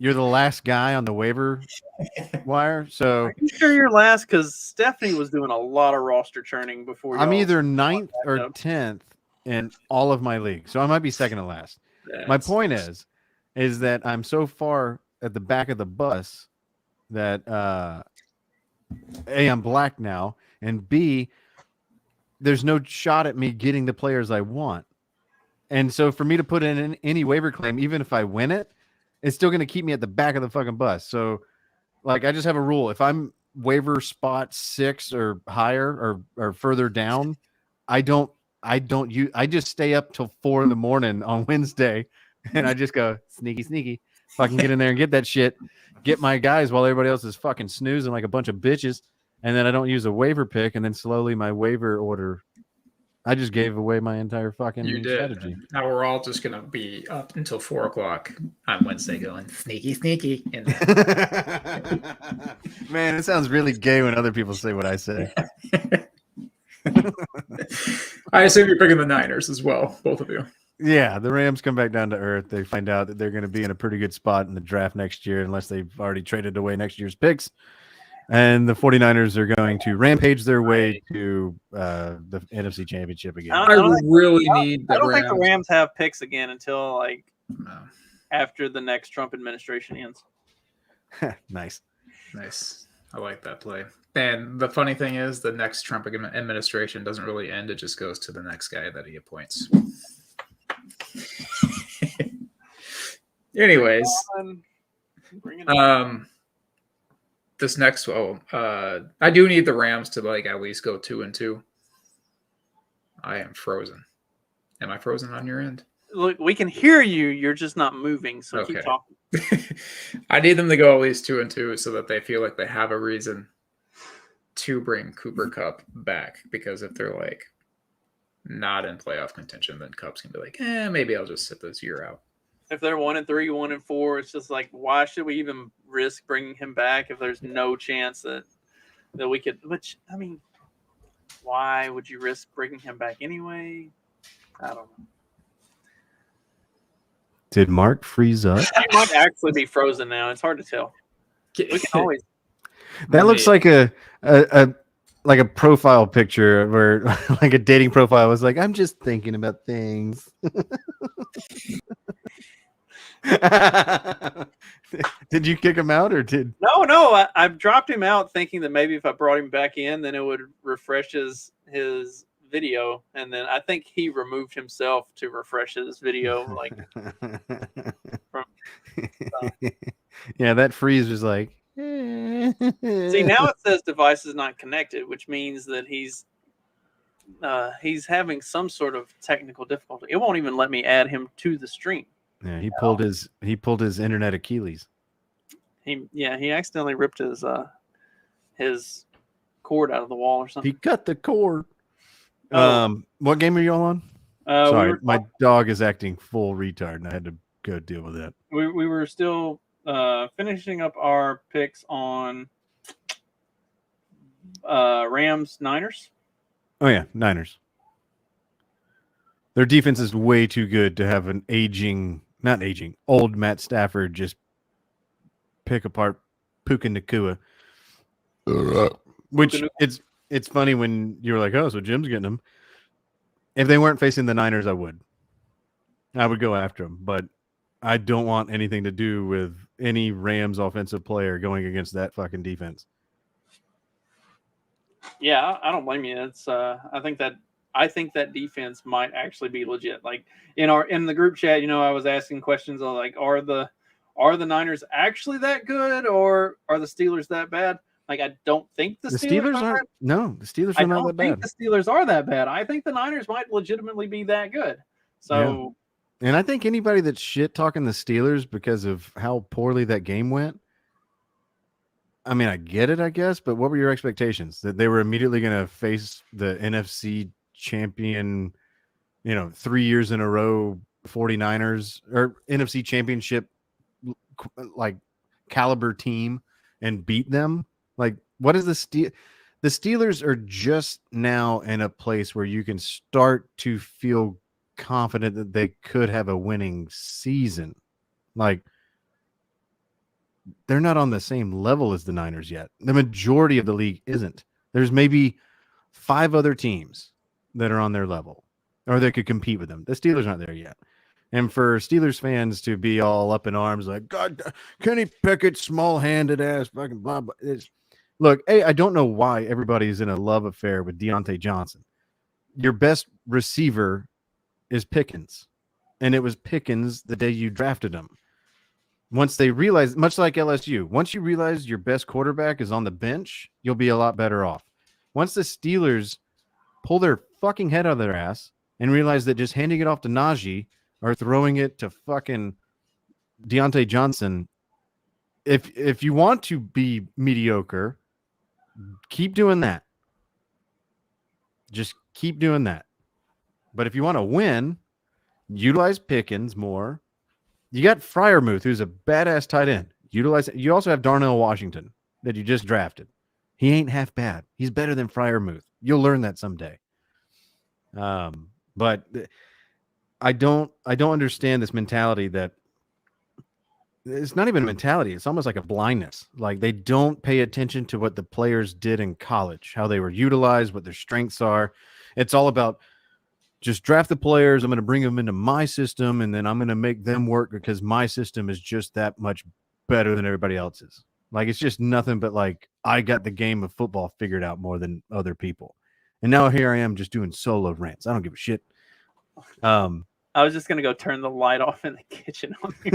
you're the last guy on the waiver wire. So Are you sure you're last? Because Stephanie was doing a lot of roster churning before. I'm y'all either 9th or up. 10th in all of my leagues. So I might be second to last. My point is that I'm so far at the back of the bus that A, I'm black now, and B, there's no shot at me getting the players I want. And so for me to put in any waiver claim, even if I win it, it's still going to keep me at the back of the fucking bus. So, like, I just have a rule. If I'm waiver spot 6 or higher or further down, I just stay up till 4 a.m. on Wednesday, and I just go sneaky. If I can get in there and get that shit, get my guys while everybody else is fucking snoozing like a bunch of bitches, and then I don't use a waiver pick, and then slowly my waiver order. I just gave away my entire fucking strategy. Now we're all just gonna be up until 4 o'clock on Wednesday, going sneaky. And Man, it sounds really gay when other people say what I say. I assume you're picking the Niners as well, both of you. Yeah, the Rams come back down to earth. They find out that they're going to be in a pretty good spot in the draft next year, unless they've already traded away next year's picks. And the 49ers are going to rampage their way to the NFC Championship again. I really need the I don't Rams. think the Rams have picks again until like No. after the next Trump administration ends. Nice. I like that play. And the funny thing is, the next Trump administration doesn't really end. It just goes to the next guy that he appoints. Anyways, Bring it on. this next I do need the Rams to like at least go 2-2. I am frozen. Am I frozen on your end? Look, we can hear you. You're just not moving. So keep Okay. talking. I need them to go at least 2-2 so that they feel like they have a reason to bring Cooper Kupp back. Because if they're like not in playoff contention, then Kupp's gonna be like, maybe I'll just sit this year out. If they're 1-3, 1-4, it's just like, why should we even risk bringing him back if there's no chance that we could? Which, I mean, why would you risk bringing him back anyway? I don't know. Did Mark freeze up? He might actually be frozen now. It's hard to tell. We can always. That looks like a profile picture where like a dating profile was like, I'm just thinking about things. Did you kick him out or did No, I've dropped him out thinking that maybe if I brought him back in, then it would refresh his video. And then I think he removed himself to refresh his video. Like, yeah, that freeze was like, see, now it says device is not connected, which means that he's having some sort of technical difficulty. It won't even let me add him to the stream. yeah, he pulled his internet Achilles. He accidentally ripped his cord out of the wall or something. He cut the cord. Oh. What game are you all on? We Sorry, were- my dog is acting full retard, and I had to go deal with that. We were still finishing up our picks on Rams Niners. Oh yeah, Niners. Their defense is way too good to have an old Matt Stafford just pick apart Puka Nacua. Which it's funny when you're like, oh, so Jim's getting them. If they weren't facing the Niners, I would go after them, but I don't want anything to do with any Rams offensive player going against that fucking defense. Yeah, I don't blame you. It's I think that defense might actually be legit. Like in the group chat, I was asking questions of like, are the Niners actually that good, or are the Steelers that bad? Like, I don't think The Steelers aren't. No, the Steelers I are not don't that think bad. the Steelers are that bad. I think the Niners might legitimately be that good. So And I think anybody that's shit talking the Steelers because of how poorly that game went, I mean, I get it, I guess, but what were your expectations? That they were immediately going to face the NFC champion, 3 years in a row 49ers or NFC championship like caliber team and beat them? Like, what is the Steelers are just now in a place where you can start to feel confident that they could have a winning season. Like, they're not on the same level as the Niners yet. The majority of the league isn't. There's maybe 5 other teams that are on their level or that could compete with them. The Steelers aren't there yet. And for Steelers fans to be all up in arms like, God, Kenny Pickett, small-handed ass, fucking blah, blah. Look, I don't know why everybody's in a love affair with Deontay Johnson. Your best receiver is Pickens, and it was Pickens the day you drafted him. Once they realize, much like LSU, once you realize your best quarterback is on the bench, you'll be a lot better off. Once the Steelers pull their fucking head out of their ass and realize that just handing it off to Najee or throwing it to fucking Deontay Johnson, if you want to be mediocre, keep doing that. Just keep doing that. But if you want to win, utilize Pickens more. You got Freiermuth, who's a badass tight end. Utilize. You also have Darnell Washington that you just drafted. He ain't half bad. He's better than Freiermuth. You'll learn that someday. But I don't understand this mentality that it's not even a mentality. It's almost like a blindness. Like they don't pay attention to what the players did in college, how they were utilized, what their strengths are. It's all about just draft the players. I'm going to bring them into my system, and then I'm going to make them work because my system is just that much better than everybody else's. Like, it's just nothing but like, I got the game of football figured out more than other people. And now here I am just doing solo rants. I don't give a shit. I was just going to go turn the light off in the kitchen on you.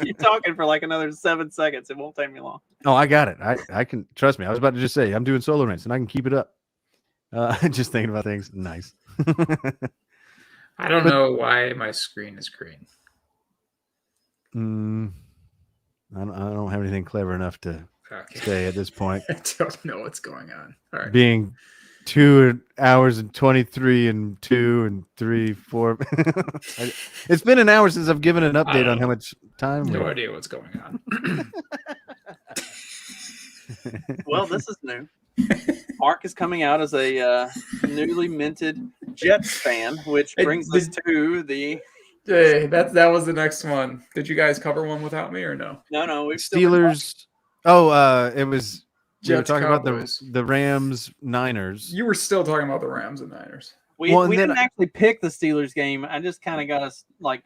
Keep talking for like another 7 seconds. It won't take me long. Oh, I got it. I can, trust me. I was about to just say I'm doing solo rants and I can keep it up. Just thinking about things. Nice. I don't know why my screen is green. I don't have anything clever enough to say at this point. I don't know what's going on. All right. Being 2 hours and 23 and 2 and 3, 4. It's been an hour since I've given an update on how much time. No idea what's going on. Well, this is new. Mark is coming out as a newly minted Jets fan, which brings us to the. Hey, that was the next one. Did you guys cover one without me or no? No, we've Steelers. It was. We were talking Cowboys. about the Rams Niners. You were still talking about the Rams and Niners. We didn't actually pick the Steelers game. I just kind of got us like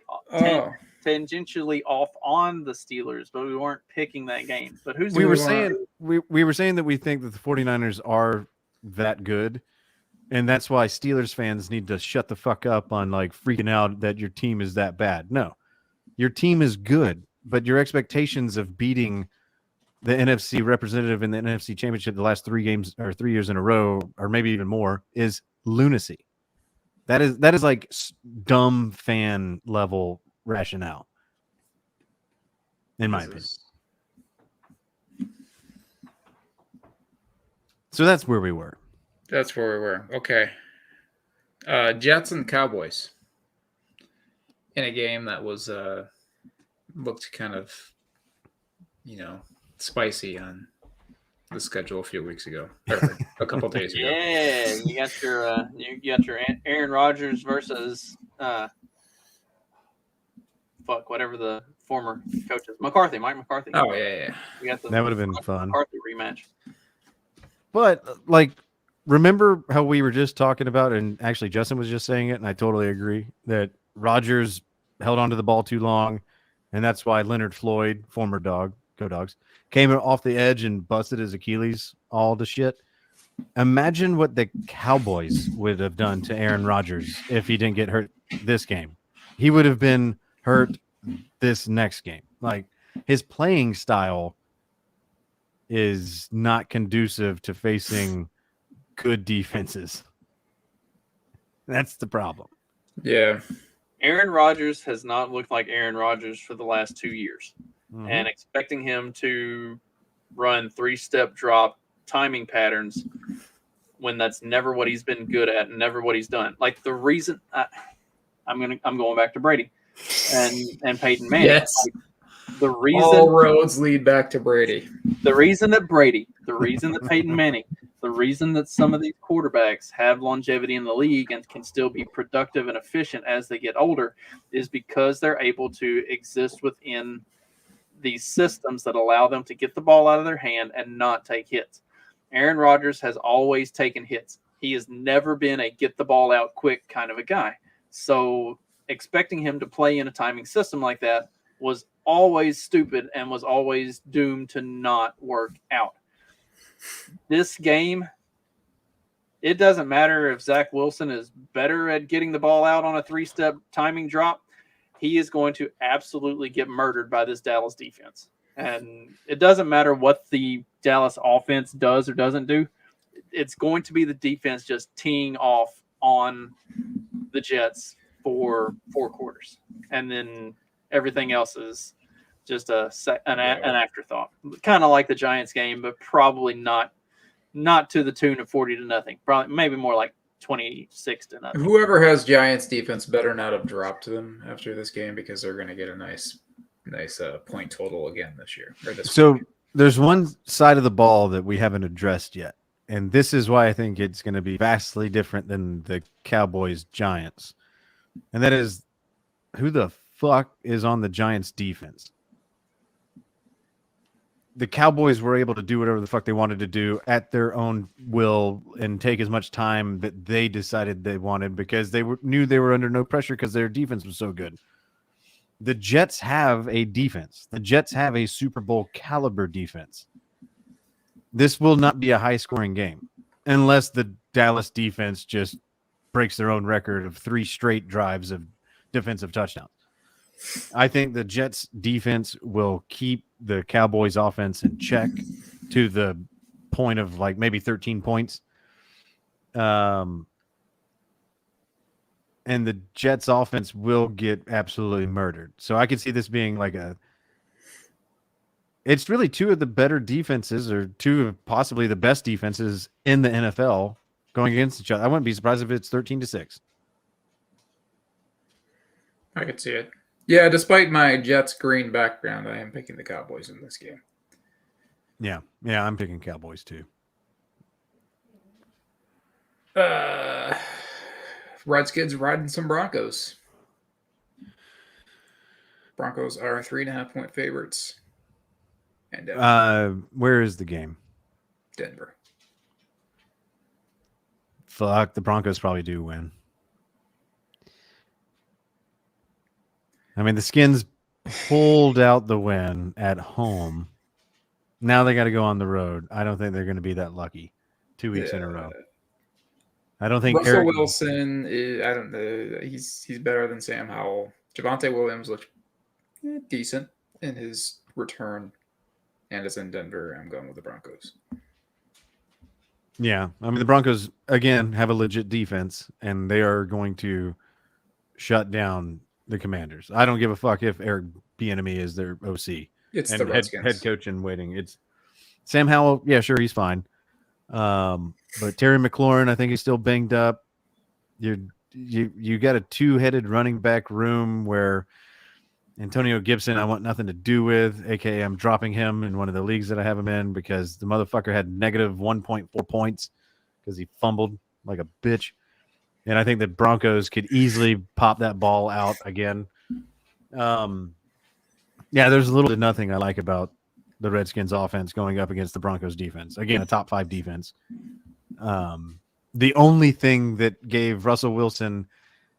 tangentially off on the Steelers, but we weren't picking that game. But we were saying that we think that the 49ers are that good, and that's why Steelers fans need to shut the fuck up on like freaking out that your team is that bad. No, your team is good, but your expectations of beating the NFC representative in the NFC Championship the last 3 games or 3 years in a row, or maybe even more, is lunacy. That is like dumb fan level rationale, in my opinion. So that's where we were. That's where we were. Okay. Jets and Cowboys in a game that was looked kind of, spicy on the schedule a few weeks ago, or a couple days ago. Yeah, you got your Aaron Rodgers versus whatever the former coach is, Mike McCarthy. Oh yeah. We got that would have been fun. McCarthy rematch. But like, remember how we were just talking about, and actually Justin was just saying it, and I totally agree that Rodgers held onto the ball too long, and that's why Leonard Floyd, former dog, go Dogs, came off the edge and busted his Achilles all to shit. Imagine what the Cowboys would have done to Aaron Rodgers if he didn't get hurt this game. He would have been hurt this next game. Like, his playing style is not conducive to facing good defenses. That's the problem. Yeah. Aaron Rodgers has not looked like Aaron Rodgers for the last 2 years. And expecting him to run 3-step drop timing patterns when that's never what he's been good at and never what he's done. Like the reason I'm going back to Brady and Peyton Manning. Yes. Like, the reason all roads lead back to Brady. The reason that Peyton Manning, the reason that some of these quarterbacks have longevity in the league and can still be productive and efficient as they get older is because they're able to exist within these systems that allow them to get the ball out of their hand and not take hits. Aaron Rodgers has always taken hits. He has never been a get the ball out quick kind of a guy. So expecting him to play in a timing system like that was always stupid and was always doomed to not work out. This game, it doesn't matter if Zach Wilson is better at getting the ball out on a 3-step timing drop. He is going to absolutely get murdered by this Dallas defense. And it doesn't matter what the Dallas offense does or doesn't do. It's going to be the defense just teeing off on the Jets for 4 quarters. And then everything else is just an afterthought. Kind of like the Giants game, but probably not to the tune of 40-0. Probably maybe more like 26-0. Whoever has Giants defense better not have dropped them after this game because they're going to get a nice point total again this year. So there's one side of the ball that we haven't addressed yet, and this is why I think it's going to be vastly different than the Cowboys-Giants, and that is who the fuck is on the Giants defense. The Cowboys were able to do whatever the fuck they wanted to do at their own will and take as much time that they decided they wanted because they knew they were under no pressure because their defense was so good. The Jets have a defense. The Jets have a Super Bowl caliber defense. This will not be a high-scoring game unless the Dallas defense just breaks their own record of 3 straight drives of defensive touchdowns. I think the Jets defense will keep the Cowboys offense in check to the point of like maybe 13 points. And the Jets offense will get absolutely murdered. So I could see this being like it's really 2 of the better defenses or 2 of possibly the best defenses in the NFL going against each other. I wouldn't be surprised if it's 13-6. I could see it. Yeah, despite my Jets green background, I am picking the Cowboys in this game. Yeah, I'm picking Cowboys too. Redskins riding some Broncos. Broncos are 3.5-point favorites. And where is the game? Denver. Fuck, the Broncos probably do win. I mean, the Skins pulled out the win at home. Now they got to go on the road. I don't think they're going to be that lucky 2 weeks in a row. I don't think Russell Wilson is, I don't know. He's better than Sam Howell. Javonte Williams looked decent in his return, and it's in Denver. I'm going with the Broncos. Yeah, I mean the Broncos again have a legit defense, and they are going to shut down the Commanders. I don't give a fuck if Eric Bieniemy is their OC. It's and the Redskins. head coach in waiting. It's Sam Howell. Yeah, sure, he's fine. But Terry McLaurin, I think he's still banged up. You got a 2-headed running back room where Antonio Gibson I want nothing to do with, aka I'm dropping him in one of the leagues that I have him in because the motherfucker had negative 1.4 points because he fumbled like a bitch. And I think the Broncos could easily pop that ball out again. Yeah, there's little to nothing I like about the Redskins offense going up against the Broncos defense. Again, a top 5 defense. The only thing that gave Russell Wilson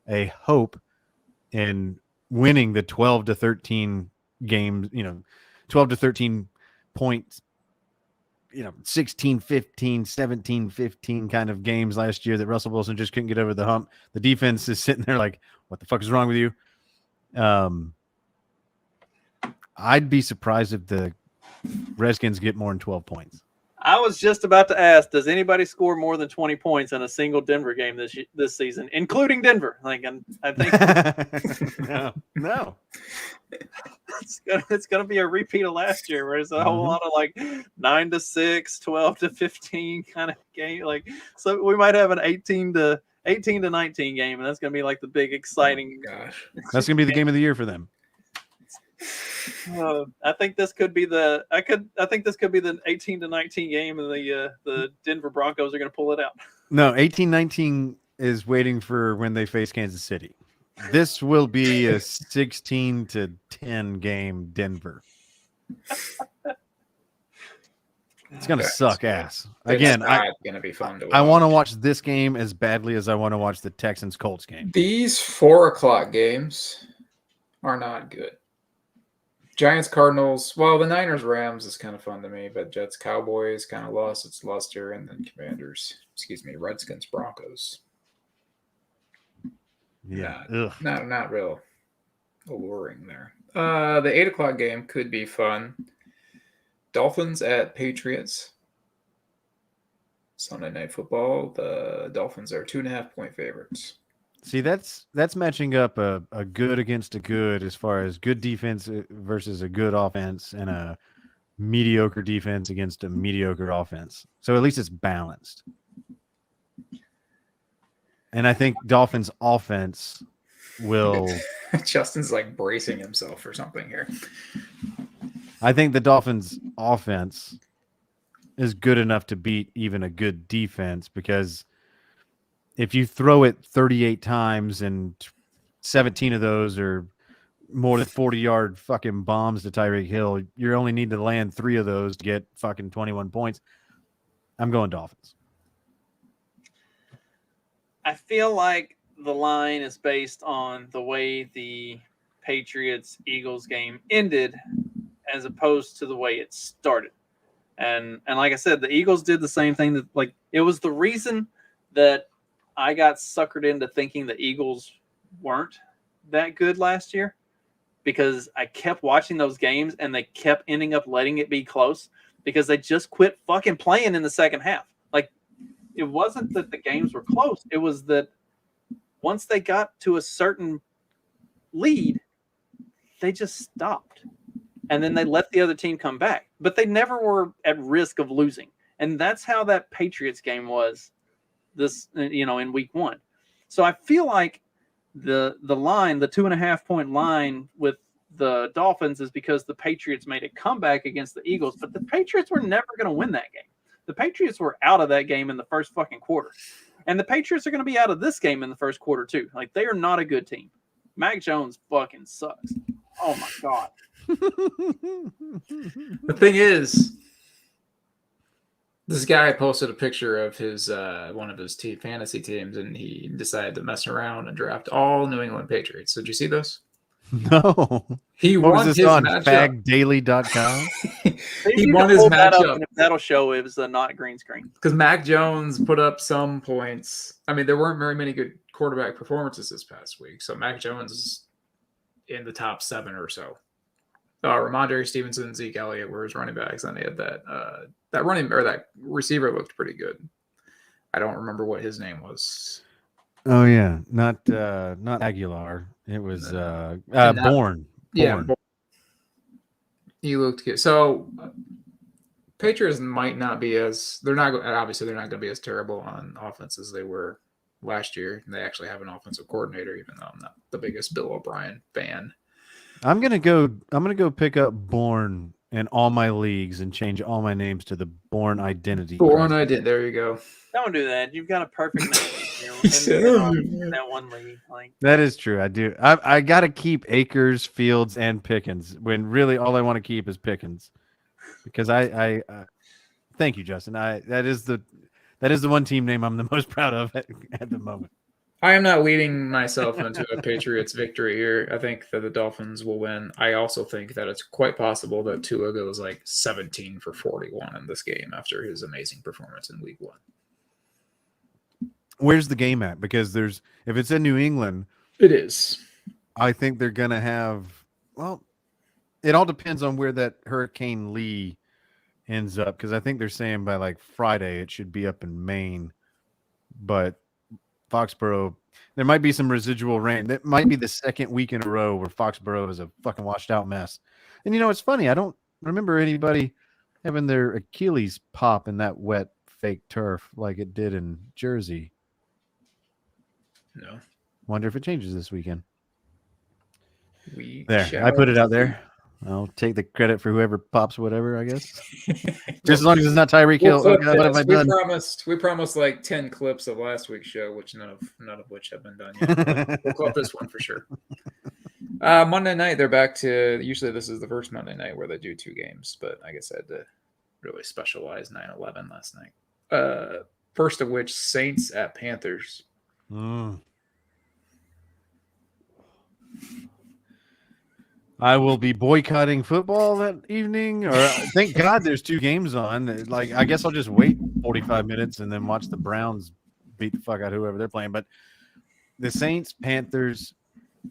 a hope in winning the 12-13 games, 12-13 points, 16-15, 17-15 kind of games last year that Russell Wilson just couldn't get over the hump. The defense is sitting there like, what the fuck is wrong with you? I'd be surprised if the Redskins get more than 12 points. I was just about to ask, does anybody score more than 20 points in a single Denver game this season, including Denver? Like, I think No. it's gonna be a repeat of last year, where it's a whole lot of like 9-6, 12-15 kind of game. Like, so we might have an 18 to 19 game, and that's gonna be like the big exciting. Gosh, That's going to be the game of the year for them. I think this could be the 18 to 19 game, and the Denver Broncos are going to pull it out. No, 18-19 is waiting for when they face Kansas City. This will be a 16 to 10 game Denver. It's going to suck ass. Again, it's not going to be fun to watch. I want to watch this game as badly as I want to watch the Texans-Colts game. These 4:00 games are not good. Giants, Cardinals. Well, the Niners, Rams is kind of fun to me, but Jets, Cowboys kind of lost its luster, and then Commanders. Redskins, Broncos. Yeah. Not real alluring there. The 8:00 game could be fun. Dolphins at Patriots. Sunday Night Football. The Dolphins are 2.5-point favorites. See, that's matching up a good against a good as far as good defense versus a good offense and a mediocre defense against a mediocre offense. So at least it's balanced. And I think Dolphins offense will. Justin's like bracing himself for something here. I think the Dolphins offense is good enough to beat even a good defense, because if you throw it 38 times and 17 of those are more than 40-yard fucking bombs to Tyreek Hill, you only need to land 3 of those to get fucking 21 points. I'm going Dolphins. I feel like the line is based on the way the Patriots-Eagles game ended as opposed to the way it started. And like I said, the Eagles did the same thing. That, like, it was the reason that I got suckered into thinking the Eagles weren't that good last year, because I kept watching those games and they kept ending up letting it be close because they just quit fucking playing in the second half. Like, it wasn't that the games were close. It was that once they got to a certain lead, they just stopped. And then they let the other team come back. But they never were at risk of losing. And that's how that Patriots game was in week 1. So I feel like the line, the 2.5-point line with the Dolphins, is because the Patriots made a comeback against the Eagles. But the Patriots were never going to win that game. The Patriots were out of that game in the first fucking quarter. And the Patriots are going to be out of this game in the first quarter too. Like, they are not a good team. Mac Jones fucking sucks. Oh my God. The thing is, this guy posted a picture of his one of his fantasy teams, and he decided to mess around and draft all New England Patriots. Did you see this? No. He What won was his this on matchup. fagdaily.com? He won his matchup. And if that'll show it was not green screen. Because Mac Jones put up some points. I mean, there weren't very many good quarterback performances this past week. So Mac Jones is in the top 7 or so. Ramondre Stevenson, Zeke Elliott were his running backs, and they had that receiver looked pretty good. I don't remember what his name was. Oh yeah, not Aguilar. It was Bourne. Yeah, he looked good. So Patriots might not be they're not going to be as terrible on offense as they were last year. They actually have an offensive coordinator, even though I'm not the biggest Bill O'Brien fan. I'm gonna go pick up Bourne in all my leagues and change all my names to the Bourne Identity. Bourne Identity. There you go. Don't do that. You've got a perfect name in that one league. Like, that is true. I do. I got to keep Akers, Fields, and Pickens when really all I want to keep is Pickens, because I thank you, Justin. That is the one team name I'm the most proud of at the moment. I am not leading myself into a Patriots victory here. I think that the Dolphins will win. I also think that it's quite possible that Tua goes like 17 for 41 in this game after his amazing performance in week 1. Where's the game at? Because if it's in New England, It is. I think they're going to have, well, it all depends on where that Hurricane Lee ends up, because I think they're saying by like Friday it should be up in Maine, but Foxborough, there might be some residual rain. That might be the second week in a row where Foxborough is a fucking washed out mess. And it's funny, I don't remember anybody having their Achilles pop in that wet fake turf like it did in Jersey. No. Wonder if it changes this weekend. We There, I put it out there. I'll take the credit for whoever pops whatever, I guess. Just as long as it's not Tyreek Hill. We'll Oh, God, what have I done? We promised like 10 clips of last week's show, which none of which have been done yet. We'll clip this one for sure. Monday night, they're back to, usually this is the first Monday night where they do 2 games, but I guess I had to really specialize 9/11 last night. First of which, Saints at Panthers. I will be boycotting football that evening, or thank God there's 2 games on. Like, I guess I'll just wait 45 minutes and then watch the Browns beat the fuck out of whoever they're playing. But the Saints, Panthers,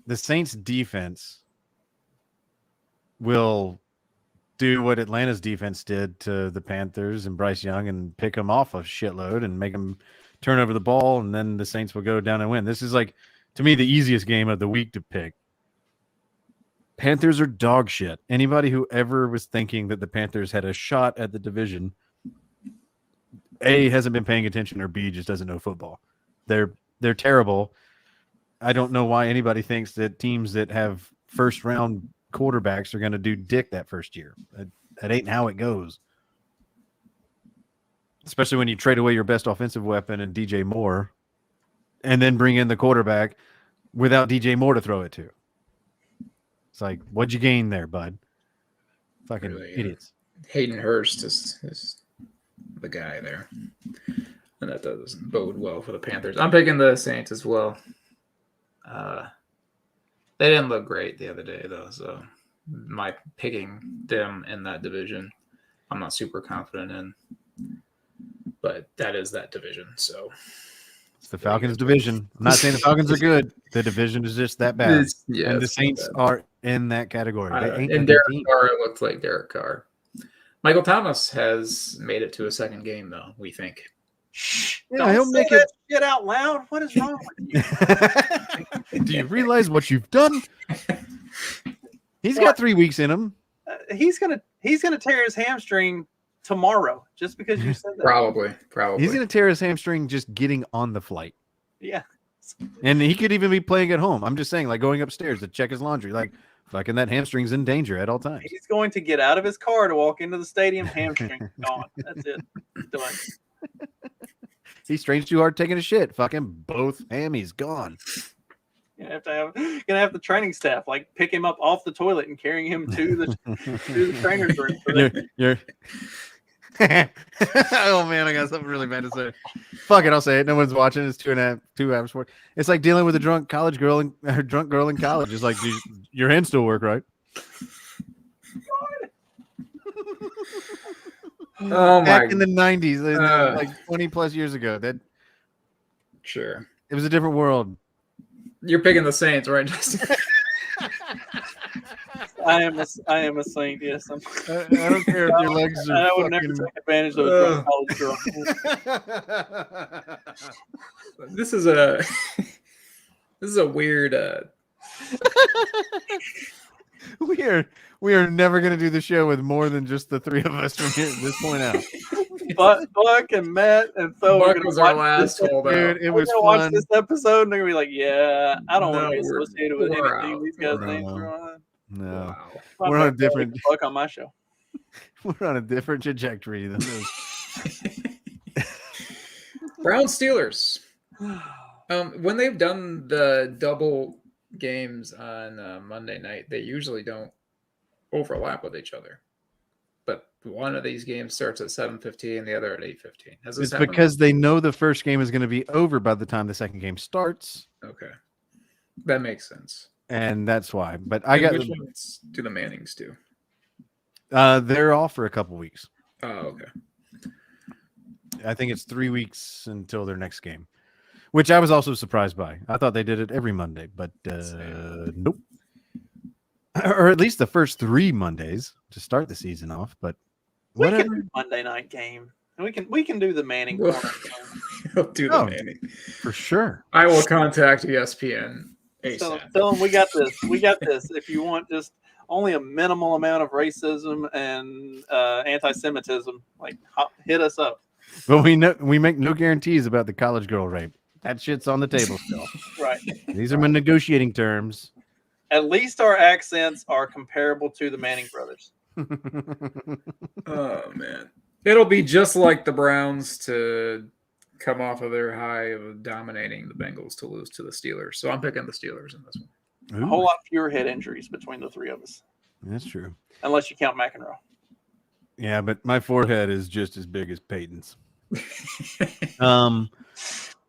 the Saints defense will do what Atlanta's defense did to the Panthers and Bryce Young and pick them off a shitload and make them turn over the ball, and then the Saints will go down and win. This is, like, to me, the easiest game of the week to pick. Panthers are dog shit. Anybody who ever was thinking that the Panthers had a shot at the division, A, hasn't been paying attention, or B, just doesn't know football. They're terrible. I don't know why anybody thinks that teams that have first-round quarterbacks are going to do dick that first year. That ain't how it goes. Especially when you trade away your best offensive weapon and DJ Moore and then bring in the quarterback without DJ Moore to throw it to. It's like, what'd you gain there, bud? Fucking Really, idiots. Hayden Hurst is the guy there. And that doesn't bode well for the Panthers. I'm picking the Saints as well. They didn't look great the other day, though. So my picking them in that division, I'm not super confident in. But that is that division. So it's the Falcons division. I'm not saying the Falcons are good. The division is just that bad. And the Saints are in that category. And Derek Carr looked like Derek Carr. Michael Thomas has made it to a second game, though, we think. Yeah, he'll make it shit out loud. What is wrong with you? Do you realize what you've done? He's got 3 weeks in him. He's gonna tear his hamstring tomorrow just because you said that. Probably. He's gonna tear his hamstring just getting on the flight. Yeah. And he could even be playing at home. I'm just saying, like going upstairs to check his laundry. Like, fucking that hamstring's in danger at all times. He's going to get out of his car to walk into the stadium. Hamstring gone. That's it. Done. He strains too hard taking a shit. Fucking both hammies gone. Gonna have the training staff like pick him up off the toilet and carrying him to the trainer's room. You're oh man, I got something really bad to say. Fuck it, I'll say it. No one's watching. It's 2 hours for it. It's like dealing with a drunk girl in college. It's like, your hands still work, right? Oh my! Back in the 90s, like 20 plus years ago, Sure, it was a different world. You're picking the Saints, right, Justin? I am a Saint. Yes, I don't care if your legs are. I would never take advantage of a drunk college girl. This is a weird. We are never going to do the show with more than just the 3 of us from here at this point out. But Buck and Matt and Phil Buck was our last holdout. Dude, it was fun. Watch this episode and they're gonna be like, "Yeah, I don't want to be associated with anything these guys' names are on." No, Wow. we're on a different. Buck on my show. We're on a different trajectory than those. Brown Steelers. When they've done the double games on Monday night, they usually don't overlap with each other. But one of these games starts at 7:15 and the other at 8:15. It's because they know the first game is going to be over by the time the second game starts. Okay. That makes sense. And that's why. But Which ones do the Mannings do? They're off for a couple weeks. Oh, okay. I think it's 3 weeks until their next game, which I was also surprised by. I thought they did it every Monday, but nope. or at least the first 3 Mondays to start the season off. But We whatever. can do Monday night game. And we can do the Manning corner. He'll do the Oh. Manning. For sure. I will contact ESPN So ASAP. tell them we got this. We got this. If you want just only a minimal amount of racism and anti-Semitism, like hit us up. But we make no guarantees about the college girl rape. That shit's on the table still. Right. These are my negotiating terms. At least our accents are comparable to the Manning brothers. Oh man, it'll be just like the Browns to come off of their high of dominating the Bengals to lose to the Steelers. So I'm picking the Steelers in this one. A whole lot fewer head injuries between the three of us, That's true. unless you count McEnroe. Yeah, but my forehead is just as big as Peyton's.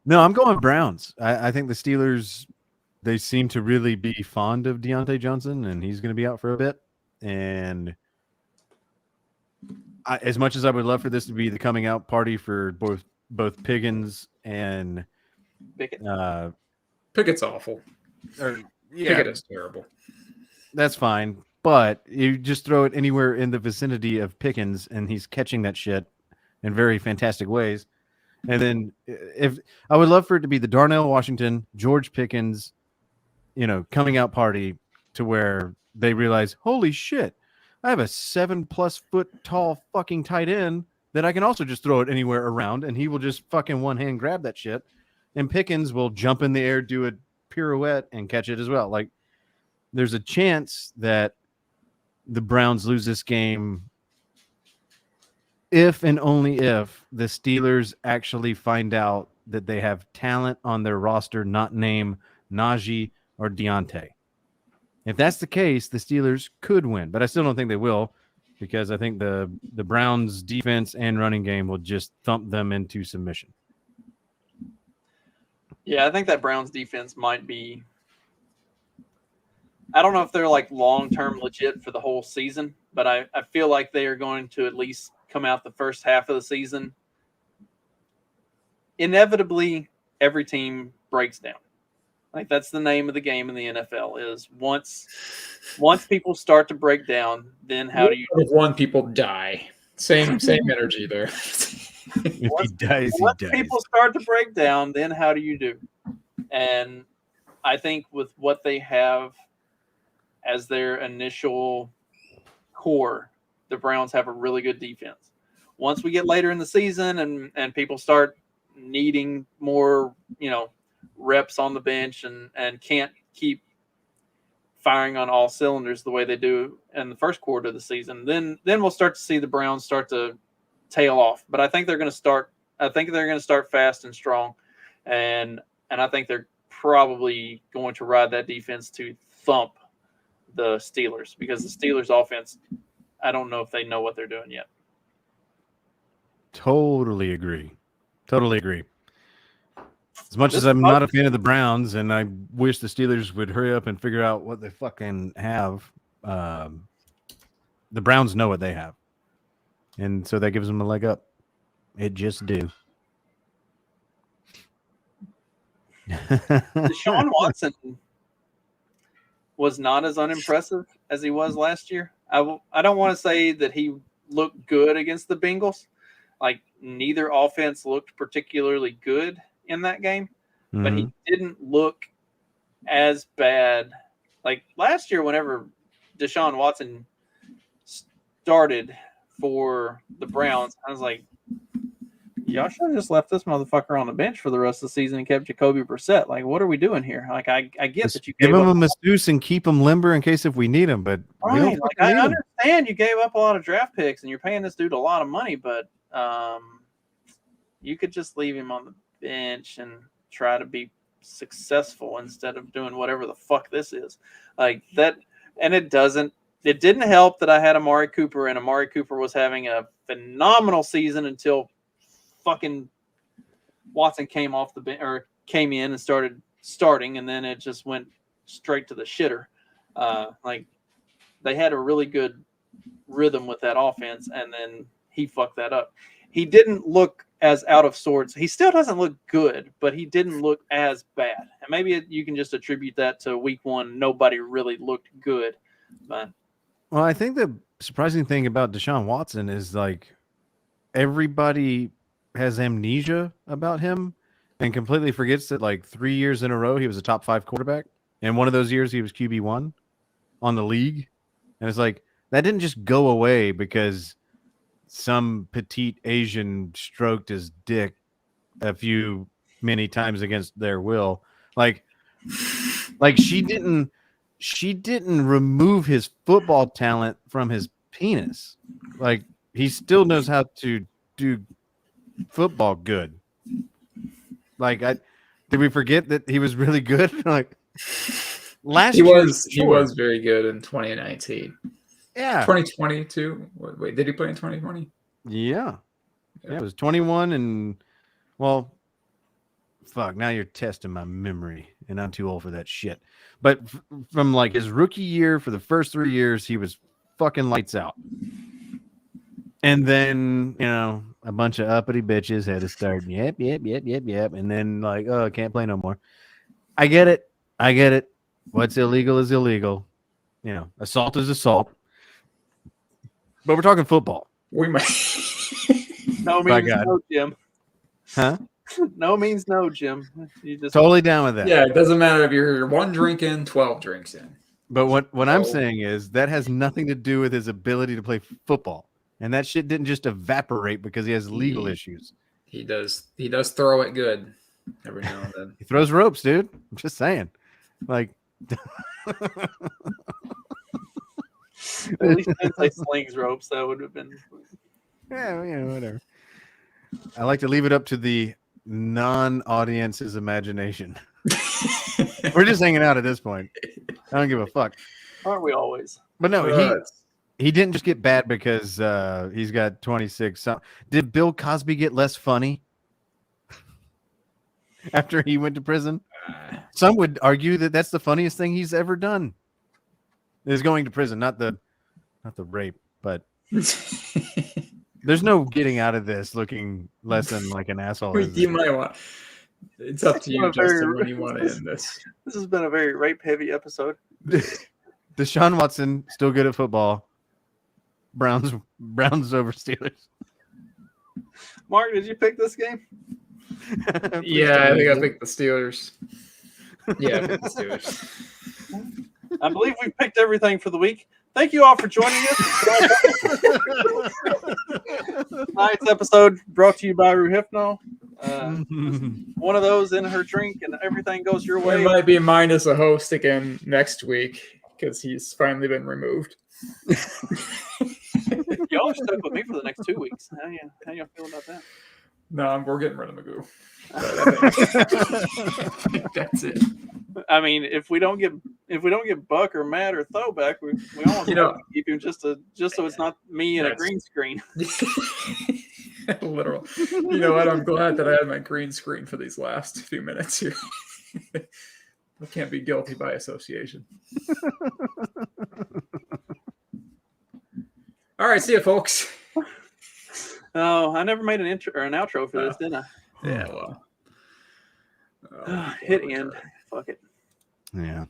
No, I'm going Browns. I think the Steelers, they seem to really be fond of Deontay Johnson, and he's going to be out for a bit. And as much as I would love for this to be the coming out party for both Pickens and Pickett. Pickett's awful. Pickett is terrible. That's fine. But you just throw it anywhere in the vicinity of Pickens, and he's catching that shit in very fantastic ways. And then if I would love for it to be the Darnell Washington, George Pickens, coming out party to where they realize, holy shit, I have a 7+ foot tall fucking tight end that I can also just throw it anywhere around, and he will just fucking one hand grab that shit. And Pickens will jump in the air, do a pirouette, and catch it as well. Like, there's a chance that the Browns lose this game if and only if the Steelers actually find out that they have talent on their roster not named Najee or Deontay. If that's the case, the Steelers could win, but I still don't think they will, because I think the Browns defense and running game will just thump them into submission. Yeah, I think that Browns defense might be. I don't know if they're like long-term legit for the whole season, but I feel like they are going to at least come out the first half of the season. Inevitably, every team breaks down. Like, that's the name of the game in the NFL is once people start to break down, then how do you One people die. Same energy there. If he dies, once he dies. people start to break down, then how do you do? And I think with what they have as their initial core, the Browns have a really good defense. Once we get later in the season and people start needing more, reps on the bench and can't keep firing on all cylinders the way they do in the first quarter of the season, then we'll start to see the Browns start to tail off. But I think they're going to start. I think they're going to start fast and strong, and I think they're probably going to ride that defense to thump the Steelers, because the Steelers offense, I don't know if they know what they're doing yet. Totally agree. As much as I'm not a fan of the Browns, and I wish the Steelers would hurry up and figure out what they fucking have, the Browns know what they have. And so that gives them a leg up. It just do. Deshaun Watson was not as unimpressive as he was last year. I don't want to say that he looked good against the Bengals. Like, neither offense looked particularly good in that game, but he didn't look as bad. Like last year, whenever Deshaun Watson started for the Browns, I was like, y'all should have just left this motherfucker on the bench for the rest of the season and kept Jacoby Brissett. Like, what are we doing here? Like, I get Just that you give gave him up a masseuse and keep him limber in case if we need him, but we don't right. Like, fucking I need him. understand you gave up a lot of draft picks and you're paying this dude a lot of money, but you could just leave him on the bench and try to be successful instead of doing whatever the fuck this is. Like that, and it didn't help that I had Amari Cooper, and Amari Cooper was having a phenomenal season until fucking Watson came off the bench or came in and starting, and then it just went straight to the shitter. Like, they had a really good rhythm with that offense, and then he fucked that up. He didn't look as out of sorts. He still doesn't look good, but he didn't look as bad. And maybe you can just attribute that to week one. Nobody really looked good. But Well, I think the surprising thing about Deshaun Watson is like everybody has amnesia about him and completely forgets that like 3 years in a row he was a top 5 quarterback, and one of those years he was QB1 on the league, and it's like that didn't just go away because some petite Asian stroked his dick many times against their will. Like she didn't remove his football talent from his penis. Like he still knows how to do football good. Like did we forget that he was really good? Like last year he was very good in 2019. Yeah. 2020 too. Wait, did he play in 2020? Yeah. Yeah, it was 21 and well, fuck, now you're testing my memory and I'm too old for that shit. But from like his rookie year for the first 3 years, he was fucking lights out. And then, a bunch of uppity bitches had to start, yep. And then like, oh, I can't play no more. I get it. What's illegal is illegal. Assault is assault. But we're talking football. We might. no means no, Jim. Huh? No means no, Jim. You just totally down with that. Yeah, it doesn't matter if you're 1 drink in, 12 drinks in. But what I'm saying is that has nothing to do with his ability to play football. And that shit didn't just evaporate because he has legal issues. He does throw it good every now and then. He throws ropes, dude. I'm just saying. Like at least didn't say slings ropes. That would have been whatever. I like to leave it up to the non-audience's imagination. We're just hanging out at this point. I don't give a fuck. Aren't we always? But no, he didn't just get bad because he's got 26. Did Bill Cosby get less funny after he went to prison? Some would argue that that's the funniest thing he's ever done. Is going to prison, not the rape, but there's no getting out of this looking less than like an asshole. You might want. It's up to you, Justin, when you want to end this. This has been a very rape-heavy episode. Deshaun Watson still good at football. Browns over Steelers. Mark, did you pick this game? Yeah, I think I picked the Steelers. Yeah, I picked the Steelers. I believe we picked everything for the week. Thank you all for joining us. Tonight's episode brought to you by Rue Hypno. One of those in her drink and everything goes your way. We might be minus a host again next week because he's finally been removed. Y'all are stuck with me for the next 2 weeks. How y'all feel about that? No, we're getting rid of Magoo. That's it. I mean, if we don't get Buck or Matt or Throwback, we almost have to keep him just so it's not me and a green screen. Literal. You know what? I'm glad that I had my green screen for these last few minutes here. I can't be guilty by association. All right, see you, folks. Oh, I never made an intro or an outro for this, did I? Yeah, well. Hit end. Fuck it. Yeah.